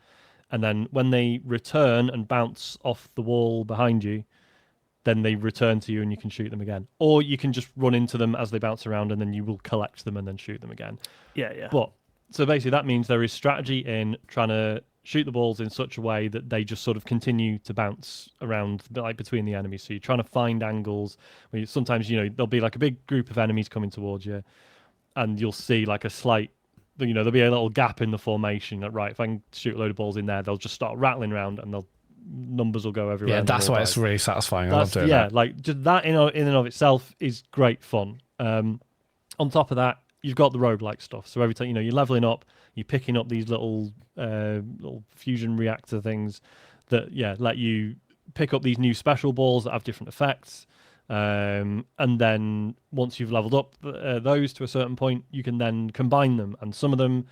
and then when they return and bounce off the wall behind you, then they return to you and you can shoot them again. Or you can just run into them as they bounce around and then you will collect them and then shoot them again. Yeah. But so basically that means there is strategy in trying to shoot the balls in such a way that they just sort of continue to bounce around like between the enemies. So you're trying to find angles where sometimes, you know, there'll be like a big group of enemies coming towards you and you'll see like a slight, you know, there'll be a little gap in the formation. Like, right, if I can shoot a load of balls in there, they'll just start rattling around and numbers will go everywhere. Yeah, that's why it's really satisfying. I love doing yeah, that. like just that in and of itself is great fun. On top of that, you've got the roguelike stuff. So every time, you know, you're leveling up, you're picking up these little fusion reactor things that let you pick up these new special balls that have different effects. And then once you've leveled up those to a certain point, you can then combine them, and some of them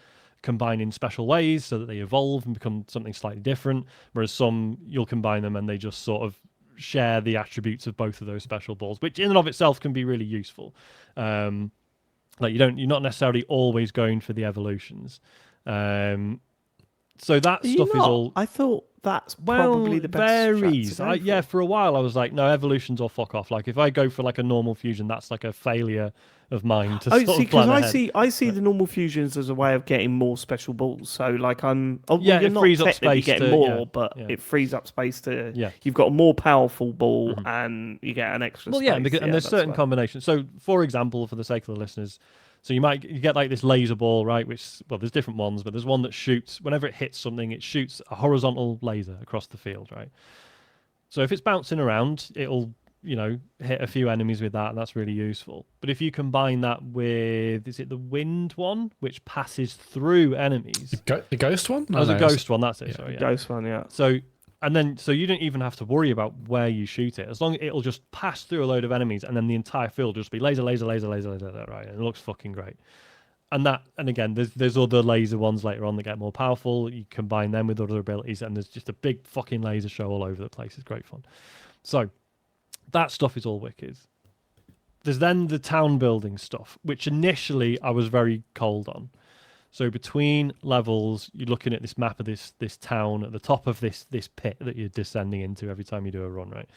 combine in special ways so that they evolve and become something slightly different, whereas some you'll combine them and they just sort of share the attributes of both of those special balls, which in and of itself can be really useful. Like you're not necessarily always going for the evolutions. So that stuff is all. I thought that's probably the best. Varies. For a while I was like, no, evolutions or fuck off. Like if I go for like a normal fusion, that's like a failure of mine to sort of plan ahead. I see the normal fusions as a way of getting more special balls. So like it frees up space getting more, but it frees up space to. Yeah. You've got a more powerful ball and you get an extra. Well, space. And there's certain combinations. So for example, for the sake of the listeners. So you get like this laser ball, right? Which, well, there's different ones, but there's one that shoots, whenever it hits something, it shoots a horizontal laser across the field, right? So if it's bouncing around, it'll, you know, hit a few enemies with that, and that's really useful. But if you combine that with, is it the wind one, which passes through enemies? The ghost one? No, the ghost one, that's it. Sorry, Ghost one, yeah. So you don't even have to worry about where you shoot it. As long as it'll just pass through a load of enemies, and then the entire field will just be laser, right? And it looks fucking great. And again, there's other laser ones later on that get more powerful. You combine them with other abilities, and there's just a big fucking laser show all over the place. It's great fun. So that stuff is all wicked. There's then the town building stuff, which initially I was very cold on. So between levels, you're looking at this map of this town at the top of this pit that you're descending into every time you do a run, right?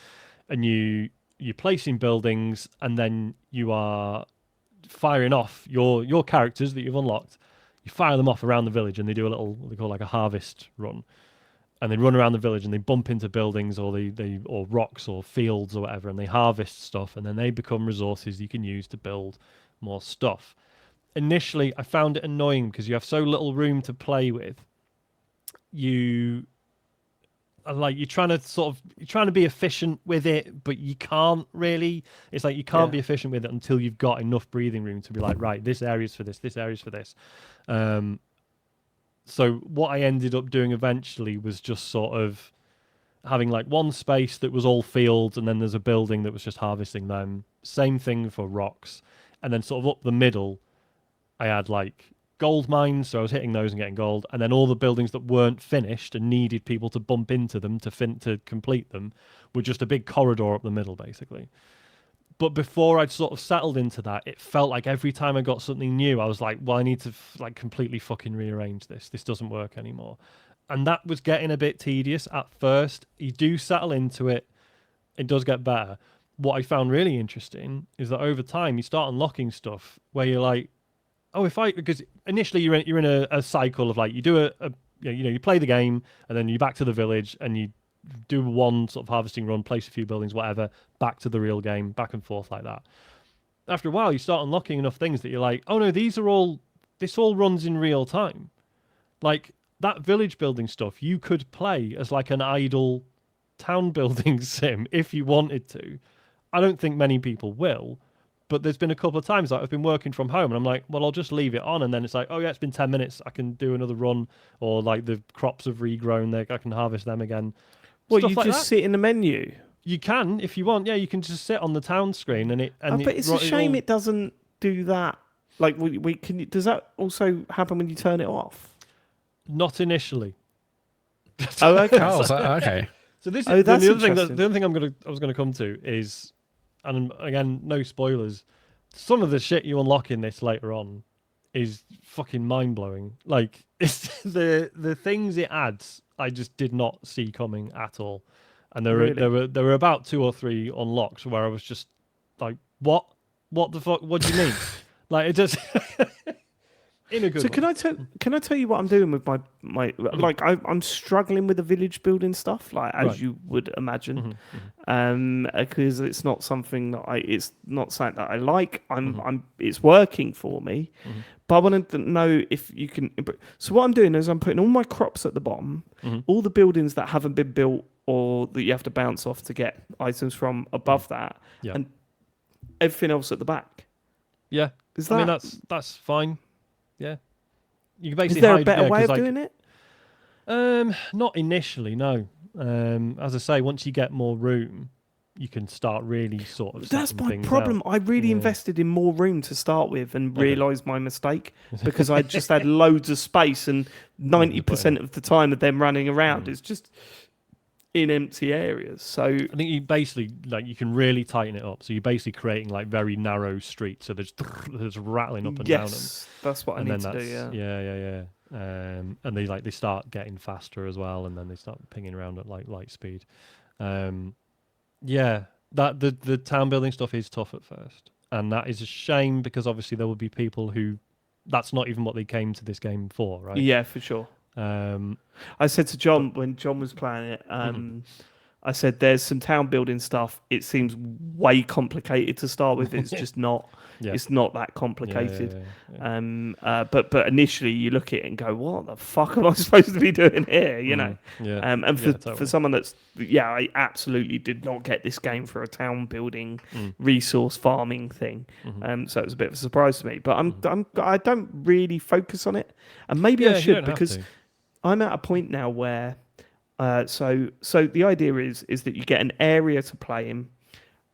And you're placing buildings, and then you are firing off your characters that you've unlocked. You fire them off around the village, and they do a little what they call like a harvest run, and they run around the village and they bump into buildings or or rocks or fields or whatever, and they harvest stuff, and then they become resources you can use to build more stuff. Initially, I found it annoying because you have so little room to play with. You're trying to be efficient with it, but you can't really. It's like you can't be efficient with it until you've got enough breathing room to be like, right, this area's for this area's for this. So what I ended up doing eventually was just sort of having like one space that was all fields, and then there's a building that was just harvesting them. Same thing for rocks, and then sort of up the middle, I had like gold mines, so I was hitting those and getting gold, and then all the buildings that weren't finished and needed people to bump into them to complete them were just a big corridor up the middle, basically. But before I'd sort of settled into that, it felt like every time I got something new, I was like, well, I need to like completely fucking rearrange this. This doesn't work anymore. And that was getting a bit tedious at first. You do settle into it. It does get better. What I found really interesting is that over time, you start unlocking stuff where you're like, oh, because initially you're in a cycle of like, you do you play the game, and then you're back to the village, and you do one sort of harvesting run, place a few buildings, whatever, back to the real game, back and forth like that. After a while, you start unlocking enough things that you're like, oh no, this all runs in real time. Like that village building stuff, you could play as like an idle town building sim if you wanted to. I don't think many people will, but there's been a couple of times that I've been working from home and I'm like, well, I'll just leave it on, and then it's like, oh yeah, it's been 10 minutes, I can do another run, or like the crops have regrown, I can harvest them again. Well, Stuff you like just that. sit in the menu. You can, if you want. Yeah, you can just sit on the town screen But it's a shame it doesn't do that. Like, does that also happen when you turn it off? Not initially. Oh, okay. Okay. So this Oh, is that's the other thing. interesting. The other thing I was gonna come to is, and again, no spoilers. Some of the shit you unlock in this later on is fucking mind blowing. Like it's the things it adds, I just did not see coming at all. And there were about 2 or 3 unlocks where I was just like, what the fuck? What do you mean? Like it just in a good. So way. can I tell you what I'm doing with my like I'm struggling with the village building stuff, like as Right. you would imagine, Mm-hmm. because it's not something that I like. It's working for me, but I want to know if you can. So what I'm doing is I'm putting all my crops at the bottom, all the buildings that haven't been built or that you have to bounce off to get items from above that, Yeah. and everything else at the back. Yeah. Is I mean that- that's fine. Yeah. You can Is basically there a hide, better yeah, way 'cause, of like, doing it? Not initially, no. As I say, once you get more room, you can start really sort of. That's setting my things problem. out. I really Yeah. invested in more room to start with and Okay. realised my mistake because I just had loads of space, and 90% of the time of them running around is just in empty areas. So I think you basically you can really tighten it up. So you're basically creating like very narrow streets. So there's rattling up and down them. yes, that's what I And need then to do. Yeah. yeah. And they start getting faster as well, and then they start pinging around at like light speed. Yeah, that the town building stuff is tough at first, and that is a shame because obviously there will be people who that's not even what they came to this game for, right? Yeah, for sure. I said to John when John was playing it, I said, "There's some town building stuff. It seems way complicated to start with. It's just not. Yeah. It's not that complicated." Yeah. But initially you look at it and go, "What the fuck am I supposed to be doing here?" You know. Yeah. And for Totally. someone I absolutely did not get this game for a town building resource farming thing. So it was a bit of a surprise to me. But I don't really focus on it, and maybe I you should don't have because to. I'm at a point now where. So the idea is that you get an area to play in,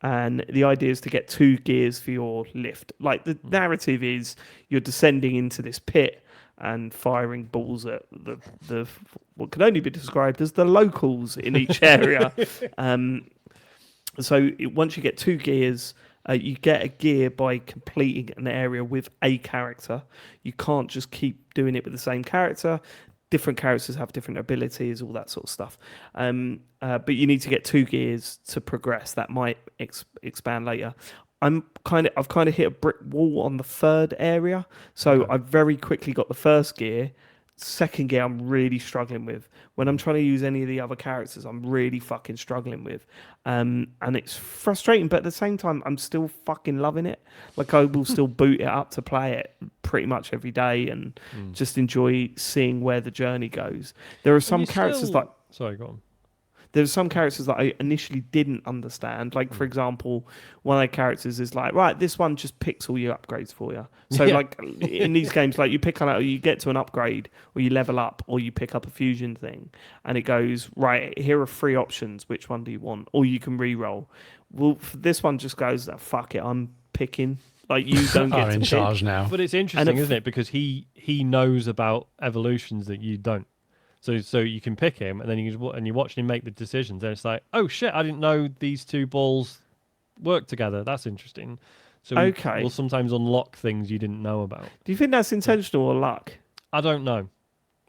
and the idea is to get 2 gears for your lift. Like the narrative is you're descending into this pit and firing balls at the what can only be described as the locals in each area. Once you get 2 gears, you get a gear by completing an area with a character. You can't just keep doing it with the same character. Different characters have different abilities, all that sort of stuff. But you need to get 2 gears to progress. That might expand later. I've kind of hit a brick wall on the third area. So I very quickly got the first gear. Second gear, I'm really struggling with. When I'm trying to use any of the other characters, I'm really fucking struggling with. And it's frustrating, but at the same time, I'm still fucking loving it. Like, I will still boot it up to play it pretty much every day and just enjoy seeing where the journey goes. There are some characters that... Sorry, go on. There's some characters that I initially didn't understand. Like, for example, one of the characters is like, right, this one just picks all your upgrades for you. So, like, in these games, like, you pick on, you get to an upgrade, or you level up, or you pick up a fusion thing, and it goes, right, here are 3 options. Which one do you want? Or you can re-roll. Well, this one just goes, fuck it, I'm picking. Like, you don't get to in pick. charge now. But it's interesting, isn't it? Because he knows about evolutions that you don't. So you can pick him, and then you're watching him make the decisions, and it's like, oh shit, I didn't know these 2 balls work together. That's interesting. So we'll sometimes unlock things you didn't know about. Do you think that's intentional or luck? I don't know.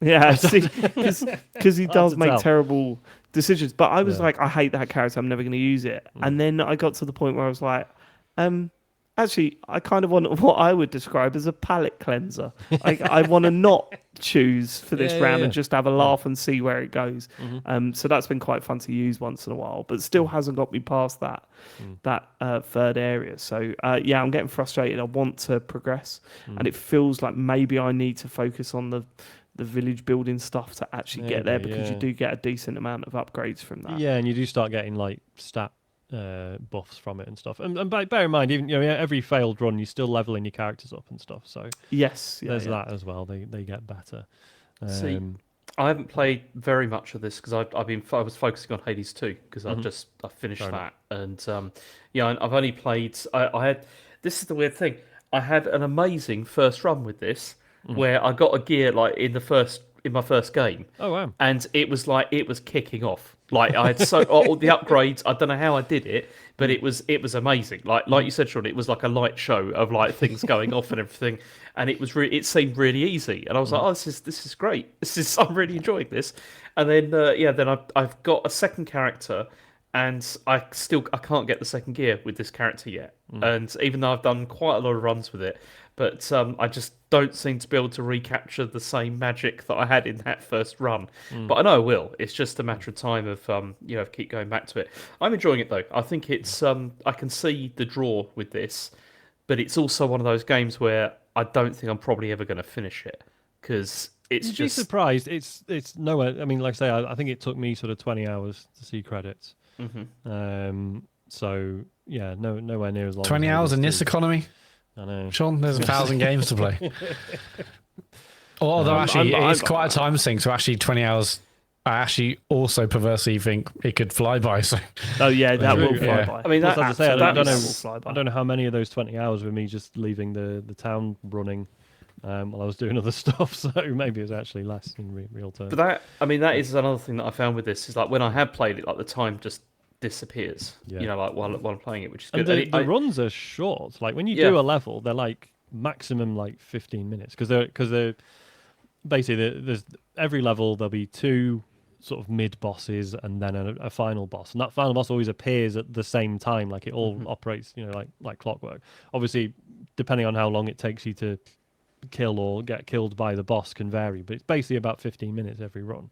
Yeah, because he does make tell. terrible decisions. But I was like, I hate that character. I'm never going to use it. And then I got to the point where I was like, actually, I kind of want what I would describe as a palate cleanser. I want to not choose for this round and just have a laugh and see where it goes. So that's been quite fun to use once in a while, but still hasn't got me past that third area. So I'm getting frustrated. I want to progress, and it feels like maybe I need to focus on the village building stuff to actually get there, because you do get a decent amount of upgrades from that. Yeah, and you do start getting like stat buffs from it and stuff. And bear in mind, even every failed run, you're still leveling your characters up and stuff. So there's that as well. They get better. See, I haven't played very much of this because I was focusing on Hades 2 because I finished that, and I've only played. I had, this is the weird thing. I had an amazing first run with this where I got a gear like in my first game. Oh wow! And it was kicking off. Like I had all the upgrades. I don't know how I did it, but it was amazing. Like you said, Sean, it was like a light show of like things going off and everything, and it seemed really easy. And I was like, oh, this is great. I'm really enjoying this. And then I've got a second character, and I can't get the second gear with this character yet. And even though I've done quite a lot of runs with it, but I just don't seem to be able to recapture the same magic that I had in that first run. But I know I will. It's just a matter of time of keep going back to it. I'm enjoying it though. I think it's I can see the draw with this, but it's also one of those games where I don't think I'm probably ever going to finish it because it's You'd just be surprised. It's nowhere. I mean, like I say, I think it took me sort of 20 hours to see credits. So yeah, nowhere near as long. 20 as hours in Hades this 2. economy? I know. Sean, there's 1,000 games to play. Although actually, it's quite a time sink. So actually, 20 hours. I actually also perversely think it could fly by. So that will fly Yeah. by. I mean, Plus, as I say, I don't will fly I don't know how many of those 20 hours were me just leaving the town running while I was doing other stuff. So maybe it was actually less in real terms. But that is another thing that I found with this is like when I have played it, like the time just disappears. Yeah. Like while I'm playing it, which is And good. the runs are short. Like when you do a level, they're like maximum like 15 minutes because they're basically there's every level there'll be 2 sort of mid bosses and then a final boss, and that final boss always appears at the same time. Like it all operates, like clockwork. Obviously, depending on how long it takes you to kill or get killed by the boss can vary, but it's basically about 15 minutes every run.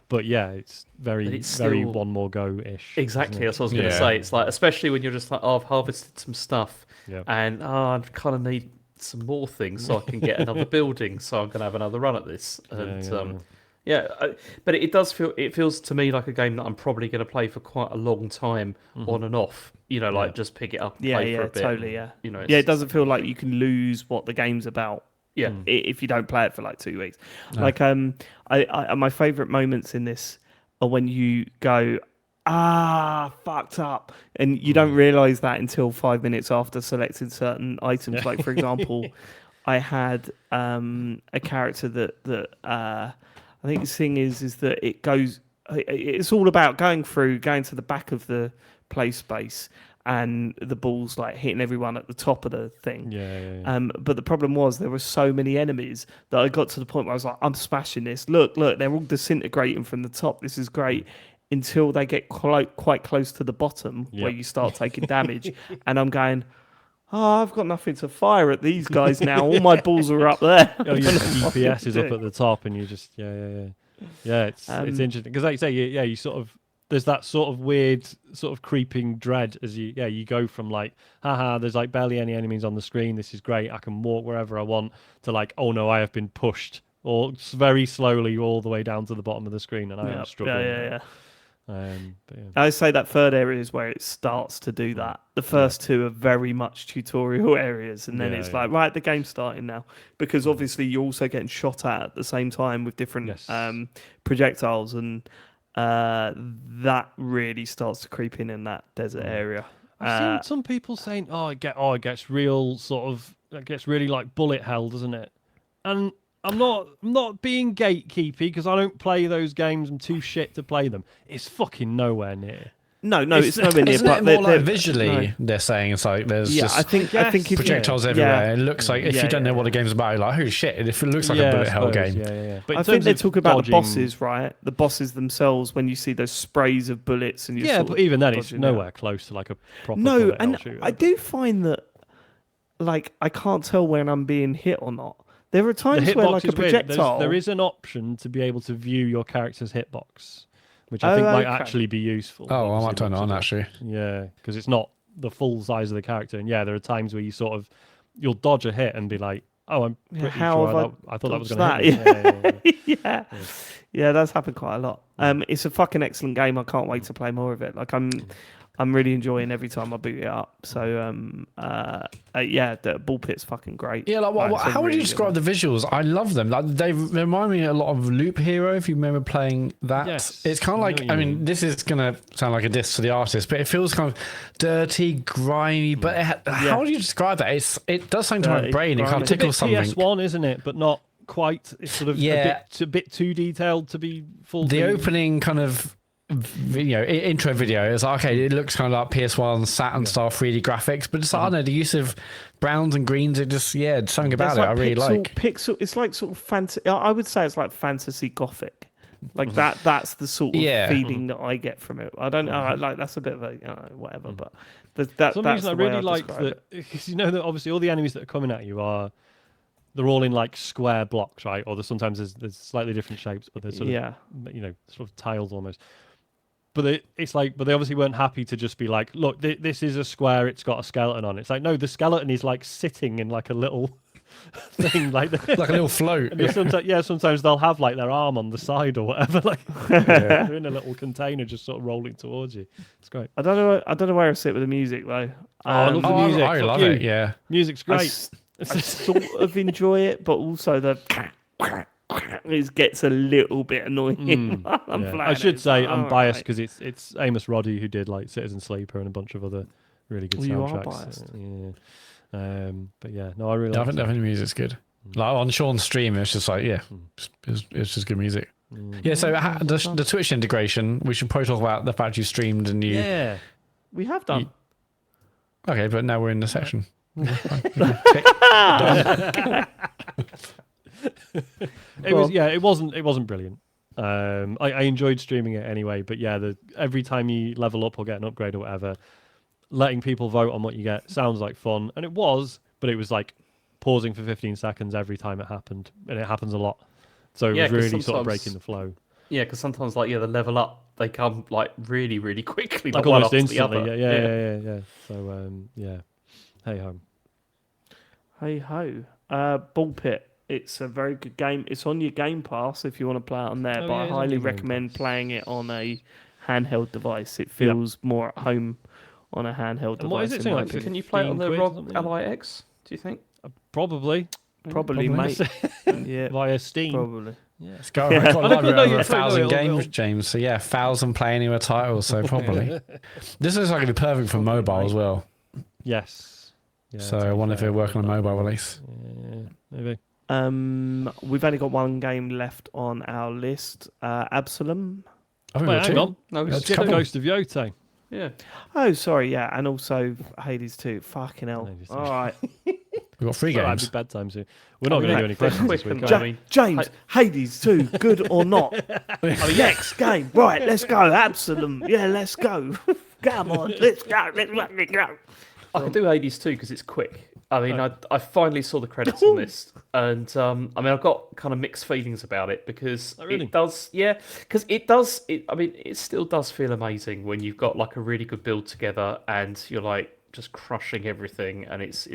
But yeah, it's very one more go ish. Exactly, that's what I was going to say. It's like, especially when you're just like, oh, I've harvested some stuff, Yeah. and I kind of need some more things so I can get another building. So I'm going to have another run at this. And but it does feels to me like a game that I'm probably going to play for quite a long time on and off. Like just pick it up and play for a bit. Totally, yeah. It doesn't feel like you can lose what the game's about. Yeah, if you don't play it for like 2 weeks. No. Like I my favorite moments in this are when you go, fucked up, and you don't realize that until 5 minutes after selecting certain items. Like for example, I had a character that I think the thing is that it's all about going to the back of the play space, and the ball's like hitting everyone at the top of the thing. But the problem was there were so many enemies that I got to the point where I was like, I'm smashing this. Look, they're all disintegrating from the top. This is great. Until they get quite close to the bottom where you start taking damage. And I'm going, Oh, I've got nothing to fire at these guys now. All my balls are up there. Oh, your DPS is up at the top, and you just yeah. It's interesting because, like you say, you sort of there's that sort of weird sort of creeping dread as you go from like, haha, there's like barely any enemies on the screen. This is great. I can walk wherever I want. To like, oh no, I have been pushed or very slowly all the way down to the bottom of the screen, and I am struggling. Yeah. But I say that third area is where it starts to do that. The first two are very much tutorial areas, and then it's like, right, the game's starting now. Because obviously you're also getting shot at the same time with different projectiles, and that really starts to creep in that desert area. I've seen some people saying, it gets real sort of, it gets really like bullet hell, doesn't it? And I'm not being gatekeepy because I don't play those games. I'm too shit to play them. It's fucking nowhere near. No, it's nowhere near. Isn't But it more like visually they're saying it's like there's just I think if projectiles everywhere. It looks like if you don't know what the game's about, you're like, holy shit, if it looks like a bullet hell game. Yeah. But I think they're talking about the bosses, right? The bosses themselves, when you see those sprays of bullets and you but even then it's nowhere close to like a proper bullet hell shooter. I do find that like I can't tell when I'm being hit or not. There are times where like a projectile... There is an option to be able to view your character's hitbox, which I think might actually be useful. Oh, I might turn it on actually. Yeah, because it's not the full size of the character. And there are times where you'll dodge a hit and be like, oh, I'm pretty sure I thought that was going to hit me. Yeah, that's happened quite a lot. It's a fucking excellent game. I can't wait to play more of it. Like I'm really enjoying every time I boot it up. So the ball pit's fucking great. Yeah, how would you describe the visuals? I love them. Like, they remind me a lot of Loop Hero. If you remember playing that, it's kind of like. I mean, this is gonna sound like a diss to the artist, but it feels kind of dirty, grimy. But how would you describe that? It does something to my brain. It kind of tickles something. PS1, isn't it? But not quite. It's sort of a bit too detailed to be full. The opening kind of intro video is like, okay, it looks kind of like PS1 Saturn style 3D graphics, but it's like, I don't know, the use of browns and greens, it just something about it I really like. Pixel, it's like sort of fantasy. I would say it's like fantasy gothic, like that. That's the sort of feeling that I get from it. I don't know, like that's a bit of a whatever, but that's some reason I really like that, because that obviously all the enemies that are coming at you they're all in like square blocks, right? Or sometimes there's slightly different shapes, but there's sort of sort of tiles almost. But it's like, but they obviously weren't happy to just be like, look, this is a square, it's got a skeleton on it. It's like, no, the skeleton is like sitting in like a little thing, like a little float. Sometimes they'll have like their arm on the side or whatever, like they're in a little container, just sort of rolling towards you. It's great. I don't know where I sit with the music though. I love the music. I love it. Yeah, music's great. I sort of enjoy it, but also the. It gets a little bit annoying. I should say I'm biased because it's Amos Roddy who did like Citizen Sleeper and a bunch of other really good soundtracks. You are biased. But I really. I think the music's good. Like on Sean's stream, it's just like it's just good music. Yeah. So the Twitch integration, we should probably talk about the fact you streamed and you. Yeah, we have done. Okay, but now we're in the section. It wasn't brilliant. I enjoyed streaming it anyway, but every time you level up or get an upgrade or whatever, letting people vote on what you get sounds like fun, and it was like pausing for 15 seconds every time it happened, and it happens a lot, so it was really sort of breaking the flow. Yeah, because sometimes the level up, they come like really, really quickly, like almost instantly. Yeah. So hey ho. Ball Pit. It's a very good game. It's on your Game Pass if you want to play it on there, but I highly recommend playing it on a handheld device. It feels more at home on a handheld device. What is it? Like, can you play it on the ROG LIX, do you think? Probably, mate. Yeah, via Steam. Probably. Yeah. It's got a library over 1,000 games, James. So 1,000 Play Anywhere titles. So probably. This looks like it'd be perfect for mobile as well. Yes. Yeah, so I wonder if they're working on a mobile release. Yeah, maybe. We've only got one game left on our list. Absolum. Hang on. No, it's Ghost of Yōtei. Yeah. Oh, sorry. Yeah, and also Hades 2. Fucking hell. All right. We've got 3 games. It's bedtime soon. We're not going to do any questions this week. James, Hades 2, good or not? Next game. Right, let's go. Absolum. Yeah, let's go. Come on, let's go. Let's go. I can do Hades too because it's quick. I mean, I finally saw the credits on this, and I mean, I've got kind of mixed feelings about it because really? it does, yeah, because it does. I mean, it still does feel amazing when you've got like a really good build together and you're like just crushing everything, and it's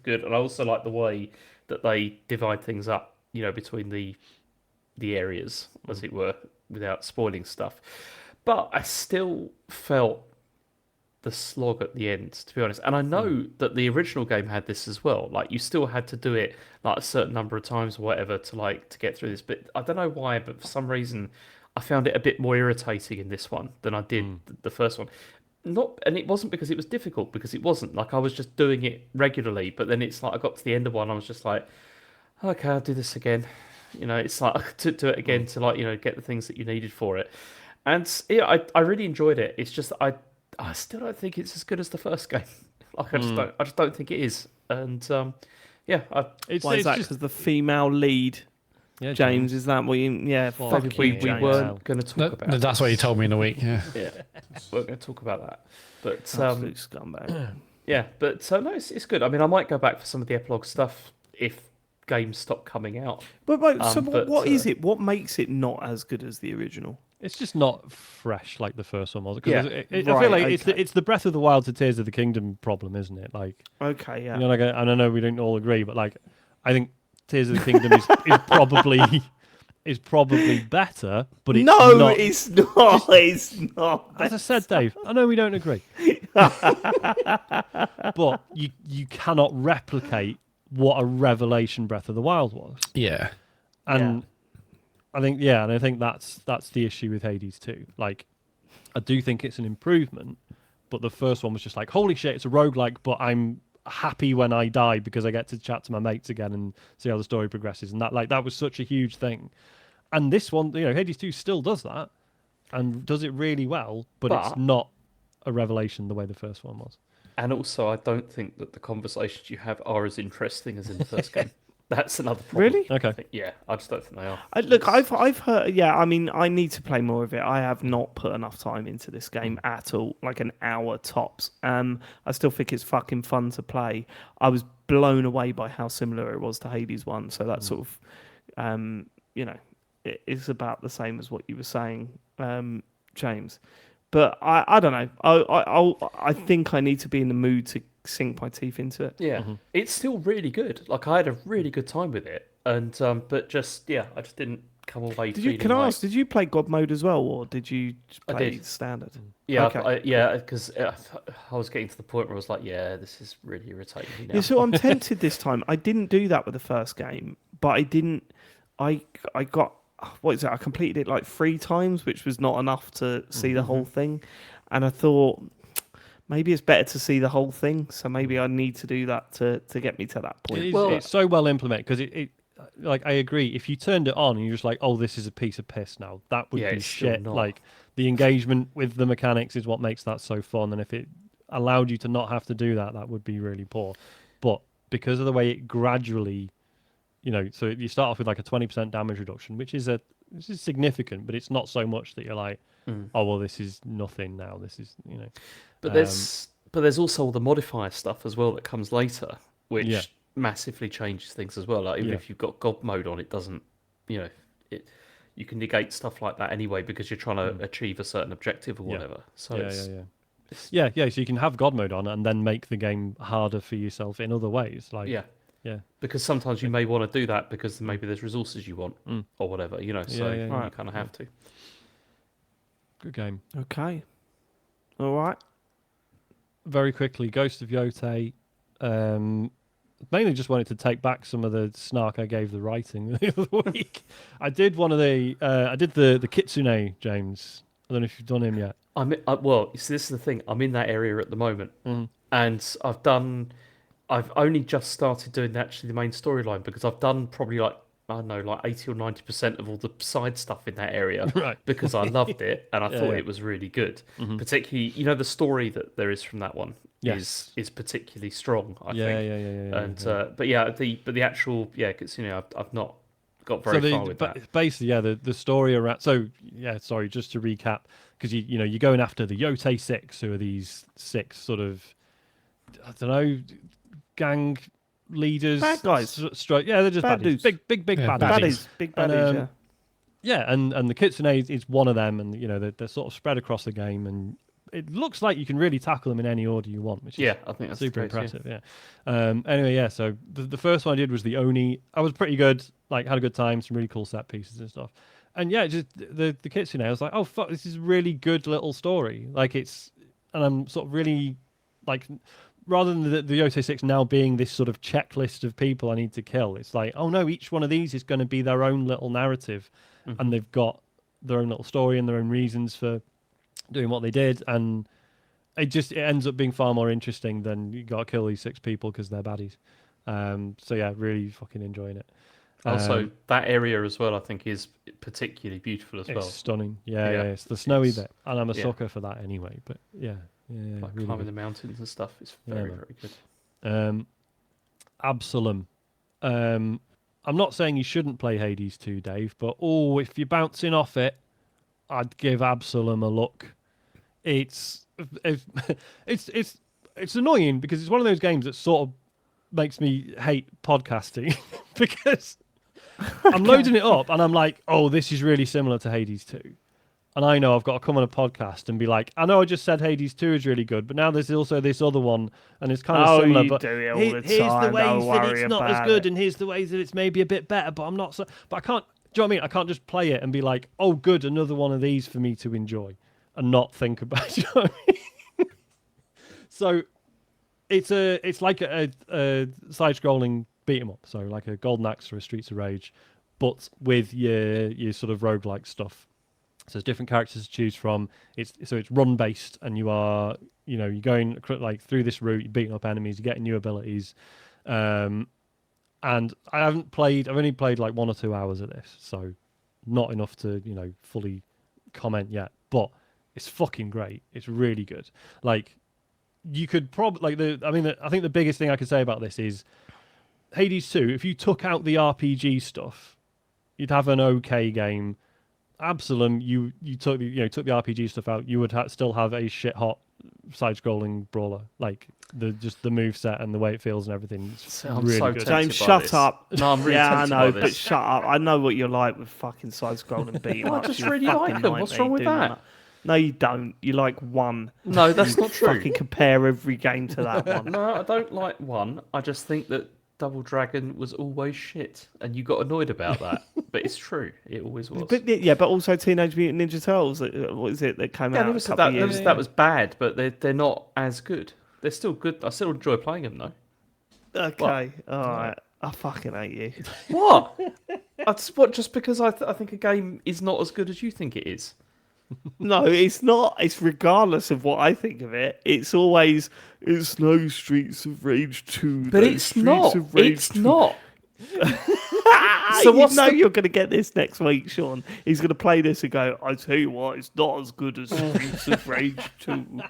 good. And I also like the way that they divide things up, between the areas, as it were, without spoiling stuff. But I still felt the slog at the end, to be honest. And I know that the original game had this as well. Like, you still had to do it like a certain number of times or whatever to get through this. But I don't know why, but for some reason I found it a bit more irritating in this one than I did the first one. And it wasn't because it was difficult, because it wasn't. Like, I was just doing it regularly, but then it's like I got to the end of one, I was just like, okay, I'll do this again. It's like to do it again to get the things that you needed for it. And yeah, I really enjoyed it. It's just I still don't think it's as good as the first game. Like, I just don't think it is. And yeah, Why is that? Because the female lead, Yeah, James, is that what you? Yeah, Well, fuck we you, James. weren't going to talk about. That's what you told me in the week. Yeah. Yeah, we weren't going to talk about that. But Absolute scumbag. yeah, but no, it's good. I mean, I might go back for some of the epilogue stuff if games stop coming out. But so but, what is it? What makes it not as good as the original? It's just not fresh like the first one was. Yeah, I feel like it's the Breath of the Wild to Tears of the Kingdom problem, isn't it? Like, Okay, yeah. like, and I know we don't all agree, but like, I think Tears of the Kingdom is probably better, but it's no, not. it's not. It's not. As I said, Dave, I know we don't agree, but you cannot replicate what a revelation Breath of the Wild was. Yeah. And I think that's the issue with Hades too. Like, I do think it's an improvement, but the first one was just like, holy shit, it's a roguelike, but I'm happy when I die because I get to chat to my mates again and see how the story progresses. And that was such a huge thing. And this one, Hades 2 still does that and does it really well, but it's not a revelation the way the first one was. And also, I don't think that the conversations you have are as interesting as in the first game. That's another problem. Really? Okay. Yeah, I just don't think they are. Look, I've heard. Yeah, I mean, I need to play more of it. I have not put enough time into this game at all. Like an hour tops. I still think it's fucking fun to play. I was blown away by how similar it was to Hades 1. So that sort of, it's about the same as what you were saying, James. But I don't know. I think I need to be in the mood to sink my teeth into it. Yeah, it's still really good. Like, I had a really good time with it, and but just I just didn't come away. Can I ask? Did you play God mode as well, or did you just play standard? Yeah, Okay. because I was getting to the point where I was like, yeah, this is really irritating me now. Yeah, so I'm tempted this time. I didn't do that with the first game, but I didn't. I got. What is it? I completed it like 3 times, which was not enough to see the whole thing. And I thought maybe it's better to see the whole thing. So maybe I need to do that to get me to that point. It's so well implemented because it like, I agree. If you turned it on and you're just like, oh, this is a piece of piss now, that would be shit. Like, the engagement with the mechanics is what makes that so fun. And if it allowed you to not have to do that, that would be really poor. But because of the way it gradually, so you start off with like a 20% damage reduction, which is significant, but it's not so much that you're like, oh, well, this is nothing now. This is, But there's also all the modifier stuff as well that comes later, which massively changes things as well. Like, even if you've got God mode on, it doesn't, you can negate stuff like that anyway because you're trying to achieve a certain objective or whatever. So So you can have God mode on and then make the game harder for yourself in other ways. Like, yeah. Because sometimes you may want to do that because maybe there's resources you want or whatever, so you kind of have to. Good game. Okay. All right. Very quickly, Ghost of Yōtei. Mainly just wanted to take back some of the snark I gave the writing the other week. I did the Kitsune, James. I don't know if you've done him yet. This is the thing. I'm in that area at the moment, and I've only just started doing actually the main storyline because I've done probably like 80 or 90% of all the side stuff in that area, right? Because I loved it and I thought it was really good. Particularly, the story that there is from that one is particularly strong. I think. But the actual I've not got very far with that. Basically, the story around. So sorry, just to recap, because you're going after the Yōtei 6, who are these 6 sort of I don't know, gang leaders, Bad guys. Yeah, they're just Bad baddies. dudes. Big Yeah, baddies. Big And, baddies, yeah. Yeah, and the Kitsune is one of them, and they're sort of spread across the game, and it looks like you can really tackle them in any order you want, which is I think that's super the case, impressive. Yeah. Anyway, yeah. So the first one I did was the Oni. I was pretty good. Like, had a good time. Some really cool set pieces and stuff. And yeah, just the Kitsune. I was like, oh fuck, this is a really good little story. Like and I'm sort of really like. Rather than the Yōtei 6 now being this sort of checklist of people I need to kill, it's like, oh no, each one of these is going to be their own little narrative, and they've got their own little story and their own reasons for doing what they did, and it ends up being far more interesting than you got to kill these 6 people because they're baddies. So yeah, really fucking enjoying it. Also, that area as well, I think, is particularly beautiful as well. It's stunning. Yeah, it's the snowy bit, and I'm a yeah. sucker for that anyway. But yeah, Like really climbing good. the mountains and stuff. It's very, very good. Absolum. I'm not saying you shouldn't play Hades 2, Dave, but if you're bouncing off it, I'd give Absolum a look. It's annoying because it's one of those games that sort of makes me hate podcasting because I'm loading it up and I'm like, oh, this is really similar to Hades 2. And I know I've got to come on a podcast and be like, I know I just said Hades 2 is really good, but now there's also this other one, and it's kind of similar. You but do it all the here's the time, ways don't that worry it's not as about good, it. and here's the ways that it's maybe a bit better. But I'm not so. But I can't. Do you know what I mean? I can't just play it and be like, oh, good, another one of these for me to enjoy, and not think about it. Do you know what I mean? So it's like a side-scrolling beat 'em up. So like a Golden Axe or a Streets of Rage, but with your sort of roguelike stuff. So there's different characters to choose from. It's run based, and you're going like through this route, you're beating up enemies, you're getting new abilities. And I've only played like 1 or 2 hours of this, so not enough to fully comment yet. But it's fucking great. It's really good. Like you could probably I think the biggest thing I could say about this is Hades 2. If you took out the RPG stuff, you'd have an okay game. Absolum, you took the RPG stuff out, you would still have a shit hot side-scrolling brawler. Like the moveset and the way it feels and everything. It's I'm really so good. tempted James, by shut this. up. No, I'm really yeah, I tempted know, by but this. shut up. I know what you're like with fucking side-scrolling beat 'em Well, I ups. just You're a really fucking like 'em. What's nightmare wrong with doing that? No, you don't. You like one. No, that's not true. Fucking compare every game to that one. No, I don't like one. I just think that Double Dragon was always shit, and you got annoyed about that. But it's true. It always was. But also Teenage Mutant Ninja Turtles. What is it that came yeah, out? there A was couple of years that was bad, but they're not as good. They're still good. I still enjoy playing them though. Okay, all right. I fucking hate you. What? Just because I think a game is not as good as you think it is. No, it's not. It's regardless of what I think of it. It's no Streets of Rage 2. But no it's Streets not. of Rage It's 2. not. So what's you're going to get this next week, Sean. He's going to play this and go, I tell you what, it's not as good as Streets of Rage 2.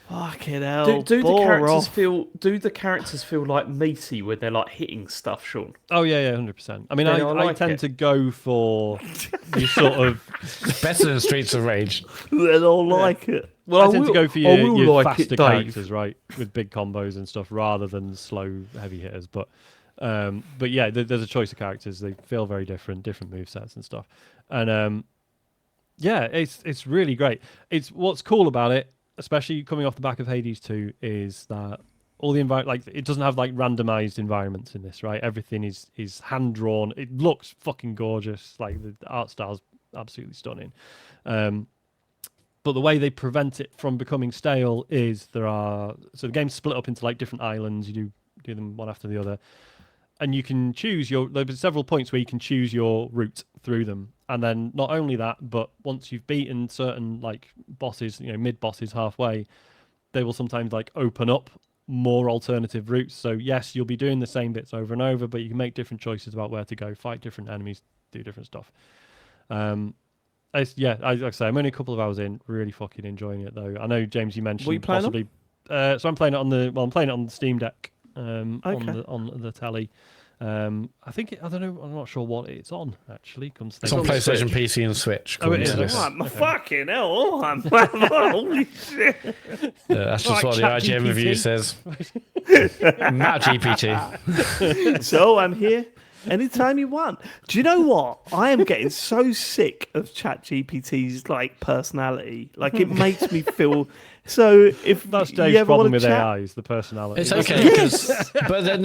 Fucking hell. Do the characters feel like meaty when they're like hitting stuff, Sean? Oh yeah, 100%. I mean, Then I like tend it. to go for the sort of. Better than Streets of Rage. They don't like it. Well, I tend to go for I will your like faster it, Dave. characters, right, with big combos and stuff, rather than slow, heavy hitters. But yeah, there's a choice of characters. They feel very different movesets and stuff. And yeah, it's really great. It's what's cool about it, especially coming off the back of Hades 2, is that all the it doesn't have like randomized environments in this, right? Everything is hand drawn. It looks fucking gorgeous. Like the art style's absolutely stunning. But the way they prevent it from becoming stale is so the game's split up into like different islands. You do them one after the other, and you can choose there's several points where you can choose your route through them. And then not only that, but once you've beaten certain like bosses, mid bosses halfway, they will sometimes like open up more alternative routes. So yes, you'll be doing the same bits over and over, but you can make different choices about where to go, fight different enemies, do different stuff. Like I say, I'm only a couple of hours in, really fucking enjoying it though. I know, James, you mentioned What are you playing possibly. So I'm playing it on the Steam Deck on the telly. I think I don't know. I'm not sure what it's on actually. It's on PlayStation, PC, and Switch. Oh, it is. What? My fucking hell! Holy shit! That's just what the IGN review says. Not GPT. So I'm here anytime you want. Do you know what? I am getting so sick of ChatGPT's like personality. Like it makes me feel. So if That's you Dave's ever problem wanna with chat, AI is the personality. It's okay but they're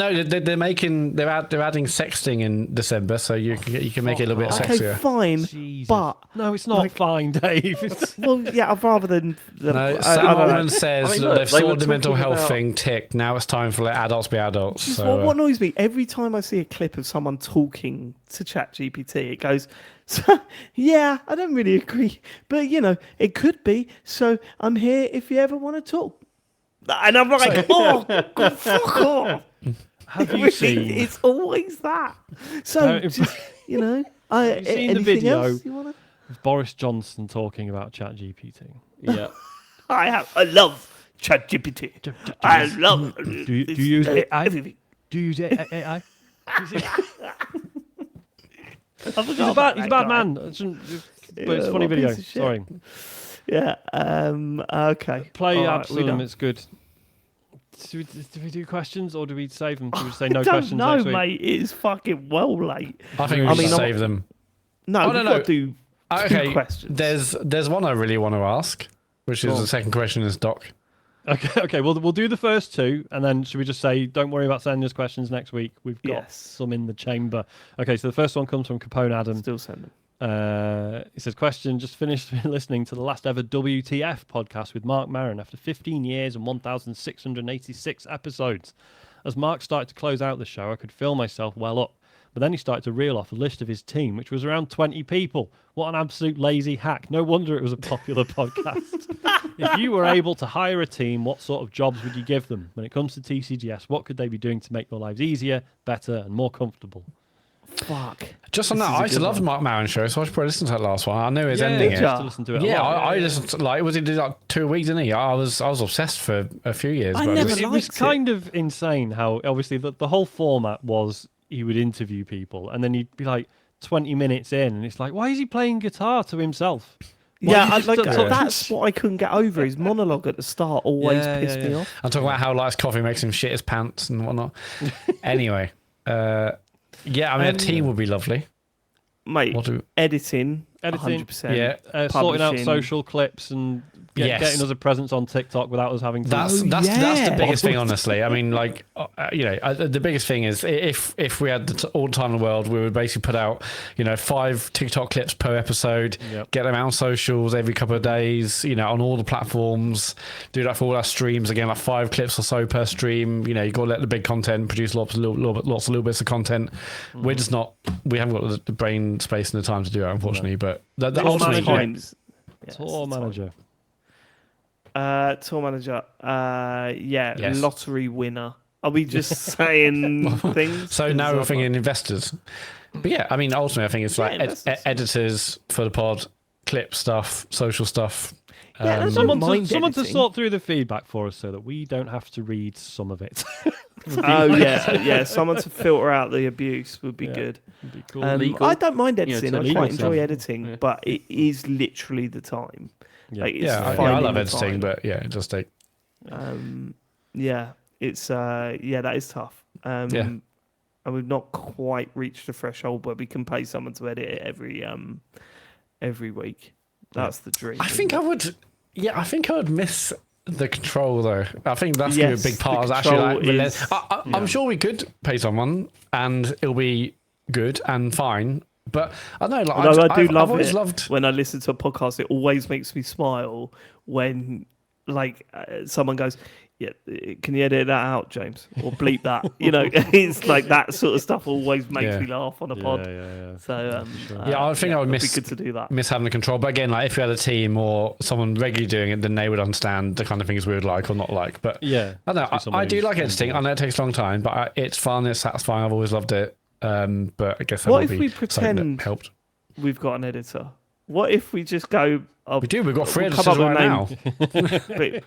adding sexting in December, so you can make it a little bit okay, sexier. fine, Jesus. but No, it's not fine, Dave. well, yeah, I'd rather than. No, I don't someone know. says I mean, that look, they've they were sorted the mental talking health about- thing tick. Now it's time for let adults be adults. Just So, what annoys me every time I see a clip of someone talking to ChatGPT, it goes, so, "Yeah, I don't really agree, but it could be. So I'm here if you ever want to talk." And I'm like, "Oh, God, fuck off!" Have you Really, seen? it's always that. So No, just I. Have you seen the anything video? else you wanna? Boris Johnson talking about ChatGPT. Yeah. I love ChatGPT. I love. Do you use AI? everything. Do you use AI? I forgot He's about a that bad guy. man. But it's a Yeah, funny what a video. piece of shit. Sorry. Yeah. Okay. Play All right, we Absolum. done. It's good. Do we do questions or do we save them? Do we say no I don't questions know, next week? mate. It's fucking well late. I think we I should mean, I'm- save them. No, Oh, we've no, got no. to do two Okay, questions. there's one I really want to ask, which is the second question is Doc. Okay. We'll do the first two, and then should we just say, don't worry about sending us questions next week. We've got Yes. some in the chamber. Okay, so the first one comes from Capone Adam. Still sending. He says, question, just finished listening to the last ever WTF podcast with Mark Maron after 15 years and 1,686 episodes. As Mark started to close out the show, I could feel myself well up. But then he started to reel off a list of his team, which was around 20 people. What an absolute lazy hack. No wonder it was a popular podcast. If you were able to hire a team, what sort of jobs would you give them? When it comes to TCGS, what could they be doing to make their lives easier, better, and more comfortable? Fuck. Just on This that, is a I used to good love the one. Mark Maron show, so I should probably listen to that last one. I knew it was Yeah, ending I it. used to listen to it a Yeah, lot. I listened to, like, was it like 2 weeks, didn't he? I was obsessed for a few years. I but never just- It was liked it. kind of insane how, obviously, the whole format was he would interview people, and then he'd be like 20 minutes in, and it's like, why is he playing guitar to himself? Yeah, you I, just like don't- that's what I couldn't get over. His monologue at the start always Yeah, pissed yeah, me yeah. off. I'm talking about how likes coffee makes him shit his pants and whatnot. Anyway, yeah, I mean, a team would be lovely. Mate, What do Editing, editing, 100%. Yeah. sorting out Publishing. social clips and Yes. getting us a presence on TikTok without us having to. That's Oh, that's yeah. the biggest thing, honestly. I mean, like, the biggest thing is if we had all the time in the world, we would basically put out 5 TikTok clips per episode, Yep. get them out on socials every couple of days, on all the platforms, do that for all our streams again, like 5 clips or so per stream. You got to let the big content produce lots of little bits of content. We're just not, we haven't got the brain space and the time to do it, unfortunately. But the Tour ultimate manager. Times. Yeah, Tour it's the time. manager. Tour manager. Yeah, Yes. lottery winner. Are we just saying things? So now we're thinking investors. But yeah, I mean, ultimately, I think it's like investors. editors for the pod, clip stuff, social stuff. Yeah, that's Someone mind to editing. sort through the feedback for us so that we don't have to read some of it. Oh yeah. Someone to filter out the abuse would be Yeah. good. Would be cool. Legal. I don't mind You know, editing. to I legal quite enjoy stuff. editing, Yeah. but it is literally the time. Yeah. Like, it's I finding love the editing, time. but yeah, it does take. Yeah, it's that is tough. Yeah. And we've not quite reached the threshold where we can pay someone to edit it every week. That's the dream. I think I would. Yeah, I think I would miss the control though. I think that's gonna be a Yes, big part. Is the actually control like, is- I'm sure we could pay someone and it'll be good and fine. But I don't know. Like, Although I've love always it loved. when I listen to a podcast. It always makes me smile when someone goes, "Yeah, can you edit that out, James, or bleep that?" It's like that sort of stuff always makes Yeah. me laugh on a pod. Yeah. So Yeah, I think I would it'd miss- Be good to do that. Miss having the control, but again, like if we had a team or someone regularly doing it, then they would understand the kind of things we would like or not like. But Yeah. I don't know. I do like editing. I know it takes a long time, but it's fun. It's satisfying. I've always loved it. But I guess that What would if be we something pretend- that helped. We've got an editor. What if we just go? We do. We've got 3 we'll editors come up with right a now. name.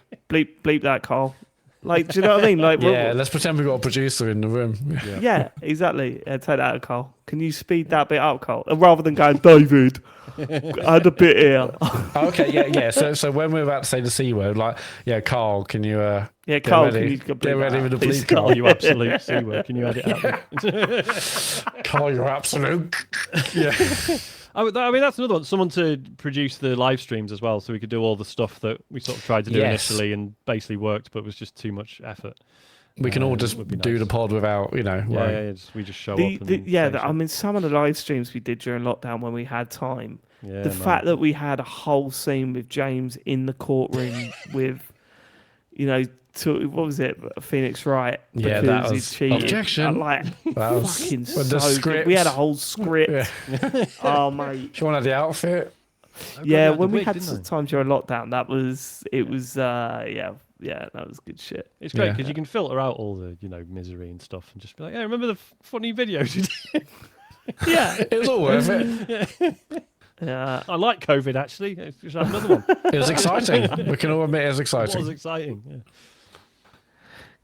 bleep that, Carl. Like, do you know what I mean? Like, Yeah, let's pretend we've got a producer in the room. yeah, exactly. Take that out, Carl. Can you speed that bit up, Carl? Rather than going, David, I had a bit here. Okay, yeah. So when we're about to say the C word, like, yeah, Carl, can you Yeah, get Carl, ready? can you complete Get ready that with the out, please, bleep, Carl. Oh, you absolute C word. Can you edit out? Carl, you're absolute. Yeah. I mean, that's another one. Someone to produce the live streams as well, so we could do all the stuff that we sort of tried to do Yes. initially and basically worked, but was just too much effort. We can all just would be do nice. the pod without, Yeah, worrying. we just show up. And say I mean, some of the live streams we did during lockdown when we had time. yeah, The man. fact that we had a whole scene with James in the courtroom with, what was it, Phoenix Wright? Yeah, because that he was cheated. objection. Like, That was fucking with so the good. script. We had a whole script. Yeah. Oh, mate. Do you want to have the outfit? Yeah, the when we wig, had didn't some I? time during lockdown, that was that was good shit. It's great Yeah. because you can filter out all the misery and stuff and just be like, yeah, remember the funny videos you did? Yeah, It was all worth it. yeah. I like COVID actually. Let's just have another one. It was exciting. We can all admit it was It exciting. was exciting. Yeah.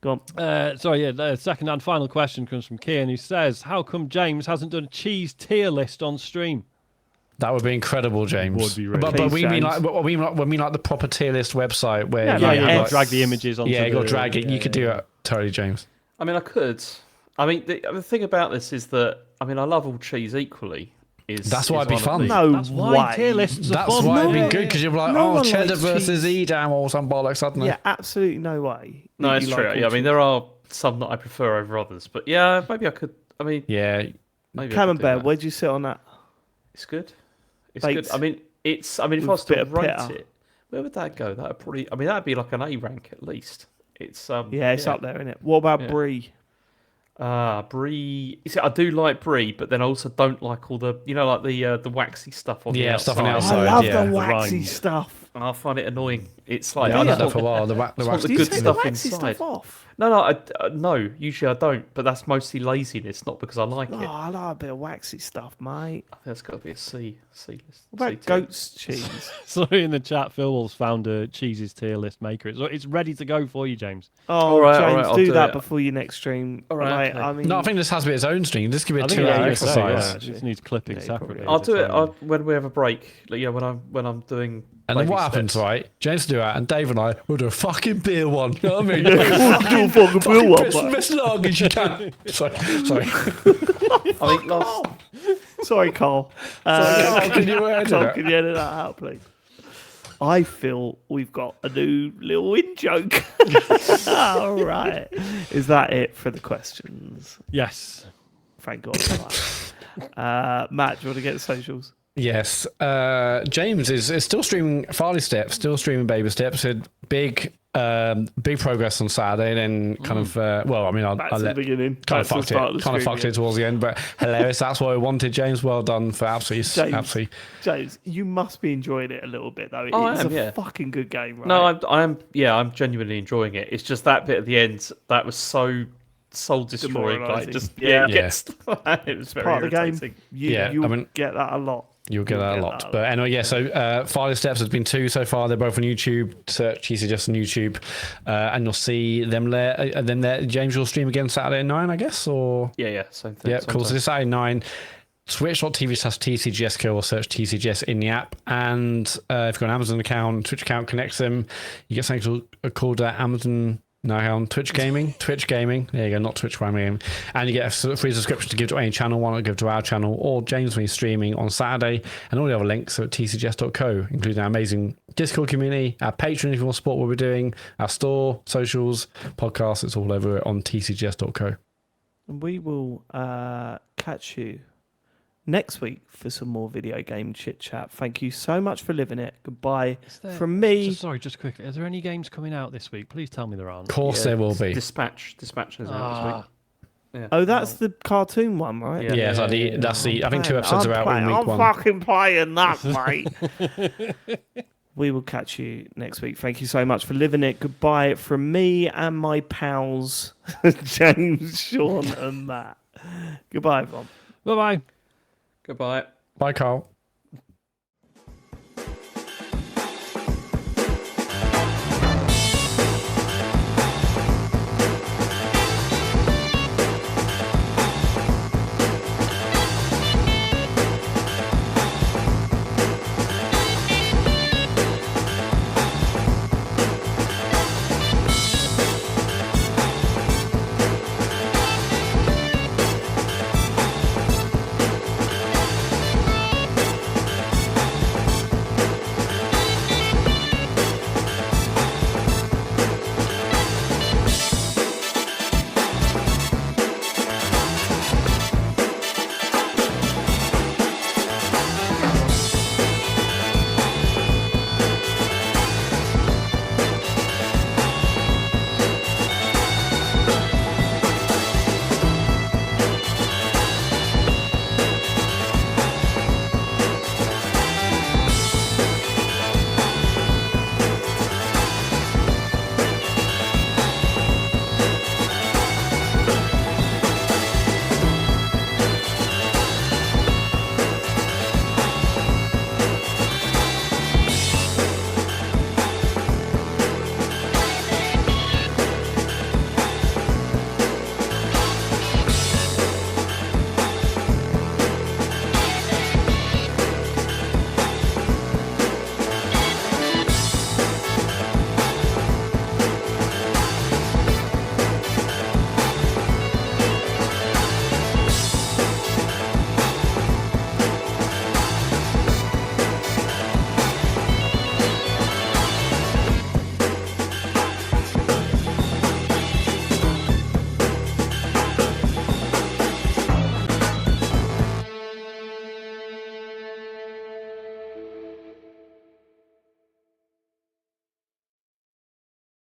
Go on. The second and final question comes from Kian, who says, "How come James hasn't done a cheese tier list on stream?" That would be incredible, James. Would be really but Please, we mean James. when we like the proper tier list website where Yeah, you like have, Ed- like- drag the images onto yeah, you got to the- drag it. yeah, You could do it totally, James. I mean, I could. I mean, the thing about this is that I love all cheese equally. That's why it'd be one of fun. the- No That's why way. tier lists are That's fun. why it'd No. be good because you'll be like, No oh, one cheddar likes versus cheese. Edam or some bollocks, I don't know. Yeah, absolutely no way. No, that it's you true. like Yeah, all I mean, cheese. there are some that I prefer over others, but yeah, maybe I could. I mean, Yeah, maybe I could do Camembert, that. where'd you sit on that? It's good. It's Baked. good. I mean, if I With was a bit to of rate pitta. it, where would that go? That would probably. I mean, that'd be like an A rank at least. It's Yeah, it's up there, isn't it? What about Yeah. Brie? Brie. You see, I do like Brie, but then I also don't like all the, like the waxy stuff on the Yeah, outside. stuff on the I outside. love yeah, the the waxy rind. stuff. I find it annoying. It's like yeah, I've Yeah. had that for a while. The It's not wax the Do you good take stuff the waxy inside. stuff off? No. Usually I don't, but that's mostly laziness, not because I like Oh, it. I like a bit of waxy stuff, mate. I think that's got to be a C list. What about C tier. goat's cheese? Sorry, in the chat, Phil Wolves found a cheeses tier list maker. It's ready to go for you, James. Oh, All right, James, I'll do do that it. before your next stream. All right, Like, okay. I mean, No, I think this has to be its own stream. This could be a I think 2-hour it's so, exercise. It just needs clipping Yeah, you separately. probably I'll do it It's, when we have a break. When I'm doing. And then baby what happens, steps. right? James will do that, and Dave and I will do a fucking beer one. You know what I mean? fucking beer one, Best, but- best long as you can. Sorry. I think last. Sorry, Carl. Carl, can you edit Carl, it? can you edit that out, please? I feel we've got a new little in joke. All right. Is that it for the questions? yes. Thank God for that. Matt, do you want to get the socials? Yes. James is still streaming Farley Steps, still streaming Baby Steps. Had big progress on Saturday, then kind of I Back to the let beginning. kind Back of to the fucked start of it, the kind of stream, fucked yeah. it towards the end, but hilarious. That's what I wanted, James. Well done for absolutely. James, you must be enjoying it a little bit, though. Oh, I It's am, a yeah. fucking good game, right? No, I'm genuinely enjoying it. It's just that bit at the end that was so soul destroying. Like, Demoralising. just Yeah. it gets. It was very Part of the game. irritating. You get that a lot. You'll get that a lot. But anyway, yeah, so Farley Steps has been 2 so far. They're both on YouTube. Search TCGS on YouTube. And you'll see them there. And then there, James will stream again Saturday at 9, I guess? Or Yeah, same thing. yeah, same cool. So time. this Saturday 9, twitch.tv/TCGSco or search TCGS in the app. And if you've got an Amazon account, Twitch account, connect them. You get something called Amazon... No, on Twitch Gaming. There you go, not Twitch Prime Gaming. And you get a free subscription to give to any channel. Why not give to our channel or James when he's streaming on Saturday? And all the other links are at tcgs.co, including our amazing Discord community, our Patreon if you want to support what we're doing, our store, socials, podcasts. It's all over on tcgs.co. And we will catch you next week for some more video game chit chat. Thank you so much for living it. Goodbye from me. Just quickly. Are there any games coming out this week? Please tell me there aren't. Of course there will be. Dispatch is out this week. Yeah. Oh, that's the cartoon one, right? Yeah. Yeah, so that's the. I think 2 episodes are out in week I'm 1. fucking playing that, mate. We will catch you next week. Thank you so much for living it. Goodbye from me and my pals, James, Sean, and Matt. Goodbye, everyone. Bye bye. Goodbye. Bye, Carl.